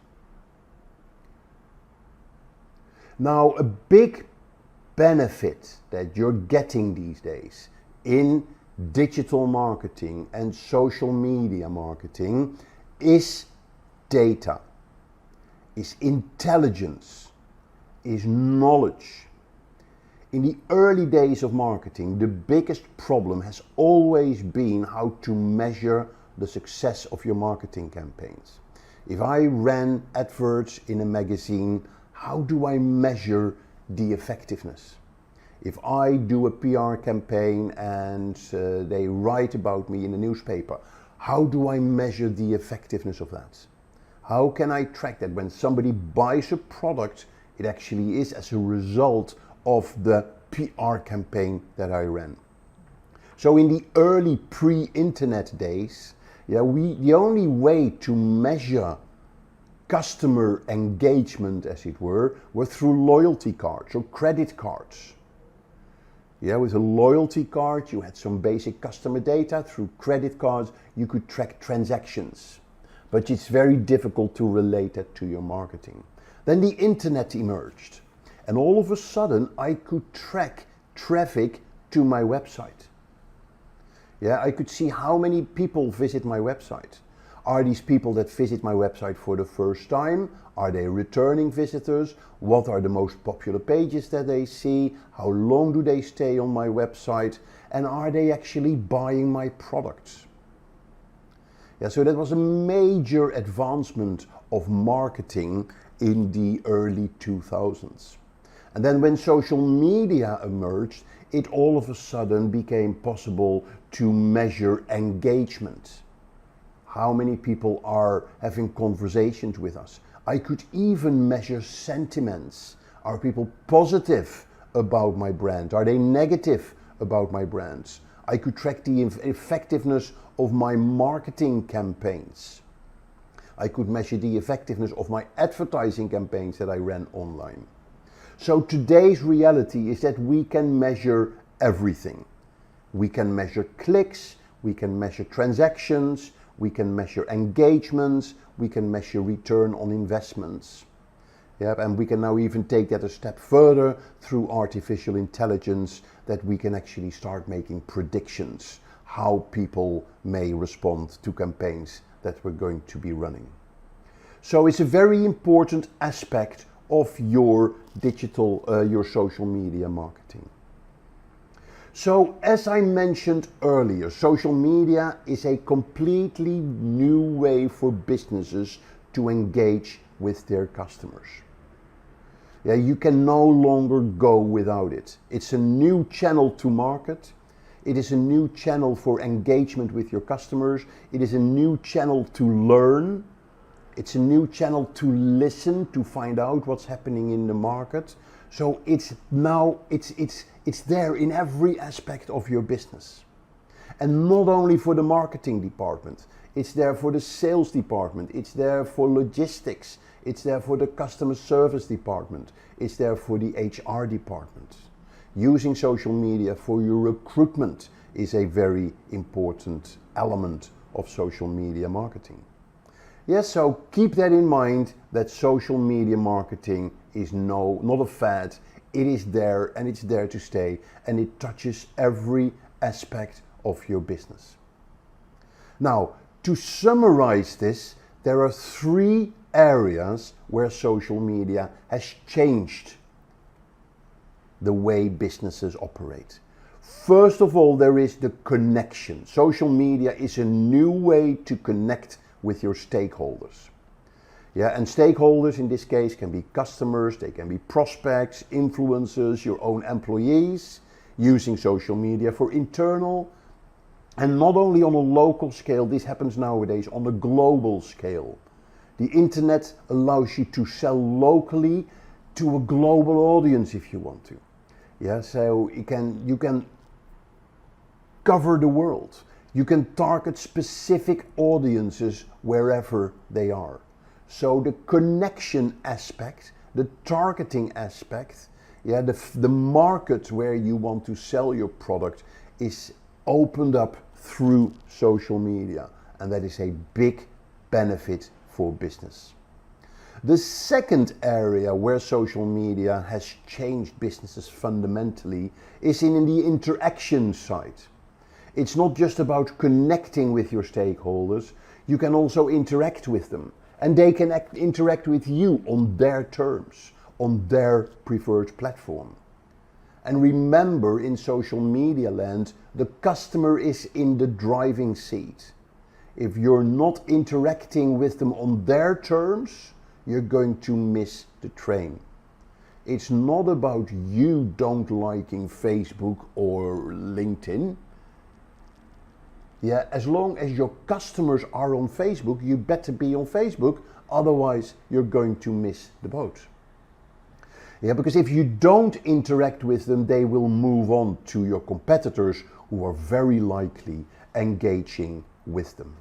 Now, a big benefit that you're getting these days in digital marketing and social media marketing is data, is intelligence, is knowledge. In the early days of marketing, the biggest problem has always been how to measure the success of your marketing campaigns. If I ran adverts in a magazine, how do I measure the effectiveness? If I do a PR campaign and they write about me in a newspaper, how do I measure the effectiveness of that? How can I track that when somebody buys a product, it actually is as a result of the PR campaign that I ran? So in the early pre-internet days, the only way to measure customer engagement, as it were through loyalty cards or credit cards. Yeah, with a loyalty card, you had some basic customer data. Through credit cards, you could track transactions. But it's very difficult to relate that to your marketing. Then the internet emerged. And all of a sudden, I could track traffic to my website. Yeah, I could see how many people visit my website. Are these people that visit my website for the first time? Are they returning visitors? What are the most popular pages that they see? How long do they stay on my website? And are they actually buying my products? Yeah, so that was a major advancement of marketing in the early 2000s. And then when social media emerged, it all of a sudden became possible to measure engagement. How many people are having conversations with us? I could even measure sentiments. Are people positive about my brand? Are they negative about my brands? I could track the effectiveness of my marketing campaigns. I could measure the effectiveness of my advertising campaigns that I ran online. So today's reality is that we can measure everything. We can measure clicks, we can measure transactions, we can measure engagements, we can measure return on investments. Yep, and we can now even take that a step further through artificial intelligence, that we can actually start making predictions how people may respond to campaigns that we're going to be running. So it's a very important aspect of your digital, your social media marketing. So as I mentioned earlier, social media is a completely new way for businesses to engage with their customers. Yeah, you can no longer go without it. It's a new channel to market. It is a new channel for engagement with your customers. It is a new channel to learn. It's a new channel to listen, to find out what's happening in the market. So it's there in every aspect of your business. And not only for the marketing department, it's there for the sales department, it's there for logistics, it's there for the customer service department, it's there for the HR department. Using social media for your recruitment is a very important element of social media marketing. Yes, so keep that in mind, that social media marketing is not a fad. It is there and it's there to stay, and it touches every aspect of your business. Now, to summarize this, there are 3 areas where social media has changed the way businesses operate. First of all, there is the connection. Social media is a new way to connect with your stakeholders. Yeah, and stakeholders in this case can be customers, they can be prospects, influencers, your own employees, using social media for internal, and not only on a local scale, this happens nowadays on a global scale. The internet allows you to sell locally to a global audience if you want to. Yeah, so you can cover the world. You can target specific audiences wherever they are. So the connection aspect, the targeting aspect, yeah, the market where you want to sell your product is opened up through social media, and that is a big benefit for business. The second area where social media has changed businesses fundamentally is in the interaction side. It's not just about connecting with your stakeholders, you can also interact with them, and they can interact with you on their terms, on their preferred platform. And remember, in social media land, the customer is in the driving seat. If you're not interacting with them on their terms, you're going to miss the train. It's not about you don't liking Facebook or LinkedIn. Yeah, as long as your customers are on Facebook, you better be on Facebook, otherwise you're going to miss the boat. Yeah, because if you don't interact with them, they will move on to your competitors who are very likely engaging with them.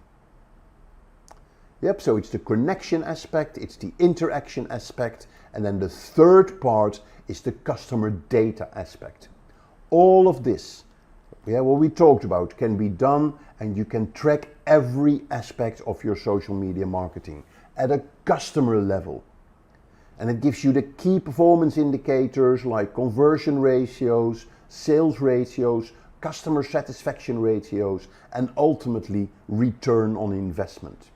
Yep, so it's the connection aspect, it's the interaction aspect, and then the third part is the customer data aspect. All of this, yeah, what we talked about can be done, and you can track every aspect of your social media marketing at a customer level. And it gives you the key performance indicators like conversion ratios, sales ratios, customer satisfaction ratios, and ultimately return on investment.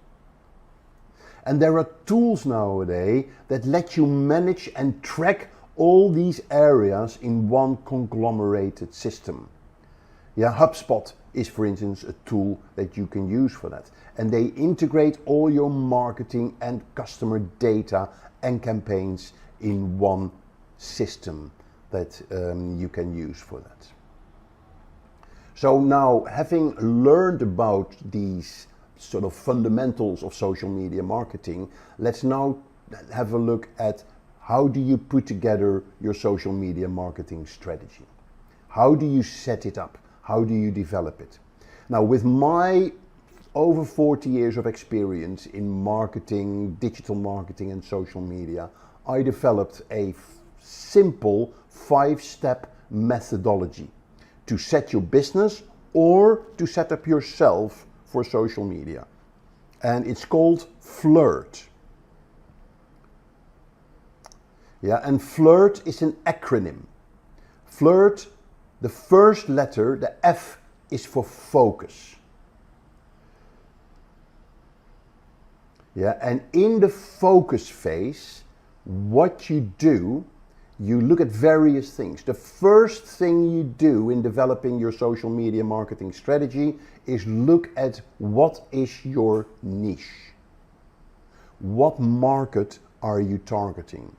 And there are tools nowadays that let you manage and track all these areas in one conglomerated system. Yeah, HubSpot is, for instance, a tool that you can use for that. And they integrate all your marketing and customer data and campaigns in one system that you can use for that. So now, having learned about these sort of fundamentals of social media marketing, let's now have a look at how do you put together your social media marketing strategy? How do you set it up? How do you develop it? Now, with my over 40 years of experience in marketing, digital marketing and social media, I developed a simple 5-step methodology to set your business or to set up yourself for social media. And it's called FLIRT. Yeah, and FLIRT is an acronym. FLIRT, the first letter, the F, is for focus. Yeah, and in the focus phase, what you do, you look at various things. The first thing you do in developing your social media marketing strategy is look at what is your niche. What market are you targeting?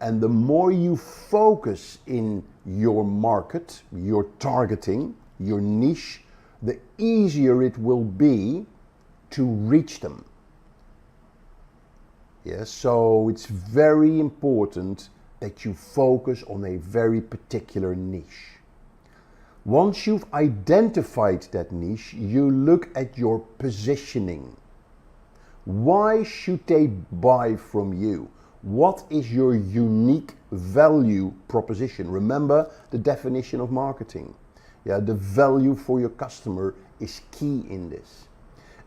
And the more you focus in your market, your targeting, your niche, the easier it will be to reach them. Yes, so it's very important that you focus on a very particular niche. Once you've identified that niche, you look at your positioning. Why should they buy from you? What is your unique value proposition? Remember the definition of marketing. Yeah, the value for your customer is key in this.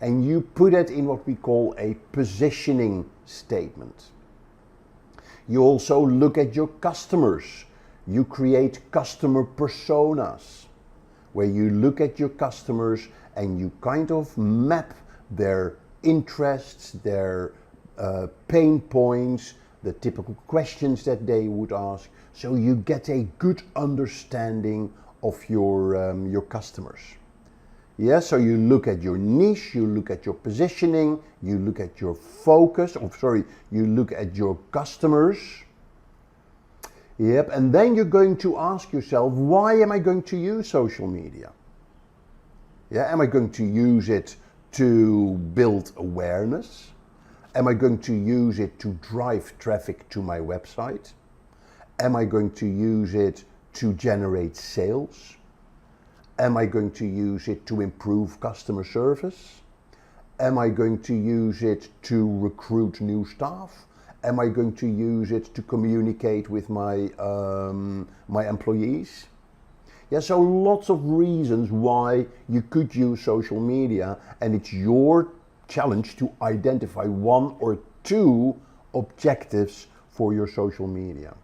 and you put it in what we call a positioning statement. You also look at your customers. You create customer personas, where you look at your customers and you kind of map their interests, their pain points, the typical questions that they would ask, so you get a good understanding of your customers. Yeah, so you look at your niche, you look at your positioning, you look at your focus, you look at your customers. Yep, and then you're going to ask yourself, why am I going to use social media? Yeah, am I going to use it to build awareness? Am I going to use it to drive traffic to my website? Am I going to use it to generate sales? Am I going to use it to improve customer service? Am I going to use it to recruit new staff? Am I going to use it to communicate with my employees? Yeah, so lots of reasons why you could use social media, and it's your challenge to identify one or two objectives for your social media.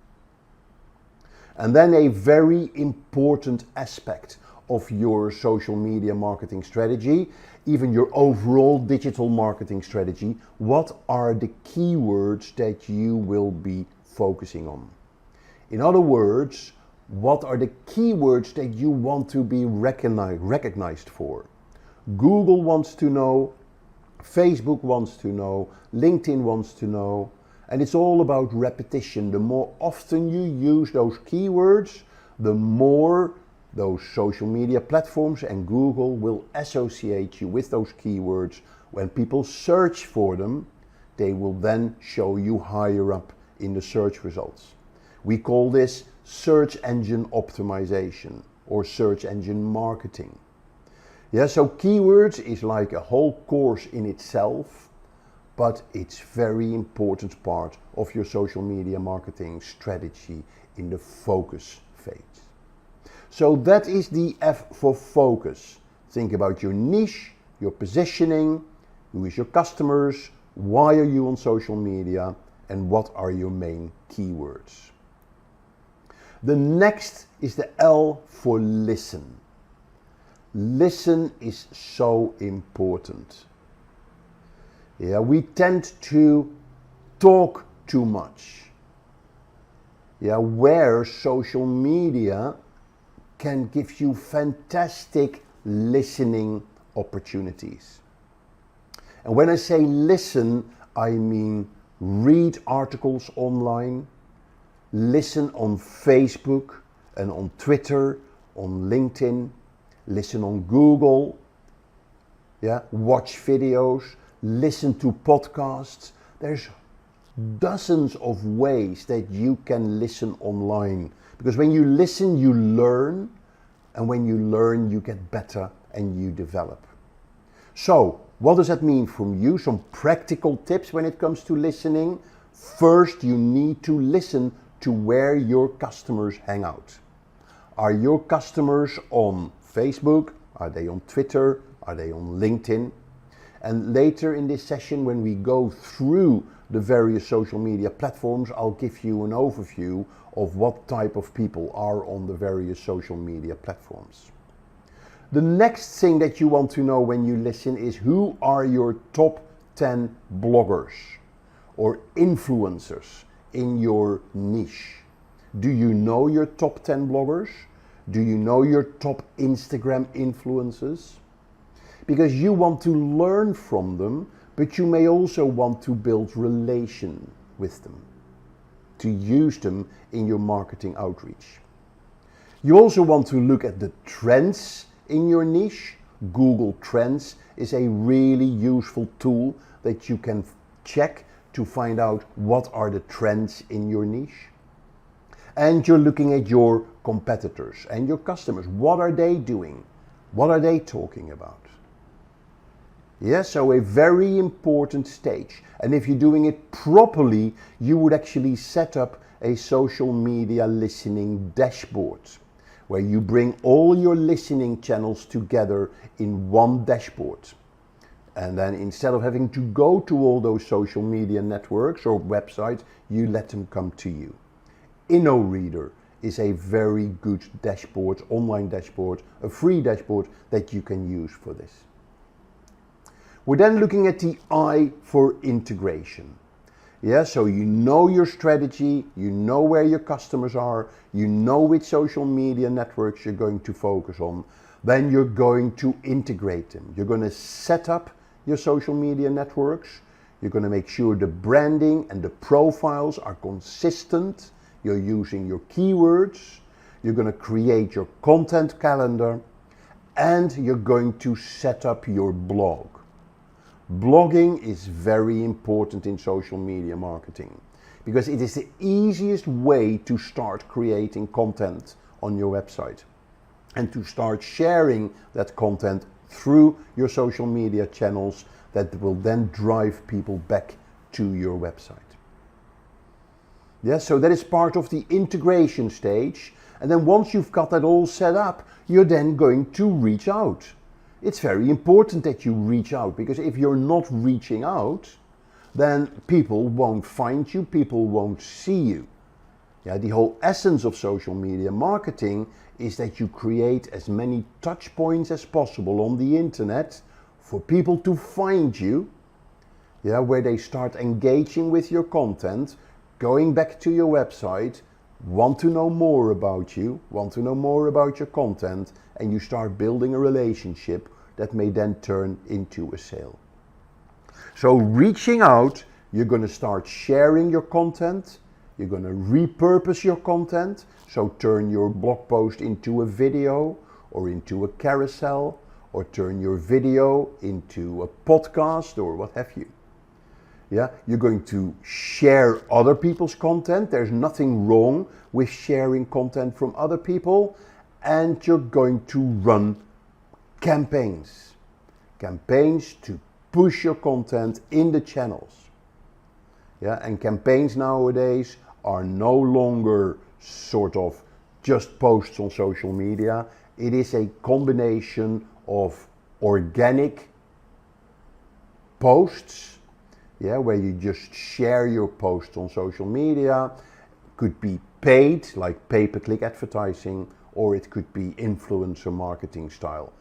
And then a very important aspect of your social media marketing strategy, even your overall digital marketing strategy, what are the keywords that you will be focusing on? In other words, what are the keywords that you want to be recognized for? Google wants to know, Facebook wants to know, LinkedIn wants to know, and it's all about repetition. The more often you use those keywords, the more those social media platforms and Google will associate you with those keywords. When people search for them, they will then show you higher up in the search results. We call this search engine optimization or search engine marketing. Yeah, so keywords is like a whole course in itself, but it's very important part of your social media marketing strategy in the focus phase. So that is the F for focus. Think about your niche, your positioning, who is your customers, why are you on social media, and what are your main keywords. The next is the L for listen. Listen is so important. Yeah, we tend to talk too much. Yeah, where social media can give you fantastic listening opportunities. And when I say listen, I mean read articles online, listen on Facebook and on Twitter, on LinkedIn, listen on Google, yeah, watch videos, listen to podcasts. There's dozens of ways that you can listen online. Because when you listen, you learn, and when you learn, you get better and you develop. So, what does that mean from you? Some practical tips when it comes to listening. First, you need to listen to where your customers hang out. Are your customers on Facebook? Are they on Twitter? Are they on LinkedIn? And later in this session, when we go through the various social media platforms, I'll give you an overview of what type of people are on the various social media platforms. The next thing that you want to know when you listen is who are your top 10 bloggers or influencers in your niche. Do you know your top 10 bloggers? Do you know your top Instagram influencers? Because you want to learn from them, but you may also want to build relation with them, to use them in your marketing outreach. You also want to look at the trends in your niche. Google Trends is a really useful tool that you can check to find out what are the trends in your niche. And you're looking at your competitors and your customers. What are they doing? What are they talking about? Yes, so a very important stage. And if you're doing it properly, you would actually set up a social media listening dashboard where you bring all your listening channels together in one dashboard. And then instead of having to go to all those social media networks or websites, you let them come to you. InnoReader is a very good dashboard, online dashboard, a free dashboard that you can use for this. We're then looking at the I for integration. Yeah, so you know your strategy, you know where your customers are, you know which social media networks you're going to focus on, then you're going to integrate them. You're going to set up your social media networks, you're going to make sure the branding and the profiles are consistent, you're using your keywords, you're going to create your content calendar, and you're going to set up your blog. Blogging is very important in social media marketing because it is the easiest way to start creating content on your website and to start sharing that content through your social media channels that will then drive people back to your website. Yeah, so that is part of the integration stage, and then once you've got that all set up, you're then going to reach out. It's very important that you reach out, because if you're not reaching out, then people won't find you, people won't see you. Yeah, the whole essence of social media marketing is that you create as many touch points as possible on the internet for people to find you, yeah, where they start engaging with your content, going back to your website, want to know more about you, want to know more about your content, and you start building a relationship that may then turn into a sale. So reaching out, you're going to start sharing your content, you're going to repurpose your content, so turn your blog post into a video or into a carousel, or turn your video into a podcast or what have you. Yeah, you're going to share other people's content. There's nothing wrong with sharing content from other people, and you're going to run campaigns to push your content in the channels. Yeah, and campaigns nowadays are no longer sort of just posts on social media. It is a combination of organic posts, yeah, where you just share your posts on social media. Could be paid, like pay-per-click advertising, or it could be influencer marketing style,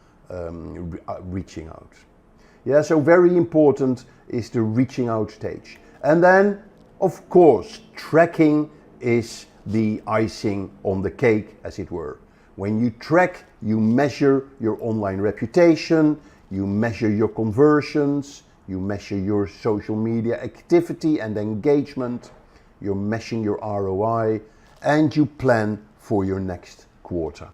reaching out. Yeah, so very important is the reaching out stage. And then, of course, tracking is the icing on the cake, as it were. When you track, you measure your online reputation, you measure your conversions, you measure your social media activity and engagement, you're measuring your ROI, and you plan for your next quarter.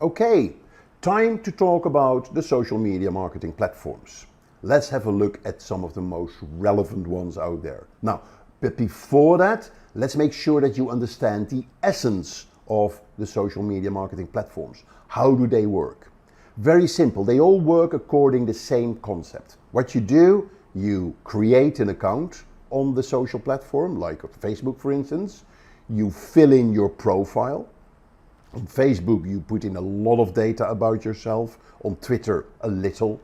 Okay, time to talk about the social media marketing platforms. Let's have a look at some of the most relevant ones out there. Now, but before that, let's make sure that you understand the essence of the social media marketing platforms. How do they work? Very simple. They all work according to the same concept. What you do, you create an account on the social platform, like Facebook, for instance. You fill in your profile. On Facebook, you put in a lot of data about yourself. On Twitter, a little.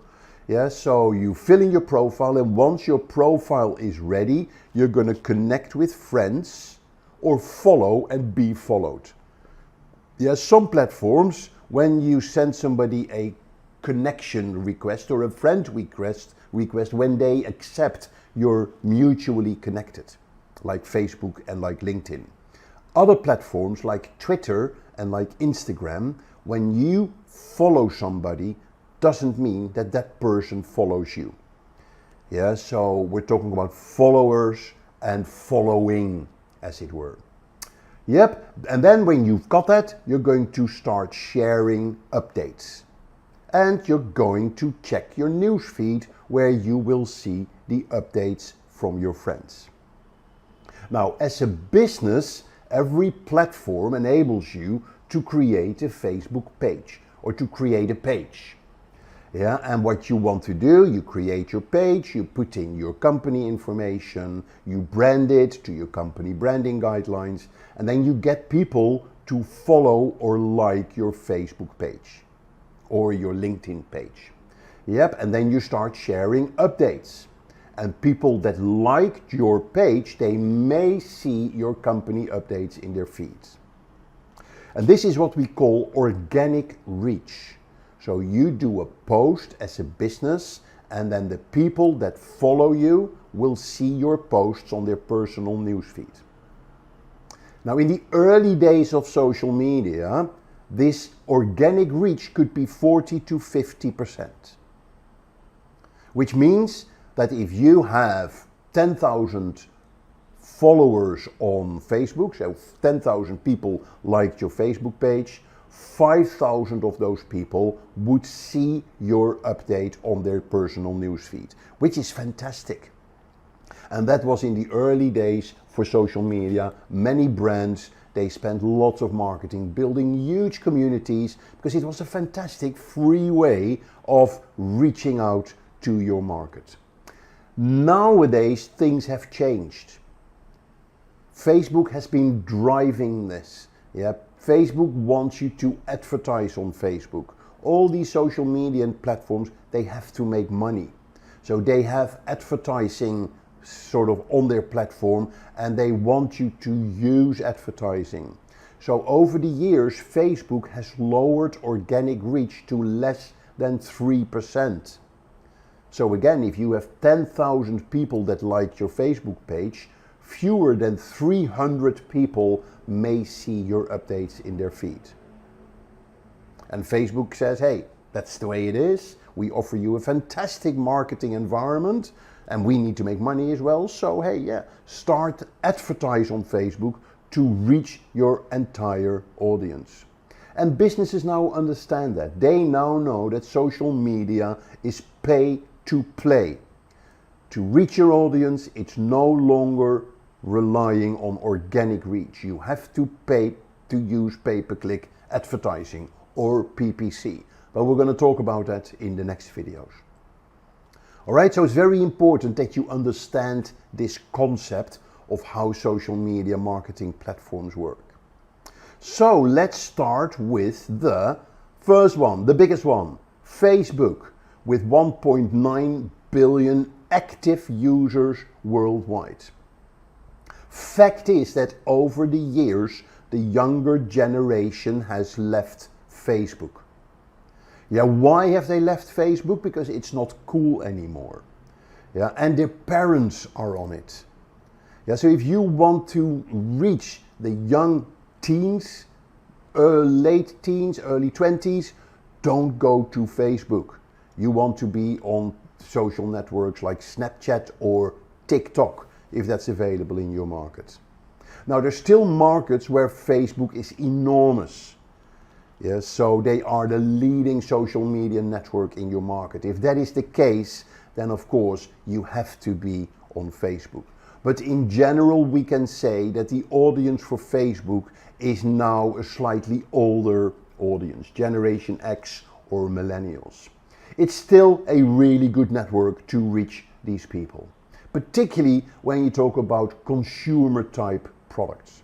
Yeah, so you fill in your profile, and once your profile is ready, you're going to connect with friends or follow and be followed. Yeah, some platforms, when you send somebody a connection request or a friend request when they accept you're mutually connected, like Facebook and like LinkedIn. Other platforms like Twitter and like Instagram, when you follow somebody, doesn't mean that that person follows you. Yeah, so we're talking about followers and following, as it were. Yep, and then when you've got that, you're going to start sharing updates. And you're going to check your newsfeed where you will see the updates from your friends. Now, as a business, every platform enables you to create a Facebook page or to create a page. Yeah, and what you want to do, you create your page, you put in your company information, you brand it to your company branding guidelines, and then you get people to follow or like your Facebook page or your LinkedIn page. Yep, and then you start sharing updates. And people that liked your page, they may see your company updates in their feeds. And this is what we call organic reach. So you do a post as a business, and then the people that follow you will see your posts on their personal newsfeed. Now, in the early days of social media, this organic reach could be 40 to 50%. Which means that if you have 10,000 followers on Facebook, so 10,000 people liked your Facebook page, 5,000 of those people would see your update on their personal newsfeed, which is fantastic. And that was in the early days for social media. Many brands, they spent lots of marketing building huge communities because it was a fantastic free way of reaching out to your market. Nowadays, things have changed. Facebook has been driving this. Yeah, Facebook wants you to advertise on Facebook. All these social media platforms, they have to make money. So they have advertising sort of on their platform, and they want you to use advertising. So over the years, Facebook has lowered organic reach to less than 3%. So again, if you have 10,000 people that like your Facebook page, fewer than 300 people may see your updates in their feed. And Facebook says, hey, that's the way it is. We offer you a fantastic marketing environment and we need to make money as well. So hey, yeah, start advertise on Facebook to reach your entire audience. And businesses now understand that. They now know that social media is pay to play. To reach your audience, it's no longer relying on organic reach. You have to pay to use pay-per-click advertising or PPC. But we're going to talk about that in the next videos. Alright, so it's very important that you understand this concept of how social media marketing platforms work. So let's start with the first one, the biggest one, Facebook, with 1.9 billion active users worldwide. Fact is that over the years, the younger generation has left Facebook. Yeah, why have they left Facebook? Because it's not cool anymore. Yeah, and their parents are on it. Yeah, so if you want to reach the young teens, late teens, early 20s, don't go to Facebook. You want to be on social networks like Snapchat or TikTok, if that's available in your market. Now, there's still markets where Facebook is enormous. Yes, so they are the leading social media network in your market. If that is the case, then of course you have to be on Facebook. But in general, we can say that the audience for Facebook is now a slightly older audience, Generation X or millennials. It's still a really good network to reach these people, particularly when you talk about consumer type products.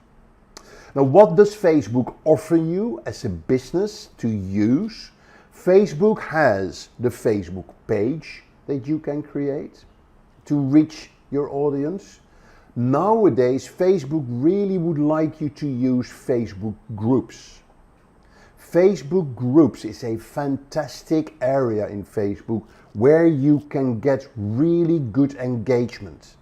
Now, what does Facebook offer you as a business to use? Facebook has the Facebook page that you can create to reach your audience. Nowadays, Facebook really would like you to use Facebook groups. Facebook groups is a fantastic area in Facebook where you can get really good engagement.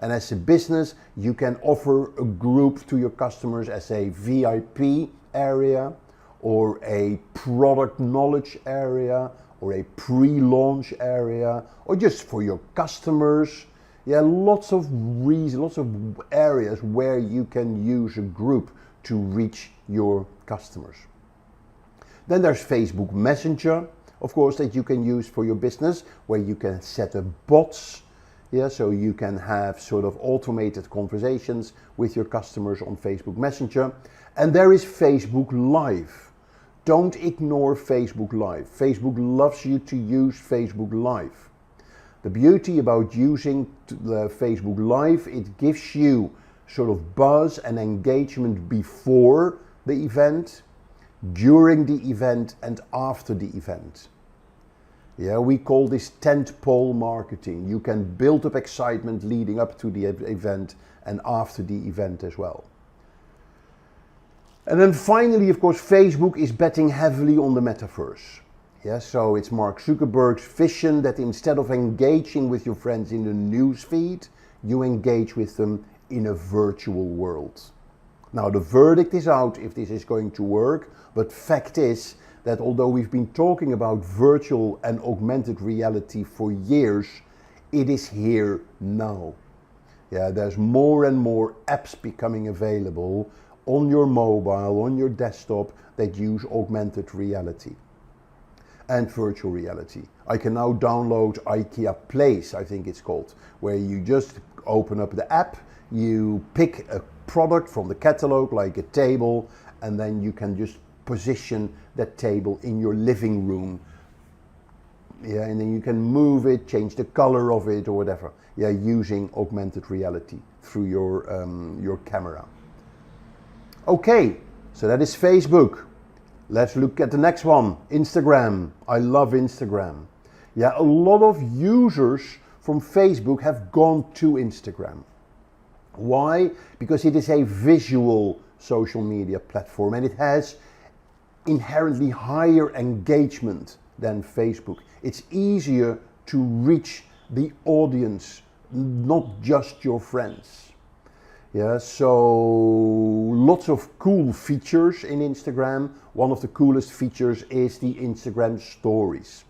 And as a business, you can offer a group to your customers as a VIP area or a product knowledge area or a pre-launch area or just for your customers. Yeah, lots of reasons, lots of areas where you can use a group to reach your customers. Then there's Facebook Messenger, of course, that you can use for your business, where you can set up bots. Yeah, so you can have sort of automated conversations with your customers on Facebook Messenger. And there is Facebook Live. Don't ignore Facebook Live. Facebook loves you to use Facebook Live. The beauty about using the Facebook Live, it gives you sort of buzz and engagement before the event, during the event and after the event. Yeah, we call this tentpole marketing. You can build up excitement leading up to the event and after the event as well. And then finally, of course, Facebook is betting heavily on the metaverse. Yeah, so it's Mark Zuckerberg's vision that instead of engaging with your friends in the news feed, you engage with them in a virtual world. Now, the verdict is out if this is going to work, but fact is that although we've been talking about virtual and augmented reality for years, it is here now. Yeah, there's more and more apps becoming available on your mobile, on your desktop that use augmented reality and virtual reality. I can now download IKEA Place, I think it's called, where you just open up the app, you pick a product from the catalog like a table, and then you can just position that table in your living room. Yeah, and then you can move it, change the color of it or whatever. Yeah, using augmented reality through your camera. Okay, so that is Facebook. Let's look at the next one, Instagram. I love Instagram. Yeah, a lot of users from Facebook have gone to Instagram. Why? Because it is a visual social media platform and it has inherently higher engagement than Facebook. It's easier to reach the audience, not just your friends. Yeah, so lots of cool features in Instagram. One of the coolest features is the Instagram stories.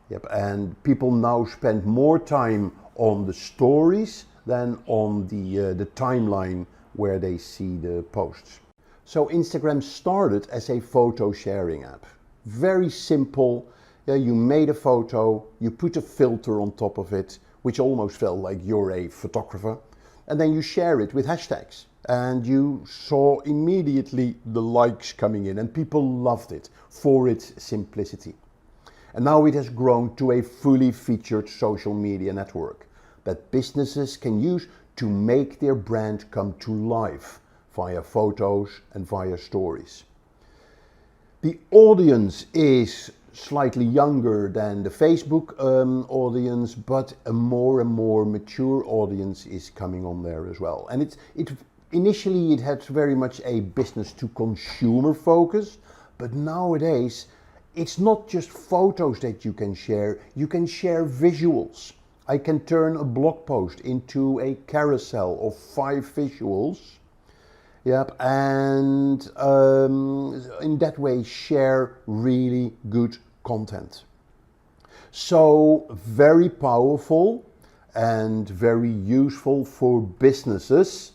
Yep, and people now spend more time on the stories than on the timeline where they see the posts. So Instagram started as a photo sharing app. Very simple. Yeah, you made a photo, you put a filter on top of it, which almost felt like you're a photographer, and then you share it with hashtags. And you saw immediately the likes coming in, and people loved it for its simplicity. And now it has grown to a fully featured social media network that businesses can use to make their brand come to life via photos and via stories. The audience is slightly younger than the Facebook audience, but a more and more mature audience is coming on there as well. And initially it had very much a business to consumer focus, but nowadays it's not just photos that you can share visuals. I can turn a blog post into a carousel of 5 visuals. Yep, and in that way share really good content. So very powerful and very useful for businesses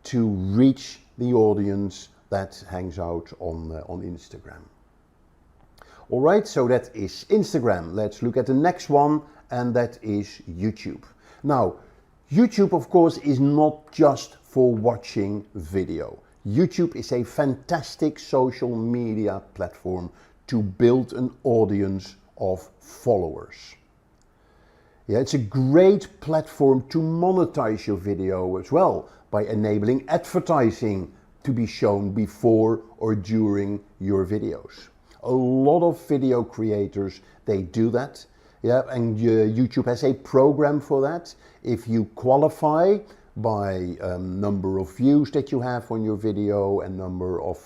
to reach the audience that hangs out on Instagram. All right, so that is Instagram. Let's look at the next one, and that is YouTube. Now, YouTube, of course, is not just for watching video. YouTube is a fantastic social media platform to build an audience of followers. Yeah, it's a great platform to monetize your video as well by enabling advertising to be shown before or during your videos. A lot of video creators, they do that. Yeah, and YouTube has a program for that. If you qualify by number of views that you have on your video and number of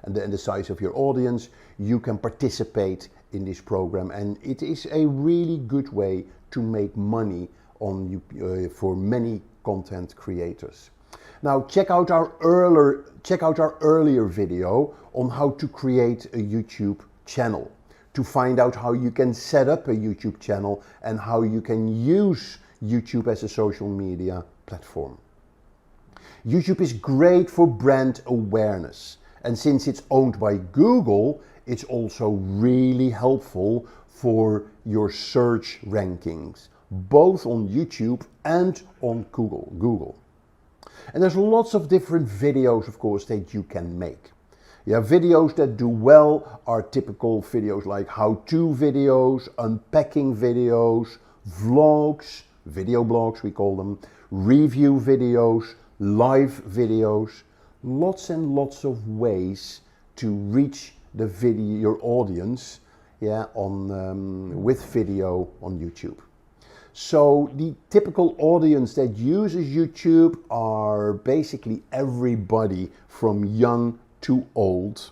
and the size of your audience, you can participate in this program, and it is a really good way to make money on for many content creators. Now check out our earlier video on how to create a YouTube channel, to find out how you can set up a YouTube channel and how you can use YouTube as a social media platform. YouTube is great for brand awareness, and since it's owned by Google, it's also really helpful for your search rankings, both on YouTube and on Google. And there's lots of different videos, of course, that you can make. Yeah, videos that do well are typical videos like how-to videos, unpacking videos, vlogs, video blogs we call them, review videos, live videos, lots and lots of ways to reach your audience with video on YouTube. So the typical audience that uses YouTube are basically everybody from young to old.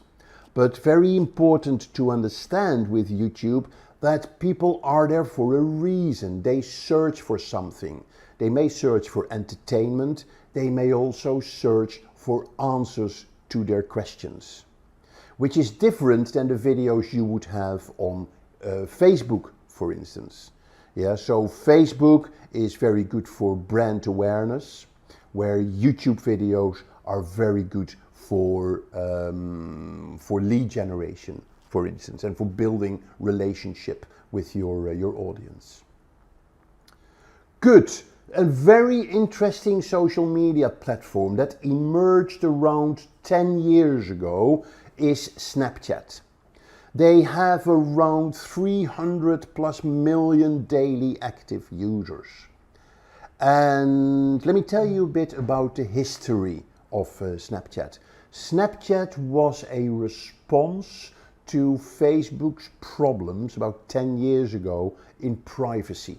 But very important to understand with YouTube that people are there for a reason. They search for something. They may search for entertainment. They may also search for answers to their questions, which is different than the videos you would have on Facebook, for instance. So Facebook is very good for brand awareness, where YouTube videos are very good for lead generation, for instance, and for building relationship with your audience. Good. A very interesting social media platform that emerged around 10 years ago is Snapchat. They have around 300 plus million daily active users. And let me tell you a bit about the history of Snapchat. Snapchat was a response to Facebook's problems about 10 years ago in privacy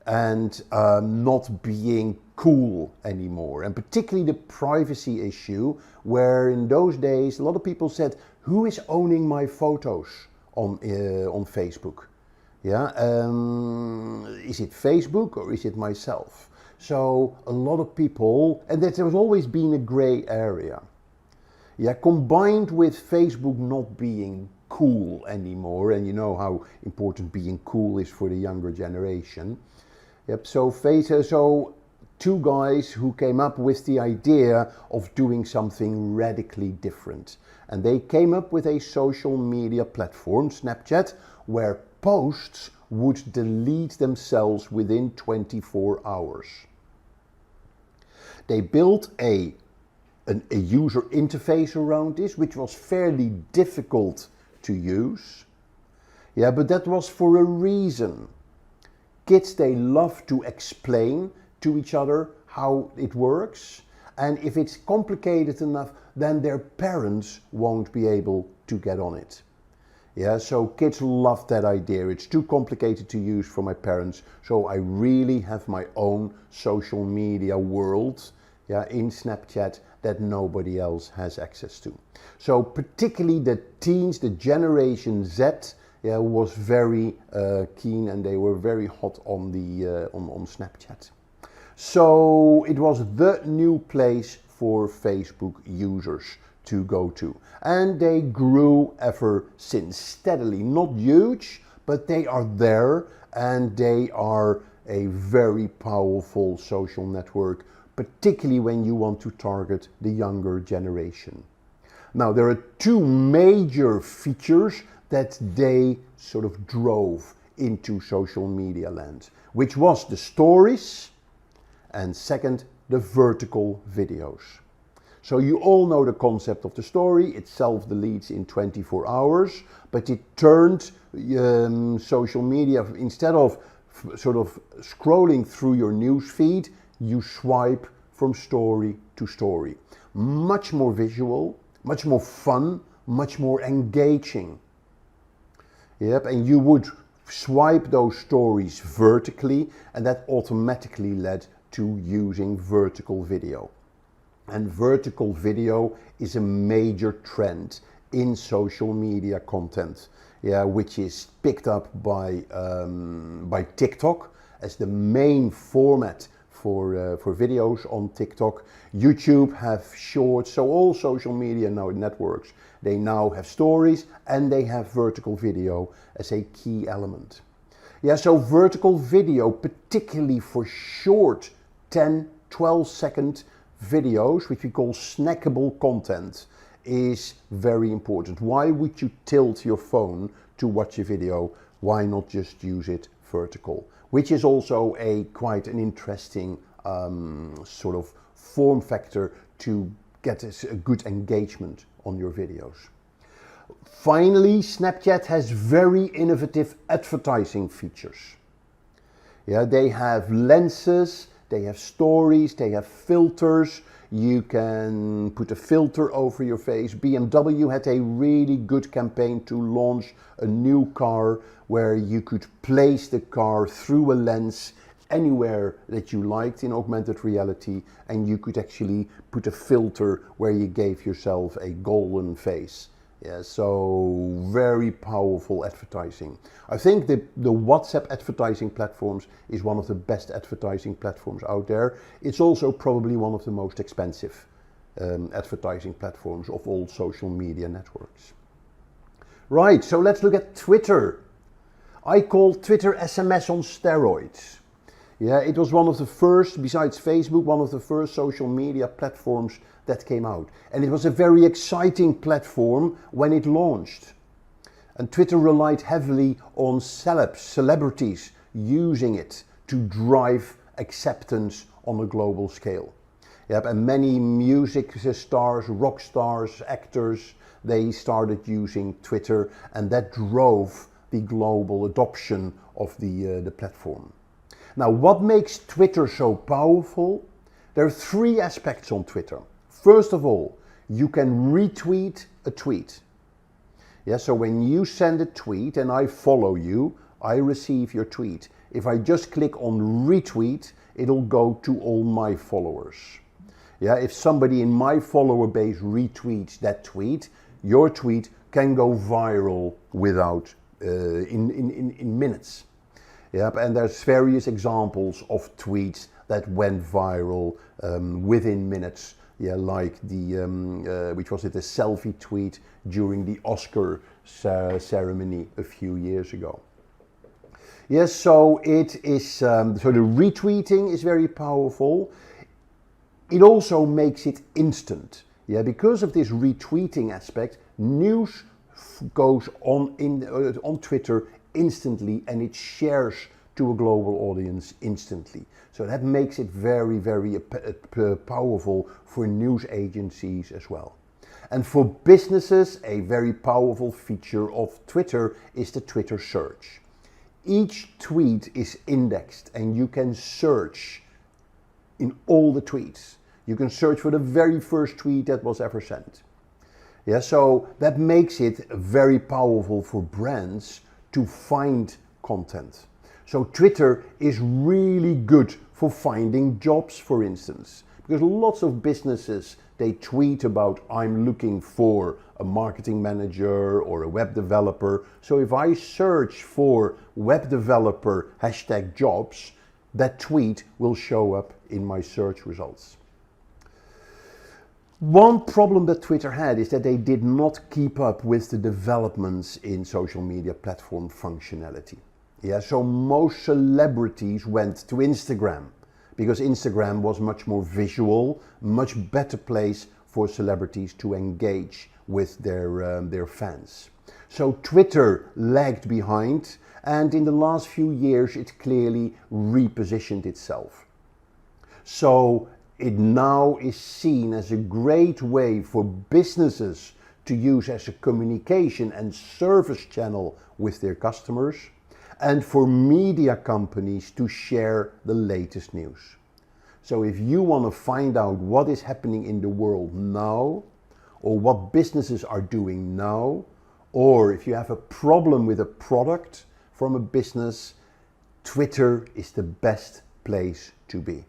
and not being cool anymore, and particularly the privacy issue, where in those days a lot of people said, who is owning my photos on Facebook? Is it Facebook or is it myself? So a lot of people, and there was always been a gray area. Combined with Facebook not being cool anymore, and you know how important being cool is for the younger generation. So two guys who came up with the idea of doing something radically different. And they came up with a social media platform, Snapchat, where posts would delete themselves within 24 hours. They built a user interface around this, which was fairly difficult to use. But that was for a reason. Kids, they love to explain to each other how it works, and if it's complicated enough, then their parents won't be able to get on it. So kids love that idea. It's too complicated to use for my parents, so I really have my own social media world in Snapchat that nobody else has access to. So particularly the teens, the Generation Z, was very keen, and they were very hot on on Snapchat. So it was the new place for Facebook users to go to, and they grew ever since steadily. Not huge, but they are there, and they are a very powerful social network, particularly when you want to target the younger generation. Now, there are two major features that they sort of drove into social media land, which was the stories, and second, the vertical videos. So you all know the concept of the story. It self-deletes in 24 hours, but it turned social media, instead of sort of scrolling through your news feed, you swipe from story to story. Much more visual, much more fun, much more engaging. And you would swipe those stories vertically, and that automatically led to using vertical video. And vertical video is a major trend in social media content, which is picked up by TikTok as the main format for videos on TikTok. YouTube have shorts, so all social media networks, they now have stories and they have vertical video as a key element. So vertical video, particularly for short 10, 12-second videos, which we call snackable content, is very important. Why would you tilt your phone to watch a video? Why not just use it vertical? Which is also quite an interesting sort of form factor to get a good engagement on your videos. Finally, Snapchat has very innovative advertising features. They have lenses, they have stories, they have filters. You can put a filter over your face. BMW had a really good campaign to launch a new car where you could place the car through a lens anywhere that you liked in augmented reality, and you could actually put a filter where you gave yourself a golden face. Yeah, so very powerful advertising. I think the WhatsApp advertising platforms is one of the best advertising platforms out there. It's also probably one of the most expensive advertising platforms of all social media networks. Right, so let's look at Twitter. I call Twitter SMS on steroids. Yeah, it was one of the first, besides Facebook, one of the first social media platforms that came out. And it was a very exciting platform when it launched. And Twitter relied heavily on celebrities using it to drive acceptance on a global scale. Yep, and many music stars, rock stars, actors, they started using Twitter, and that drove the global adoption of the platform. Now, what makes Twitter so powerful? There are three aspects on Twitter. First of all, you can retweet a tweet. Yeah, so when you send a tweet and I follow you, I receive your tweet. If I just click on retweet, it'll go to all my followers. Yeah, if somebody in my follower base retweets that tweet, your tweet can go viral without in minutes. Yep, and there's various examples of tweets that went viral within minutes. Yeah, like the which was it, a selfie tweet during the Oscar ceremony a few years ago. Yes, so it is. So the retweeting is very powerful. It also makes it instant. Yeah, because of this retweeting aspect, news goes on on Twitter instantly, and it shares to a global audience instantly. So that makes it very, very powerful for news agencies as well. And for businesses, a very powerful feature of Twitter is the Twitter search. Each tweet is indexed, and you can search in all the tweets. You can search for the very first tweet that was ever sent. Yeah, so that makes it very powerful for brands to find content. So Twitter is really good for finding jobs, for instance, because lots of businesses, they tweet about, I'm looking for a marketing manager or a web developer. So if I search for web developer #jobs, that tweet will show up in my search results. One problem that Twitter had is that they did not keep up with the developments in social media platform functionality. Yeah, so most celebrities went to Instagram because Instagram was much more visual, much better place for celebrities to engage with their fans. So Twitter lagged behind, and in the last few years it clearly repositioned itself. So it now is seen as a great way for businesses to use as a communication and service channel with their customers, and for media companies to share the latest news. So if you want to find out what is happening in the world now, or what businesses are doing now, or if you have a problem with a product from a business, Twitter is the best place to be.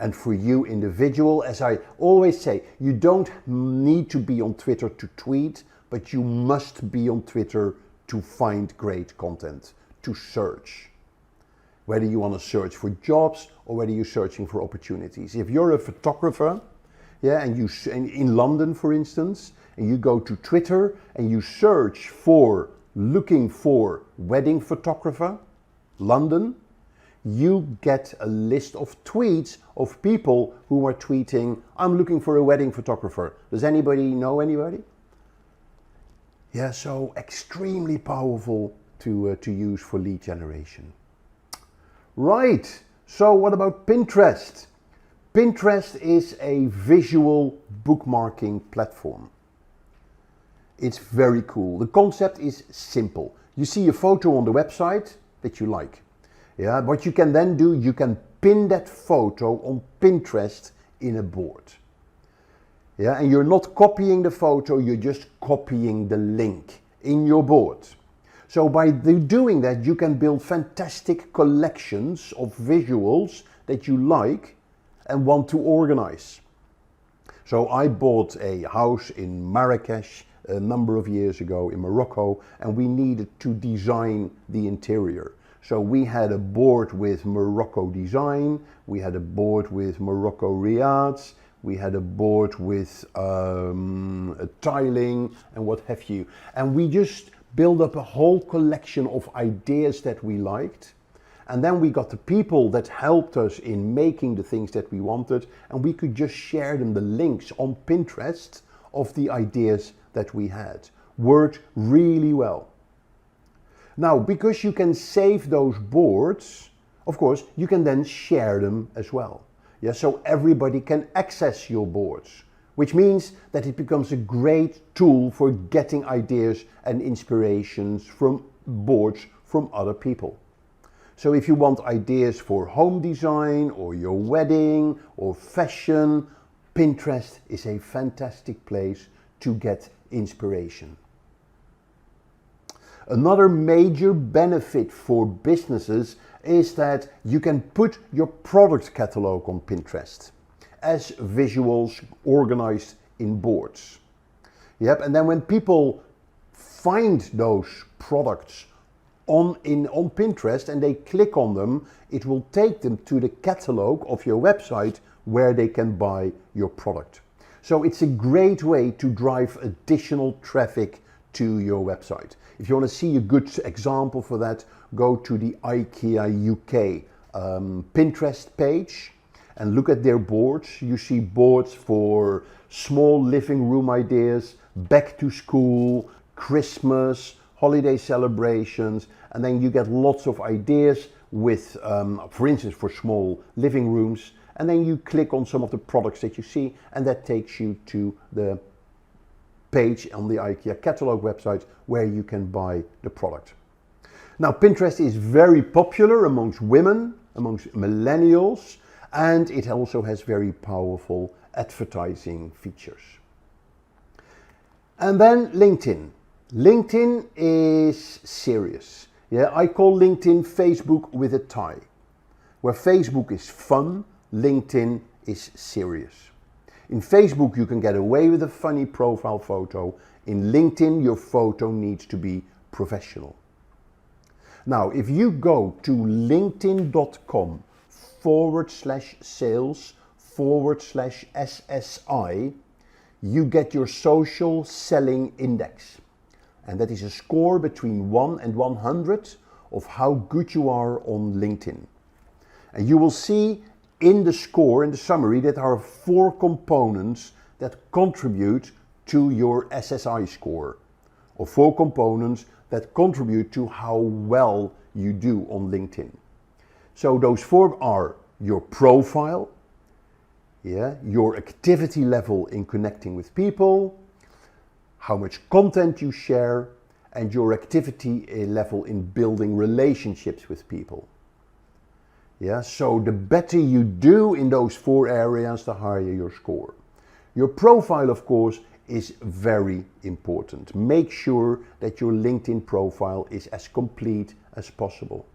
And for you individual, as I always say, you don't need to be on Twitter to tweet, but you must be on Twitter to find great content, to search. Whether you want to search for jobs or whether you're searching for opportunities. If you're a photographer, yeah, and in London, for instance, and you go to Twitter and you search for, looking for wedding photographer, London, you get a list of tweets of people who are tweeting, I'm looking for a wedding photographer. Does anybody know anybody? Yeah, so extremely powerful to use for lead generation. Right, so what about Pinterest? Pinterest is a visual bookmarking platform. It's very cool. The concept is simple. You see a photo on the website that you like. Yeah, what you can then do, you can pin that photo on Pinterest in a board. Yeah, and you're not copying the photo, you're just copying the link in your board. So by doing that, you can build fantastic collections of visuals that you like and want to organize. So I bought a house in Marrakesh a number of years ago in Morocco, and we needed to design the interior. So we had a board with Morocco design, we had a board with Morocco riads, we had a board with tiling and what have you. And we just built up a whole collection of ideas that we liked. And then we got the people that helped us in making the things that we wanted, and we could just share them the links on Pinterest of the ideas that we had. Worked really well. Now, because you can save those boards, of course, you can then share them as well. Yeah, so everybody can access your boards, which means that it becomes a great tool for getting ideas and inspirations from boards from other people. So if you want ideas for home design or your wedding or fashion, Pinterest is a fantastic place to get inspiration. Another major benefit for businesses is that you can put your product catalog on Pinterest as visuals organized in boards. Yep, and then when people find those products on Pinterest and they click on them, it will take them to the catalog of your website where they can buy your product. So it's a great way to drive additional traffic to your website. If you want to see a good example for that, go to the IKEA UK Pinterest page and look at their boards. You see boards for small living room ideas, back to school, Christmas, holiday celebrations, and then you get lots of ideas with, for instance, for small living rooms, and then you click on some of the products that you see, and that takes you to the page on the IKEA catalog website where you can buy the product. Now, Pinterest is very popular amongst women, amongst millennials, and it also has very powerful advertising features. And then LinkedIn. LinkedIn is serious. Yeah, I call LinkedIn Facebook with a tie. Where Facebook is fun, LinkedIn is serious. In Facebook, you can get away with a funny profile photo. In LinkedIn, your photo needs to be professional. Now, if you go to linkedin.com/sales/SSI, you get your social selling index. And that is a score between 1 and 100 of how good you are on LinkedIn. And you will see in the score, in the summary, that there are 4 components that contribute to your SSI score, or 4 components that contribute to how well you do on LinkedIn. So those 4 are your profile, your activity level in connecting with people, how much content you share, and your activity level in building relationships with people. Yeah, so the better you do in those 4 areas, the higher your score. Your profile, of course, is very important. Make sure that your LinkedIn profile is as complete as possible.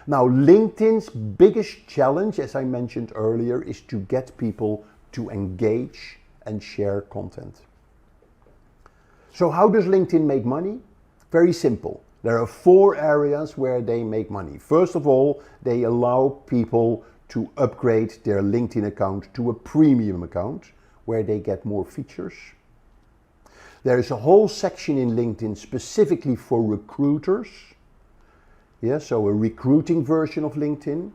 Now, LinkedIn's biggest challenge, as I mentioned earlier, is to get people to engage and share content. So how does LinkedIn make money? Very simple. There are 4 areas where they make money. First of all, they allow people to upgrade their LinkedIn account to a premium account where they get more features. There is a whole section in LinkedIn specifically for recruiters. Yeah, so a recruiting version of LinkedIn.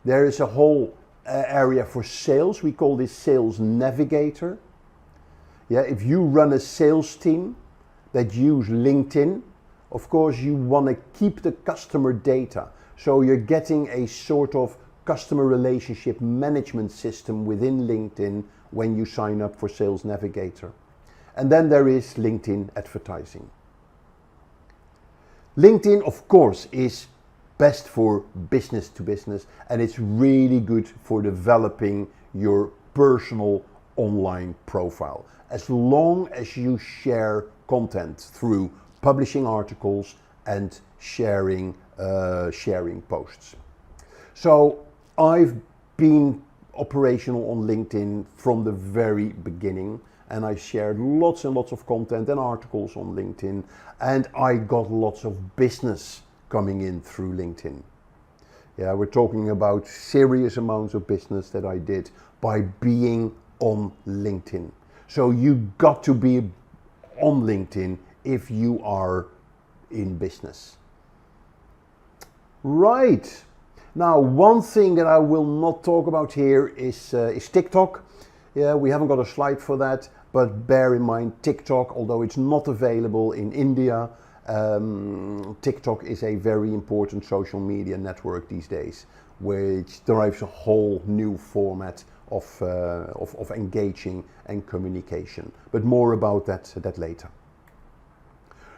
There is a whole area for sales. We call this Sales Navigator. Yeah, if you run a sales team that use LinkedIn, of course you want to keep the customer data. So you're getting a sort of customer relationship management system within LinkedIn when you sign up for Sales Navigator. And then there is LinkedIn advertising. LinkedIn, of course, is best for business to business, and it's really good for developing your personal online profile, as long as you share content through publishing articles and sharing posts. So I've been operational on LinkedIn from the very beginning, and I shared lots and lots of content and articles on LinkedIn, and I got lots of business coming in through LinkedIn. Yeah, we're talking about serious amounts of business that I did by being on LinkedIn. So you got to be on LinkedIn if you are in business. Right. Now, one thing that I will not talk about here is TikTok. Yeah, we haven't got a slide for that, but bear in mind TikTok, although it's not available in India, TikTok is a very important social media network these days, which drives a whole new format of engaging and communication. But more about that later.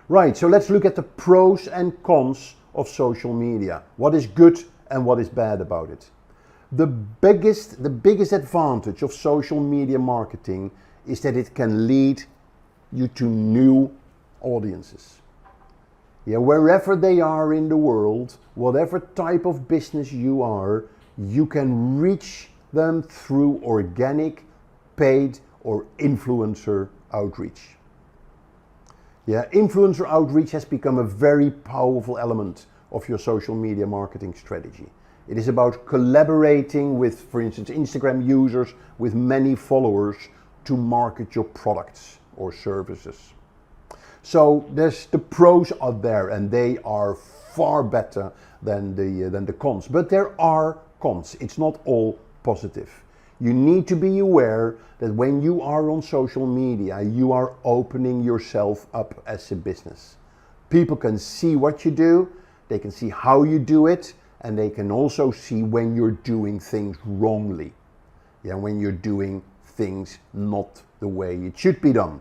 Right, so let's look at the pros and cons of social media. What is good and what is bad about it? The biggest advantage of social media marketing is that it can lead you to new audiences. Yeah, wherever they are in the world, whatever type of business you are, you can reach them through organic, paid or influencer outreach. Yeah, influencer outreach has become a very powerful element of your social media marketing strategy. It is about collaborating with, for instance, Instagram users with many followers to market your products or services. So there's the pros out there, and they are far better than the cons. But there are cons. It's not all positive. You need to be aware that when you are on social media, you are opening yourself up as a business. People can see what you do, they can see how you do it, and they can also see when you're doing things wrongly. Yeah, when you're doing things not the way it should be done.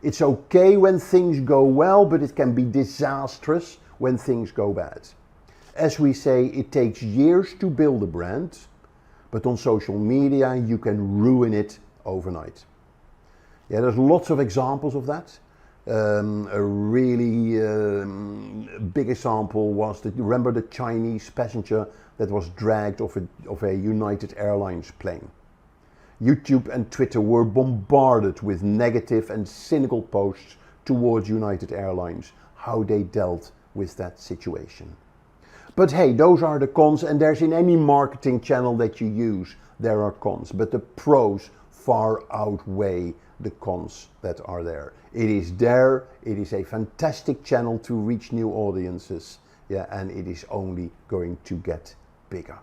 It's okay when things go well, but it can be disastrous when things go bad. As we say, it takes years to build a brand, but on social media you can ruin it overnight. Yeah, there's lots of examples of that. A really big example was, remember the Chinese passenger that was dragged off a United Airlines plane? YouTube and Twitter were bombarded with negative and cynical posts towards United Airlines, how they dealt with that situation. But hey, those are the cons, and there's in any marketing channel that you use, there are cons, but the pros far outweigh the cons that are there. It is there, it is a fantastic channel to reach new audiences, yeah, and it is only going to get bigger.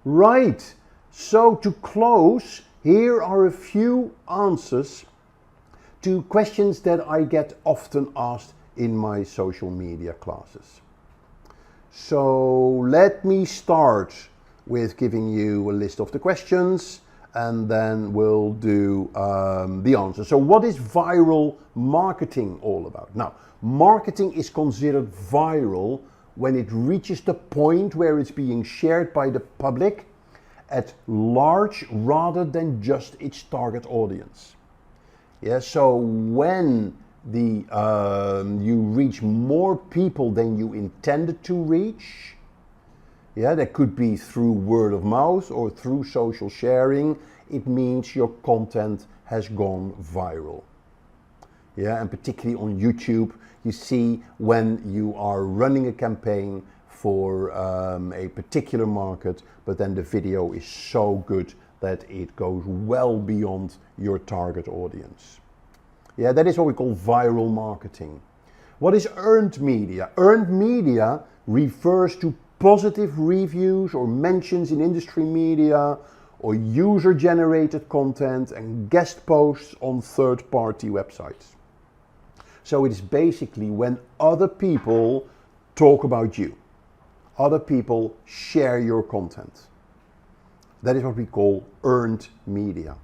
Right. So to close, here are a few answers to questions that I get often asked in my social media classes. So let me start with giving you a list of the questions, and then we'll do the answer. So what is viral marketing all about? Now, marketing is considered viral when it reaches the point where it's being shared by the public at large rather than just its target audience. Yeah, so when you reach more people than you intended to reach, yeah, that could be through word of mouth or through social sharing, it means your content has gone viral. Yeah, and particularly on YouTube, you see when you are running a campaign for a particular market, but then the video is so good that it goes well beyond your target audience. Yeah, that is what we call viral marketing. What is earned media? Earned media refers to positive reviews or mentions in industry media or user-generated content and guest posts on third-party websites. So it is basically when other people talk about you. Other people share your content. That is what we call earned media.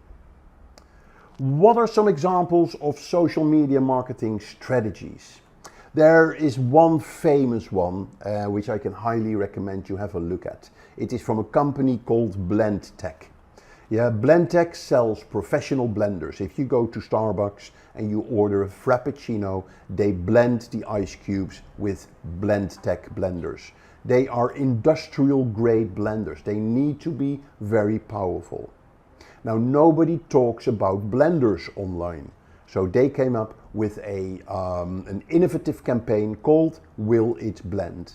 What are some examples of social media marketing strategies? There is one famous one, which I can highly recommend you have a look at. It is from a company called Blend Tech. Yeah, Blendtec sells professional blenders. If you go to Starbucks and you order a Frappuccino, they blend the ice cubes with Blendtec blenders. They are industrial grade blenders. They need to be very powerful. Now, nobody talks about blenders online. So they came up with an innovative campaign called Will It Blend?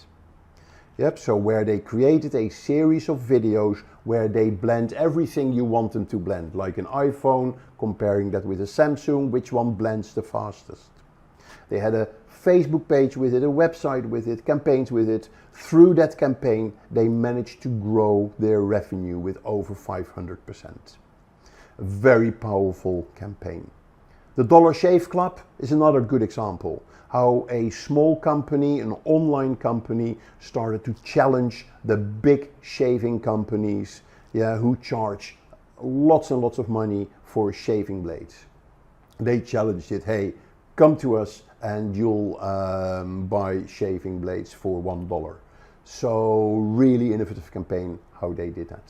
Yep, so where they created a series of videos where they blend everything you want them to blend, like an iPhone, comparing that with a Samsung, which one blends the fastest. They had a Facebook page with it, a website with it, campaigns with it. Through that campaign, they managed to grow their revenue with over 500%. A very powerful campaign. The Dollar Shave Club is another good example. How a small company, an online company, started to challenge the big shaving companies, who charge lots and lots of money for shaving blades. They challenged it, hey, come to us and you'll buy shaving blades for $1. So really innovative campaign how they did that.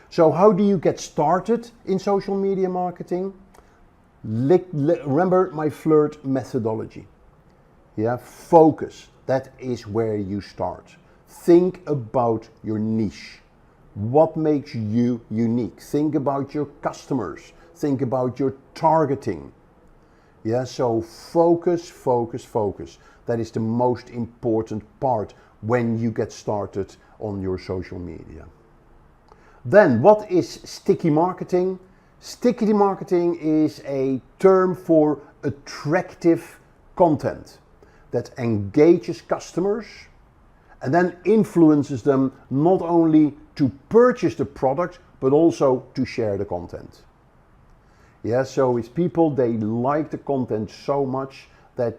So how do you get started in social media marketing? Remember my FLIRT methodology. Yeah, focus. That is where you start. Think about your niche. What makes you unique? Think about your customers. Think about your targeting. Yeah, so focus, focus, focus. That is the most important part when you get started on your social media. Then, what is sticky marketing? Sticky marketing is a term for attractive content that engages customers and then influences them not only to purchase the product but also to share the content. Yeah, so it's people, they like the content so much that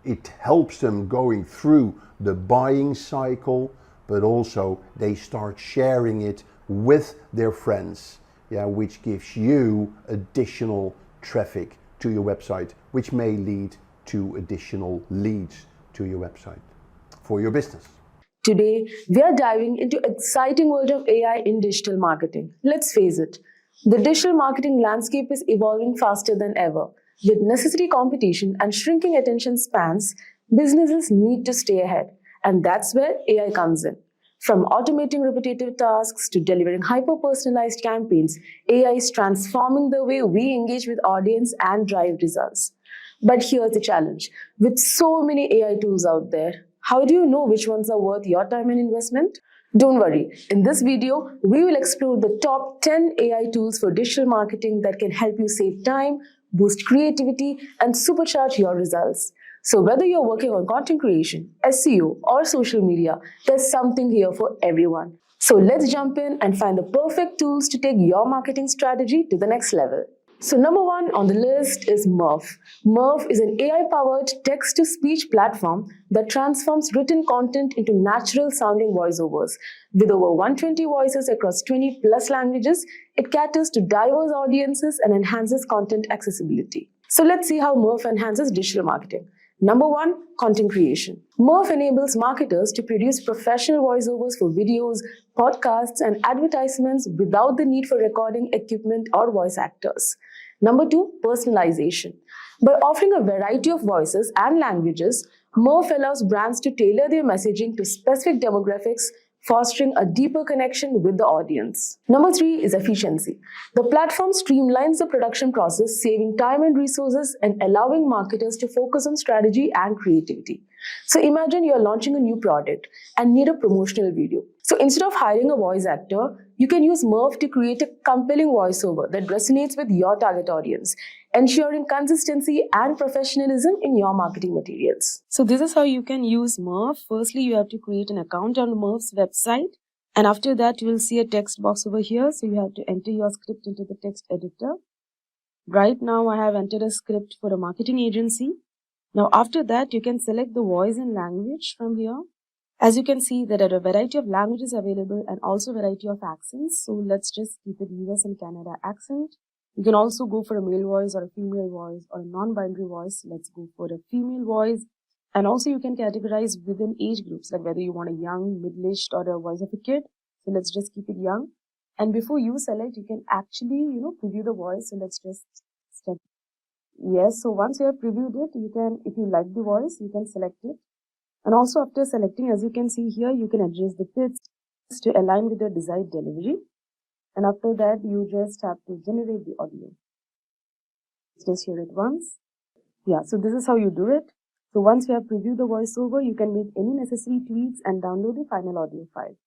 it helps them going through the buying cycle, but also they start sharing it with their friends, which gives you additional traffic to your website, which may lead to additional leads to your website for your business. Today, we are diving into exciting world of AI in digital marketing. Let's face it, the digital marketing landscape is evolving faster than ever. With necessary competition and shrinking attention spans, businesses need to stay ahead. And that's where AI comes in. From automating repetitive tasks to delivering hyper-personalized campaigns, AI is transforming the way we engage with audience and drive results. But here's the challenge. With so many AI tools out there, how do you know which ones are worth your time and investment? Don't worry. In this video, we will explore the top 10 AI tools for digital marketing that can help you save time, boost creativity, and supercharge your results. So whether you're working on content creation, SEO, or social media, there's something here for everyone. So let's jump in and find the perfect tools to take your marketing strategy to the next level. So number one on the list is Murf. Murf is an AI-powered text-to-speech platform that transforms written content into natural-sounding voiceovers. With over 120 voices across 20+ languages, it caters to diverse audiences and enhances content accessibility. So let's see how Murf enhances digital marketing. Number one, content creation. Murf enables marketers to produce professional voiceovers for videos, podcasts, and advertisements without the need for recording equipment or voice actors. Number two, personalization. By offering a variety of voices and languages, Murf allows brands to tailor their messaging to specific demographics, fostering a deeper connection with the audience. Number three is efficiency. The platform streamlines the production process, saving time and resources and allowing marketers to focus on strategy and creativity. So imagine you're launching a new product and need a promotional video. So instead of hiring a voice actor, you can use Murf to create a compelling voiceover that resonates with your target audience, ensuring consistency and professionalism in your marketing materials. So this is how you can use Murf. Firstly, you have to create an account on Murf's website. And after that, you will see a text box over here. So you have to enter your script into the text editor. Right now, I have entered a script for a marketing agency. Now, after that, you can select the voice and language from here. As you can see, there are a variety of languages available and also a variety of accents. So let's just keep it US and Canada accent. You can also go for a male voice or a female voice or a non-binary voice. Let's go for a female voice. And also you can categorize within age groups, like whether you want a young, middle-aged or a voice of a kid. So let's just keep it young. And before you select, you can actually, preview the voice. So let's just check. Yes, so once you have previewed it, you can, if you like the voice, you can select it. And also after selecting, as you can see here, you can adjust the pitch to align with your desired delivery. And after that, you just have to generate the audio. Just hear it once. Yeah, so this is how you do it. So once you have previewed the voiceover, you can make any necessary tweaks and download the final audio file.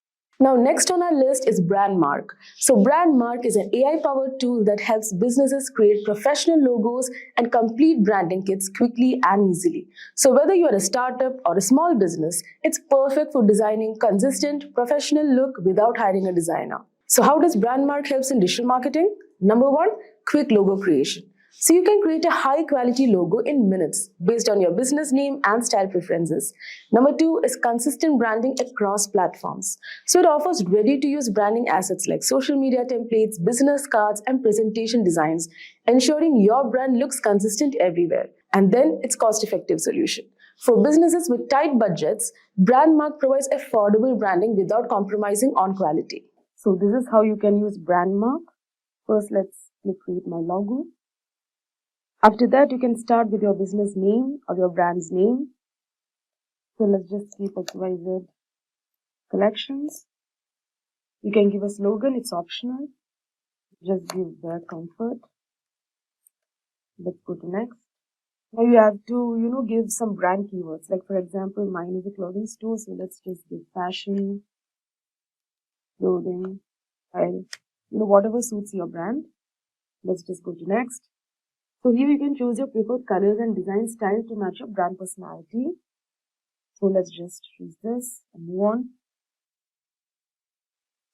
Now, next on our list is Brandmark. So, Brandmark is an AI-powered tool that helps businesses create professional logos and complete branding kits quickly and easily. So, whether you are a startup or a small business, it's perfect for designing consistent, professional look without hiring a designer. So, how does Brandmark help in digital marketing? Number one, quick logo creation. So you can create a high-quality logo in minutes based on your business name and style preferences. Number two is consistent branding across platforms. So it offers ready-to-use branding assets like social media templates, business cards, and presentation designs, ensuring your brand looks consistent everywhere. And then it's cost-effective solution. For businesses with tight budgets, Brandmark provides affordable branding without compromising on quality. So this is how you can use Brandmark. First, let's click create my logo. After that, you can start with your business name or your brand's name. So let's just keep XYZ Collections. You can give a slogan, it's optional. Just give their comfort. Let's go to next. Now you have to, give some brand keywords. Like for example, mine is a clothing store. So let's just give fashion, clothing, style, whatever suits your brand. Let's just go to next. So here you can choose your preferred colors and design style to match your brand personality. So let's just choose this and move on.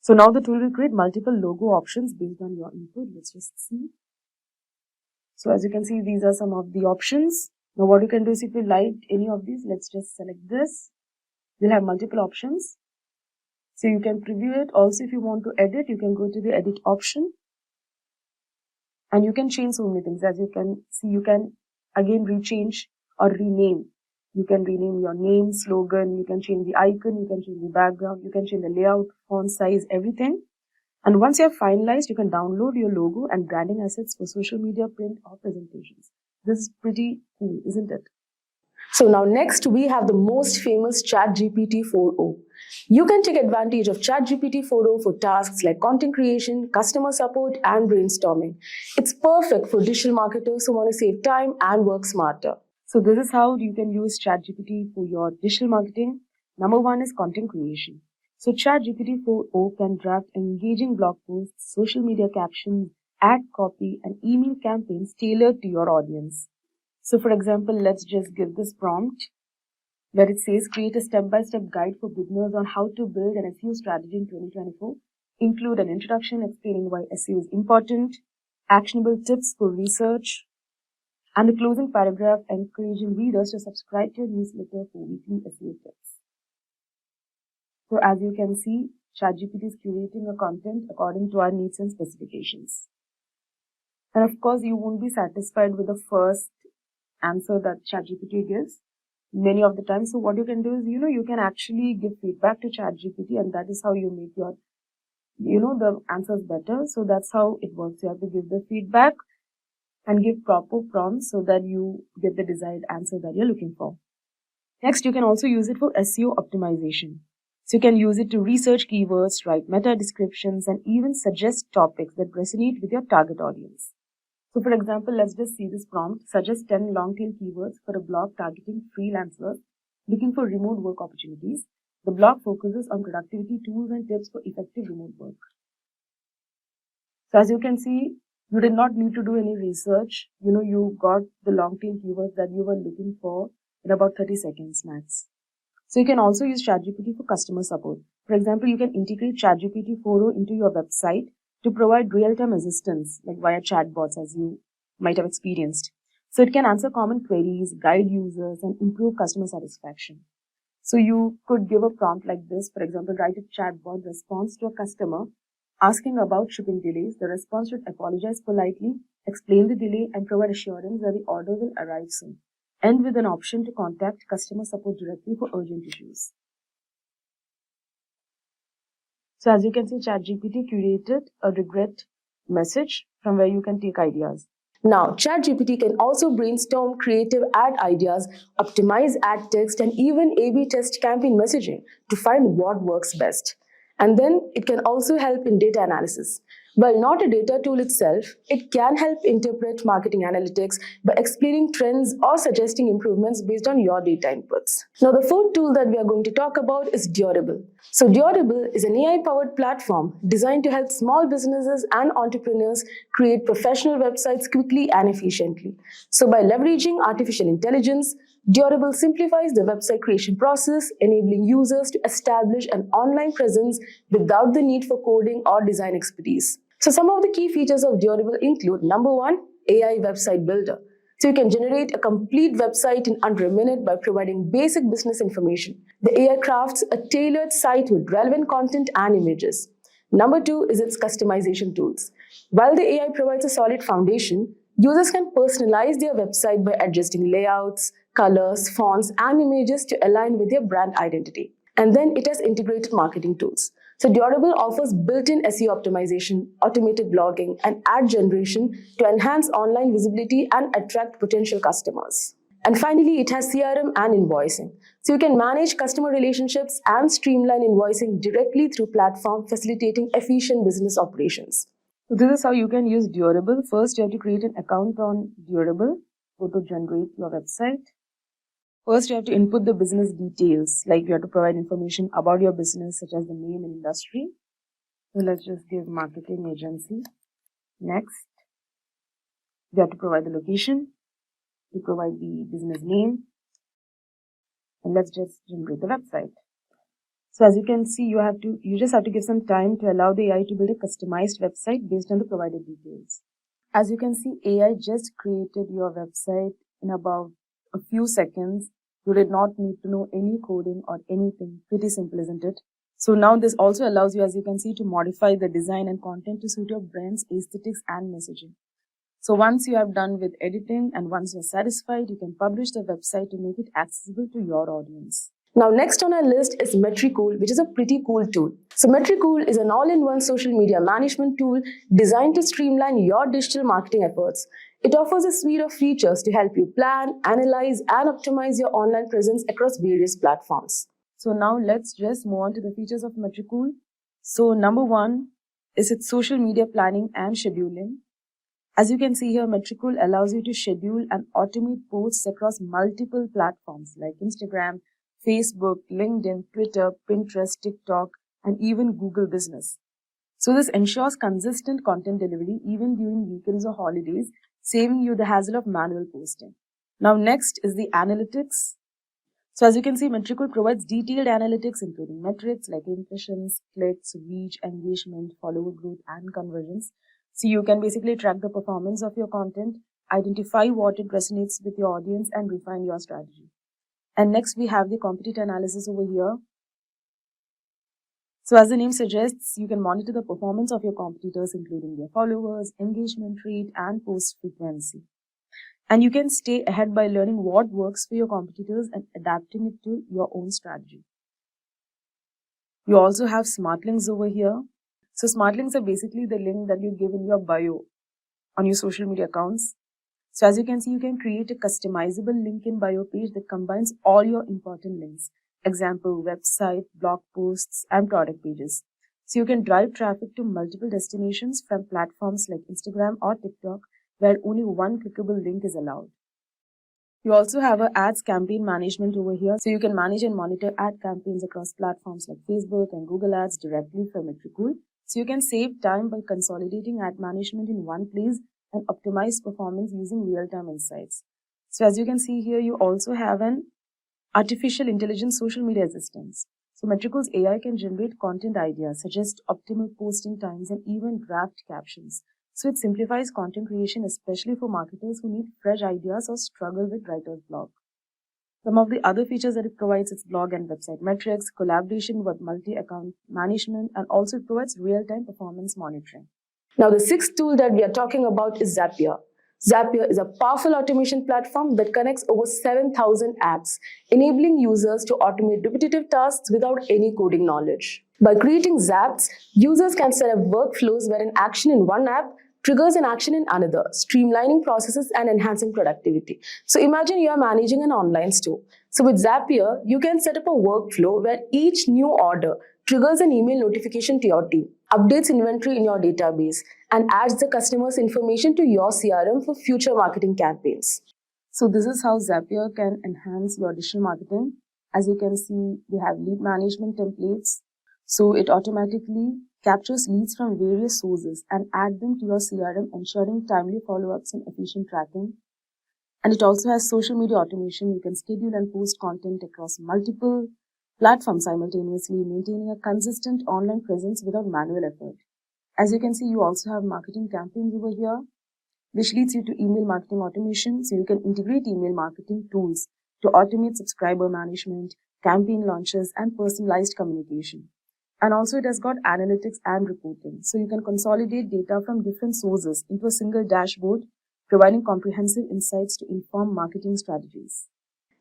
So now the tool will create multiple logo options based on your input. Let's just see. So as you can see, these are some of the options. Now what you can do is if you like any of these, let's just select this. You'll have multiple options. So you can preview it. Also, if you want to edit, you can go to the edit option. And you can change so many things. As you can see, you can again rechange or rename. You can rename your name, slogan, you can change the icon, you can change the background, you can change the layout, font size, everything. And once you have finalized, you can download your logo and branding assets for social media, print, or presentations. This is pretty cool, isn't it? So now next we have the most famous ChatGPT 4.0. You can take advantage of ChatGPT 4.0 for tasks like content creation, customer support, and brainstorming. It's perfect for digital marketers who want to save time and work smarter. So this is how you can use ChatGPT for your digital marketing. Number one is content creation. So ChatGPT 4.0 can draft engaging blog posts, social media captions, ad copy, and email campaigns tailored to your audience. So for example, let's just give this prompt where it says create a step-by-step guide for beginners on how to build an SEO strategy in 2024. Include an introduction explaining why SEO is important, actionable tips for research, and the closing paragraph encouraging readers to subscribe to your newsletter for weekly SEO tips. So as you can see, ChatGPT is curating a content according to our needs and specifications. And of course, you won't be satisfied with the first answer that ChatGPT gives many of the time. So what you can do is, you can actually give feedback to ChatGPT, and that is how you make your, the answers better. So that's how it works. You have to give the feedback and give proper prompts so that you get the desired answer that you're looking for. Next, you can also use it for SEO optimization. So you can use it to research keywords, write meta descriptions, and even suggest topics that resonate with your target audience. So for example, let's just see this prompt. Suggest 10 long-tail keywords for a blog targeting freelancers looking for remote work opportunities. The blog focuses on productivity tools and tips for effective remote work. So as you can see, you did not need to do any research. You got the long-tail keywords that you were looking for in about 30 seconds max. So you can also use ChatGPT for customer support. For example, you can integrate ChatGPT 4.0 into your website to provide real-time assistance, like via chatbots, as you might have experienced. So it can answer common queries, guide users, and improve customer satisfaction. So you could give a prompt like this. For example, write a chatbot response to a customer asking about shipping delays. The response should apologize politely, explain the delay, and provide assurance that the order will arrive soon. End with an option to contact customer support directly for urgent issues. So as you can see, ChatGPT curated a regret message from where you can take ideas. Now, ChatGPT can also brainstorm creative ad ideas, optimize ad text, and even A/B test campaign messaging to find what works best. And then it can also help in data analysis. While not a data tool itself, it can help interpret marketing analytics by explaining trends or suggesting improvements based on your data inputs. Now, the fourth tool that we are going to talk about is Durable. So, Durable is an AI-powered platform designed to help small businesses and entrepreneurs create professional websites quickly and efficiently. So, by leveraging artificial intelligence, Durable simplifies the website creation process, enabling users to establish an online presence without the need for coding or design expertise. So some of the key features of Durable include number one, AI website builder. So you can generate a complete website in under a minute by providing basic business information. The AI crafts a tailored site with relevant content and images. Number two is its customization tools. While the AI provides a solid foundation, users can personalize their website by adjusting layouts, colors, fonts, and images to align with their brand identity. And then it has integrated marketing tools. So Durable offers built-in SEO optimization, automated blogging, and ad generation to enhance online visibility and attract potential customers. And finally, it has CRM and invoicing. So you can manage customer relationships and streamline invoicing directly through platform, facilitating efficient business operations. So this is how you can use Durable. First, you have to create an account on Durable. Go to generate your website. First, you have to input the business details, like you have to provide information about your business, such as the name and industry. So let's just give marketing agency. Next, you have to provide the location. You provide the business name. And let's just generate the website. So as you can see, you just have to give some time to allow the AI to build a customized website based on the provided details. As you can see, AI just created your website in about a few seconds. You did not need to know any coding or anything. Pretty simple, isn't it? So now this also allows you, as you can see, to modify the design and content to suit your brand's aesthetics and messaging. So once you have done with editing and once you're satisfied, you can publish the website to make it accessible to your audience. Now, next on our list is Metricool, which is a pretty cool tool. So Metricool is an all-in-one social media management tool designed to streamline your digital marketing efforts. It offers a suite of features to help you plan, analyze, and optimize your online presence across various platforms. So now let's just move on to the features of Metricool. So number one is its social media planning and scheduling. As you can see here, Metricool allows you to schedule and automate posts across multiple platforms like Instagram, Facebook, LinkedIn, Twitter, Pinterest, TikTok, and even Google Business. So this ensures consistent content delivery even during weekends or holidays, saving you the hassle of manual posting. Now next is the analytics. So as you can see, Metricool provides detailed analytics including metrics like impressions, clicks, reach, engagement, follower growth, and conversions. So you can basically track the performance of your content, identify what it resonates with your audience, and refine your strategy. And next we have the competitor analysis over here. So as the name suggests, you can monitor the performance of your competitors, including their followers, engagement rate, and post frequency. And you can stay ahead by learning what works for your competitors and adapting it to your own strategy. You also have smart links over here. So smart links are basically the link that you give in your bio on your social media accounts. So as you can see, you can create a customizable link in bio page that combines all your important links. Example, website, blog posts, and product pages. So you can drive traffic to multiple destinations from platforms like Instagram or TikTok, where only one clickable link is allowed. You also have an ads campaign management over here. So you can manage and monitor ad campaigns across platforms like Facebook and Google Ads directly from Metricool. So you can save time by consolidating ad management in one place and optimize performance using real-time insights. So as you can see here, you also have an artificial intelligence social media assistants. So Metricool's AI can generate content ideas, suggest optimal posting times, and even draft captions. So it simplifies content creation, especially for marketers who need fresh ideas or struggle with writer's block. Some of the other features that it provides is blog and website metrics, collaboration with multi-account management, and also it provides real-time performance monitoring. Now, the sixth tool that we are talking about is Zapier. Zapier is a powerful automation platform that connects over 7,000 apps, enabling users to automate repetitive tasks without any coding knowledge. By creating Zaps, users can set up workflows where an action in one app triggers an action in another, streamlining processes and enhancing productivity. So imagine you are managing an online store. So with Zapier, you can set up a workflow where each new order triggers an email notification to your team, updates inventory in your database, and adds the customer's information to your CRM for future marketing campaigns. So this is how Zapier can enhance your digital marketing. As you can see, they have lead management templates. So it automatically captures leads from various sources and add them to your CRM, ensuring timely follow-ups and efficient tracking. And it also has social media automation. You can schedule and post content across multiple platforms simultaneously, maintaining a consistent online presence without manual effort. As you can see, you also have marketing campaigns over here, which leads you to email marketing automation. So you can integrate email marketing tools to automate subscriber management, campaign launches, and personalized communication. And also it has got analytics and reporting. So you can consolidate data from different sources into a single dashboard, providing comprehensive insights to inform marketing strategies.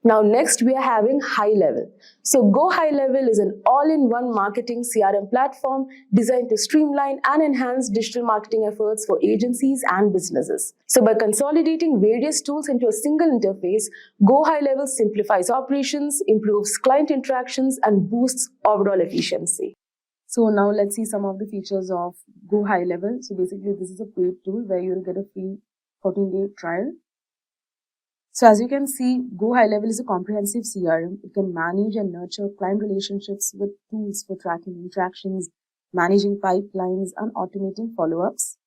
Now next we are having High Level. So Go High Level is an all-in-one marketing CRM platform designed to streamline and enhance digital marketing efforts for agencies and businesses. So by consolidating various tools into a single interface, Go High Level simplifies operations, improves client interactions, and boosts overall efficiency. So now let's see some of the features of Go High Level. So basically this is a paid tool where you'll get a free 14-day trial. So as you can see, Go High Level is a comprehensive CRM. It can manage and nurture client relationships with tools for tracking interactions, managing pipelines, and automating follow-ups.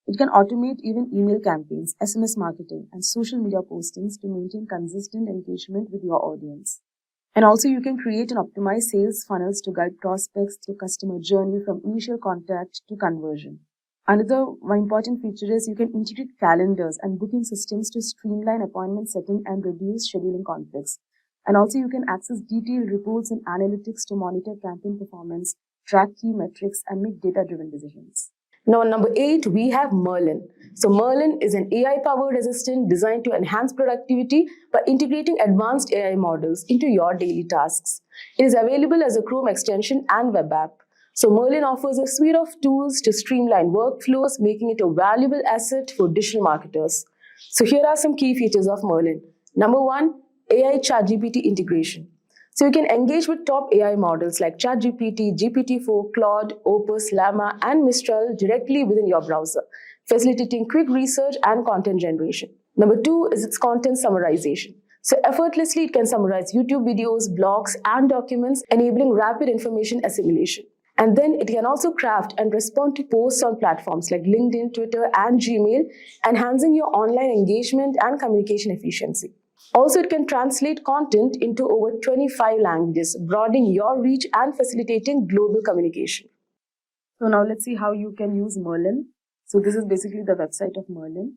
It can automate even email campaigns, SMS marketing, and social media postings to maintain consistent engagement with your audience. And also you can create and optimize sales funnels to guide prospects through customer journey from initial contact to conversion. Another one important feature is you can integrate calendars and booking systems to streamline appointment setting and reduce scheduling conflicts. And also you can access detailed reports and analytics to monitor campaign performance, track key metrics, and make data-driven decisions. Now, number 8, we have Merlin. So Merlin is an AI-powered assistant designed to enhance productivity by integrating advanced AI models into your daily tasks. It is available as a Chrome extension and web app. So Merlin offers a suite of tools to streamline workflows, making it a valuable asset for digital marketers. So here are some key features of Merlin. Number 1, AI ChatGPT integration. So you can engage with top AI models like ChatGPT, GPT-4, Claude, Opus, Llama, and Mistral directly within your browser, facilitating quick research and content generation. Number 2 is its content summarization. So effortlessly it can summarize YouTube videos, blogs, and documents, enabling rapid information assimilation. And then it can also craft and respond to posts on platforms like LinkedIn, Twitter, and Gmail, enhancing your online engagement and communication efficiency. Also, it can translate content into over 25 languages, broadening your reach and facilitating global communication. So now let's see how you can use Merlin. So this is basically the website of Merlin.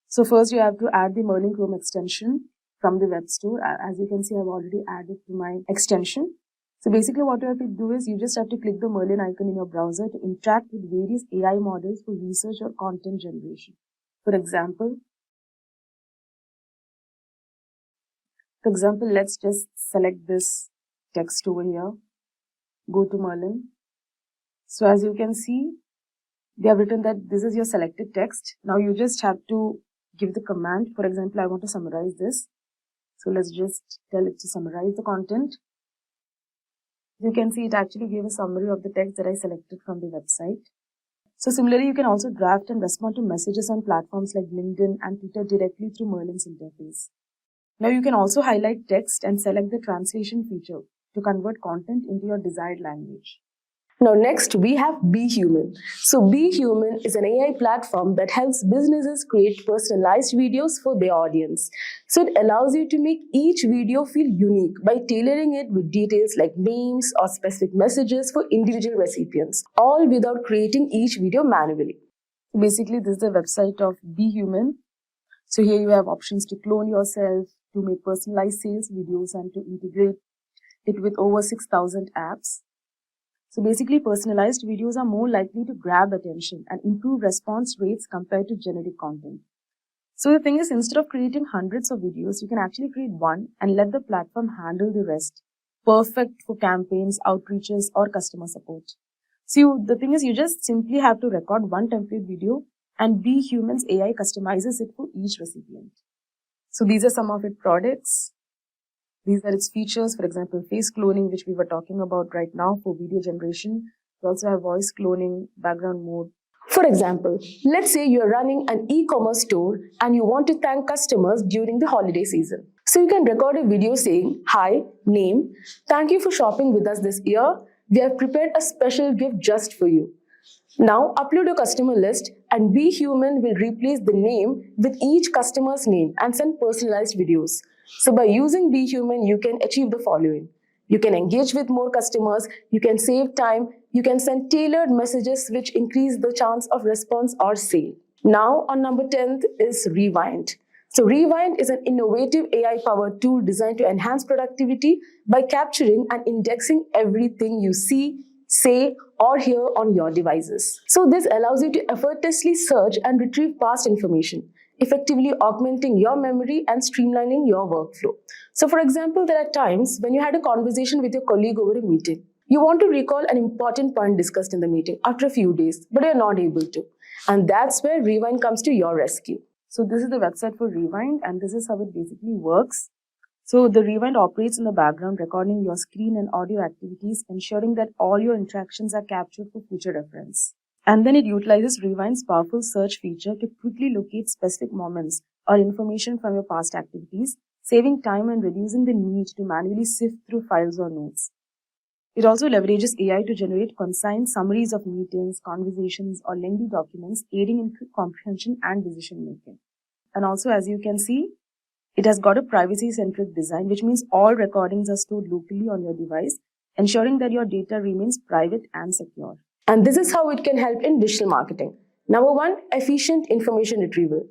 So first you have to add the Merlin Chrome extension from the web store. As you can see, I've already added to my extension. So basically what you have to do is you just have to click the Merlin icon in your browser to interact with various AI models for research or content generation. For example, let's just select this text over here. Go to Merlin. So as you can see, they have written that this is your selected text. Now you just have to give the command. For example, I want to summarize this. So let's just tell it to summarize the content. You can see it actually gave a summary of the text that I selected from the website. So similarly, you can also draft and respond to messages on platforms like LinkedIn and Twitter directly through Merlin's interface. Now you can also highlight text and select the translation feature to convert content into your desired language. Now next we have Be Human. So Be Human is an AI platform that helps businesses create personalized videos for their audience. So it allows you to make each video feel unique by tailoring it with details like names or specific messages for individual recipients, all without creating each video manually. Basically, this is the website of Be Human. So here you have options to clone yourself, to make personalized sales videos, and to integrate it with over 6,000 apps. So basically, personalized videos are more likely to grab attention and improve response rates compared to generic content. So the thing is, instead of creating hundreds of videos, you can actually create one and let the platform handle the rest. Perfect for campaigns, outreaches, or customer support. So the thing is, you just simply have to record one template video and Be Human's AI customizes it for each recipient. So these are some of its products. These are its features. For example, face cloning, which we were talking about right now for video generation. We also have voice cloning, background mode. For example, let's say you're running an e-commerce store and you want to thank customers during the holiday season. So you can record a video saying, "Hi, name, thank you for shopping with us this year. We have prepared a special gift just for you." Now upload your customer list and Be Human will replace the name with each customer's name and send personalized videos. So by using Be Human, you can achieve the following. You can engage with more customers, you can save time, you can send tailored messages which increase the chance of response or sale. Now on number 10th is Rewind. So Rewind is an innovative AI-powered tool designed to enhance productivity by capturing and indexing everything you see, say, or hear on your devices. So this allows you to effortlessly search and retrieve past information, effectively augmenting your memory and streamlining your workflow. So for example, there are times when you had a conversation with your colleague over a meeting. You want to recall an important point discussed in the meeting after a few days, but you're not able to. And that's where Rewind comes to your rescue. So this is the website for Rewind, and this is how it basically works. So the Rewind operates in the background, recording your screen and audio activities, ensuring that all your interactions are captured for future reference. And then it utilizes Rewind's powerful search feature to quickly locate specific moments or information from your past activities, saving time and reducing the need to manually sift through files or notes. It also leverages AI to generate concise summaries of meetings, conversations, or lengthy documents, aiding in quick comprehension and decision making. And also, as you can see, it has got a privacy-centric design, which means all recordings are stored locally on your device, ensuring that your data remains private and secure. And this is how it can help in digital marketing. Number 1, efficient information retrieval.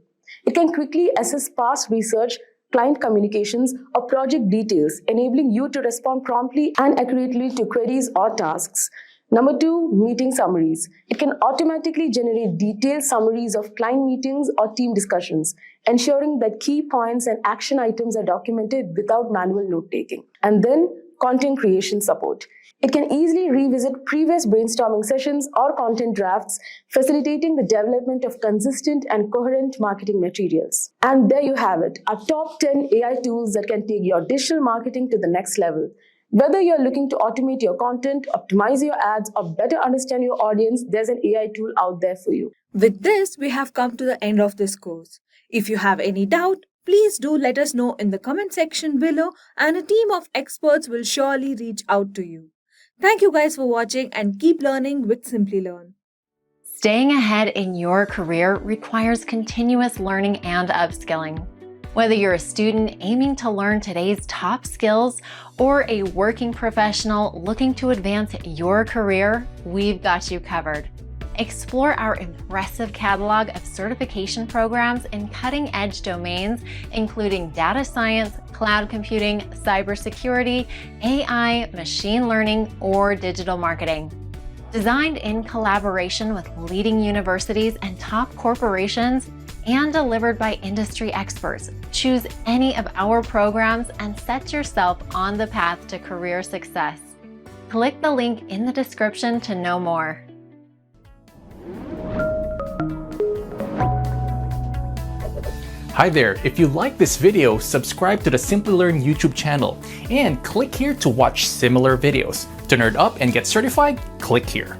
It can quickly assess past research, client communications, or project details, enabling you to respond promptly and accurately to queries or tasks. Number 2, meeting summaries. It can automatically generate detailed summaries of client meetings or team discussions, ensuring that key points and action items are documented without manual note-taking. And then, content creation support. It can easily revisit previous brainstorming sessions or content drafts, facilitating the development of consistent and coherent marketing materials. And there you have it, our top 10 AI tools that can take your digital marketing to the next level. Whether you're looking to automate your content, optimize your ads, or better understand your audience, there's an AI tool out there for you. With this, we have come to the end of this course. If you have any doubt, please do let us know in the comment section below, and a team of experts will surely reach out to you. Thank you guys for watching and keep learning with Simplilearn. Staying ahead in your career requires continuous learning and upskilling. Whether you're a student aiming to learn today's top skills or a working professional looking to advance your career, we've got you covered. Explore our impressive catalog of certification programs in cutting-edge domains, including data science, cloud computing, cybersecurity, AI, machine learning, or digital marketing. Designed in collaboration with leading universities and top corporations, and delivered by industry experts, choose any of our programs and set yourself on the path to career success. Click the link in the description to know more. Hi there, if you like this video, subscribe to the Simplilearn YouTube channel and click here to watch similar videos. To nerd up and get certified, click here.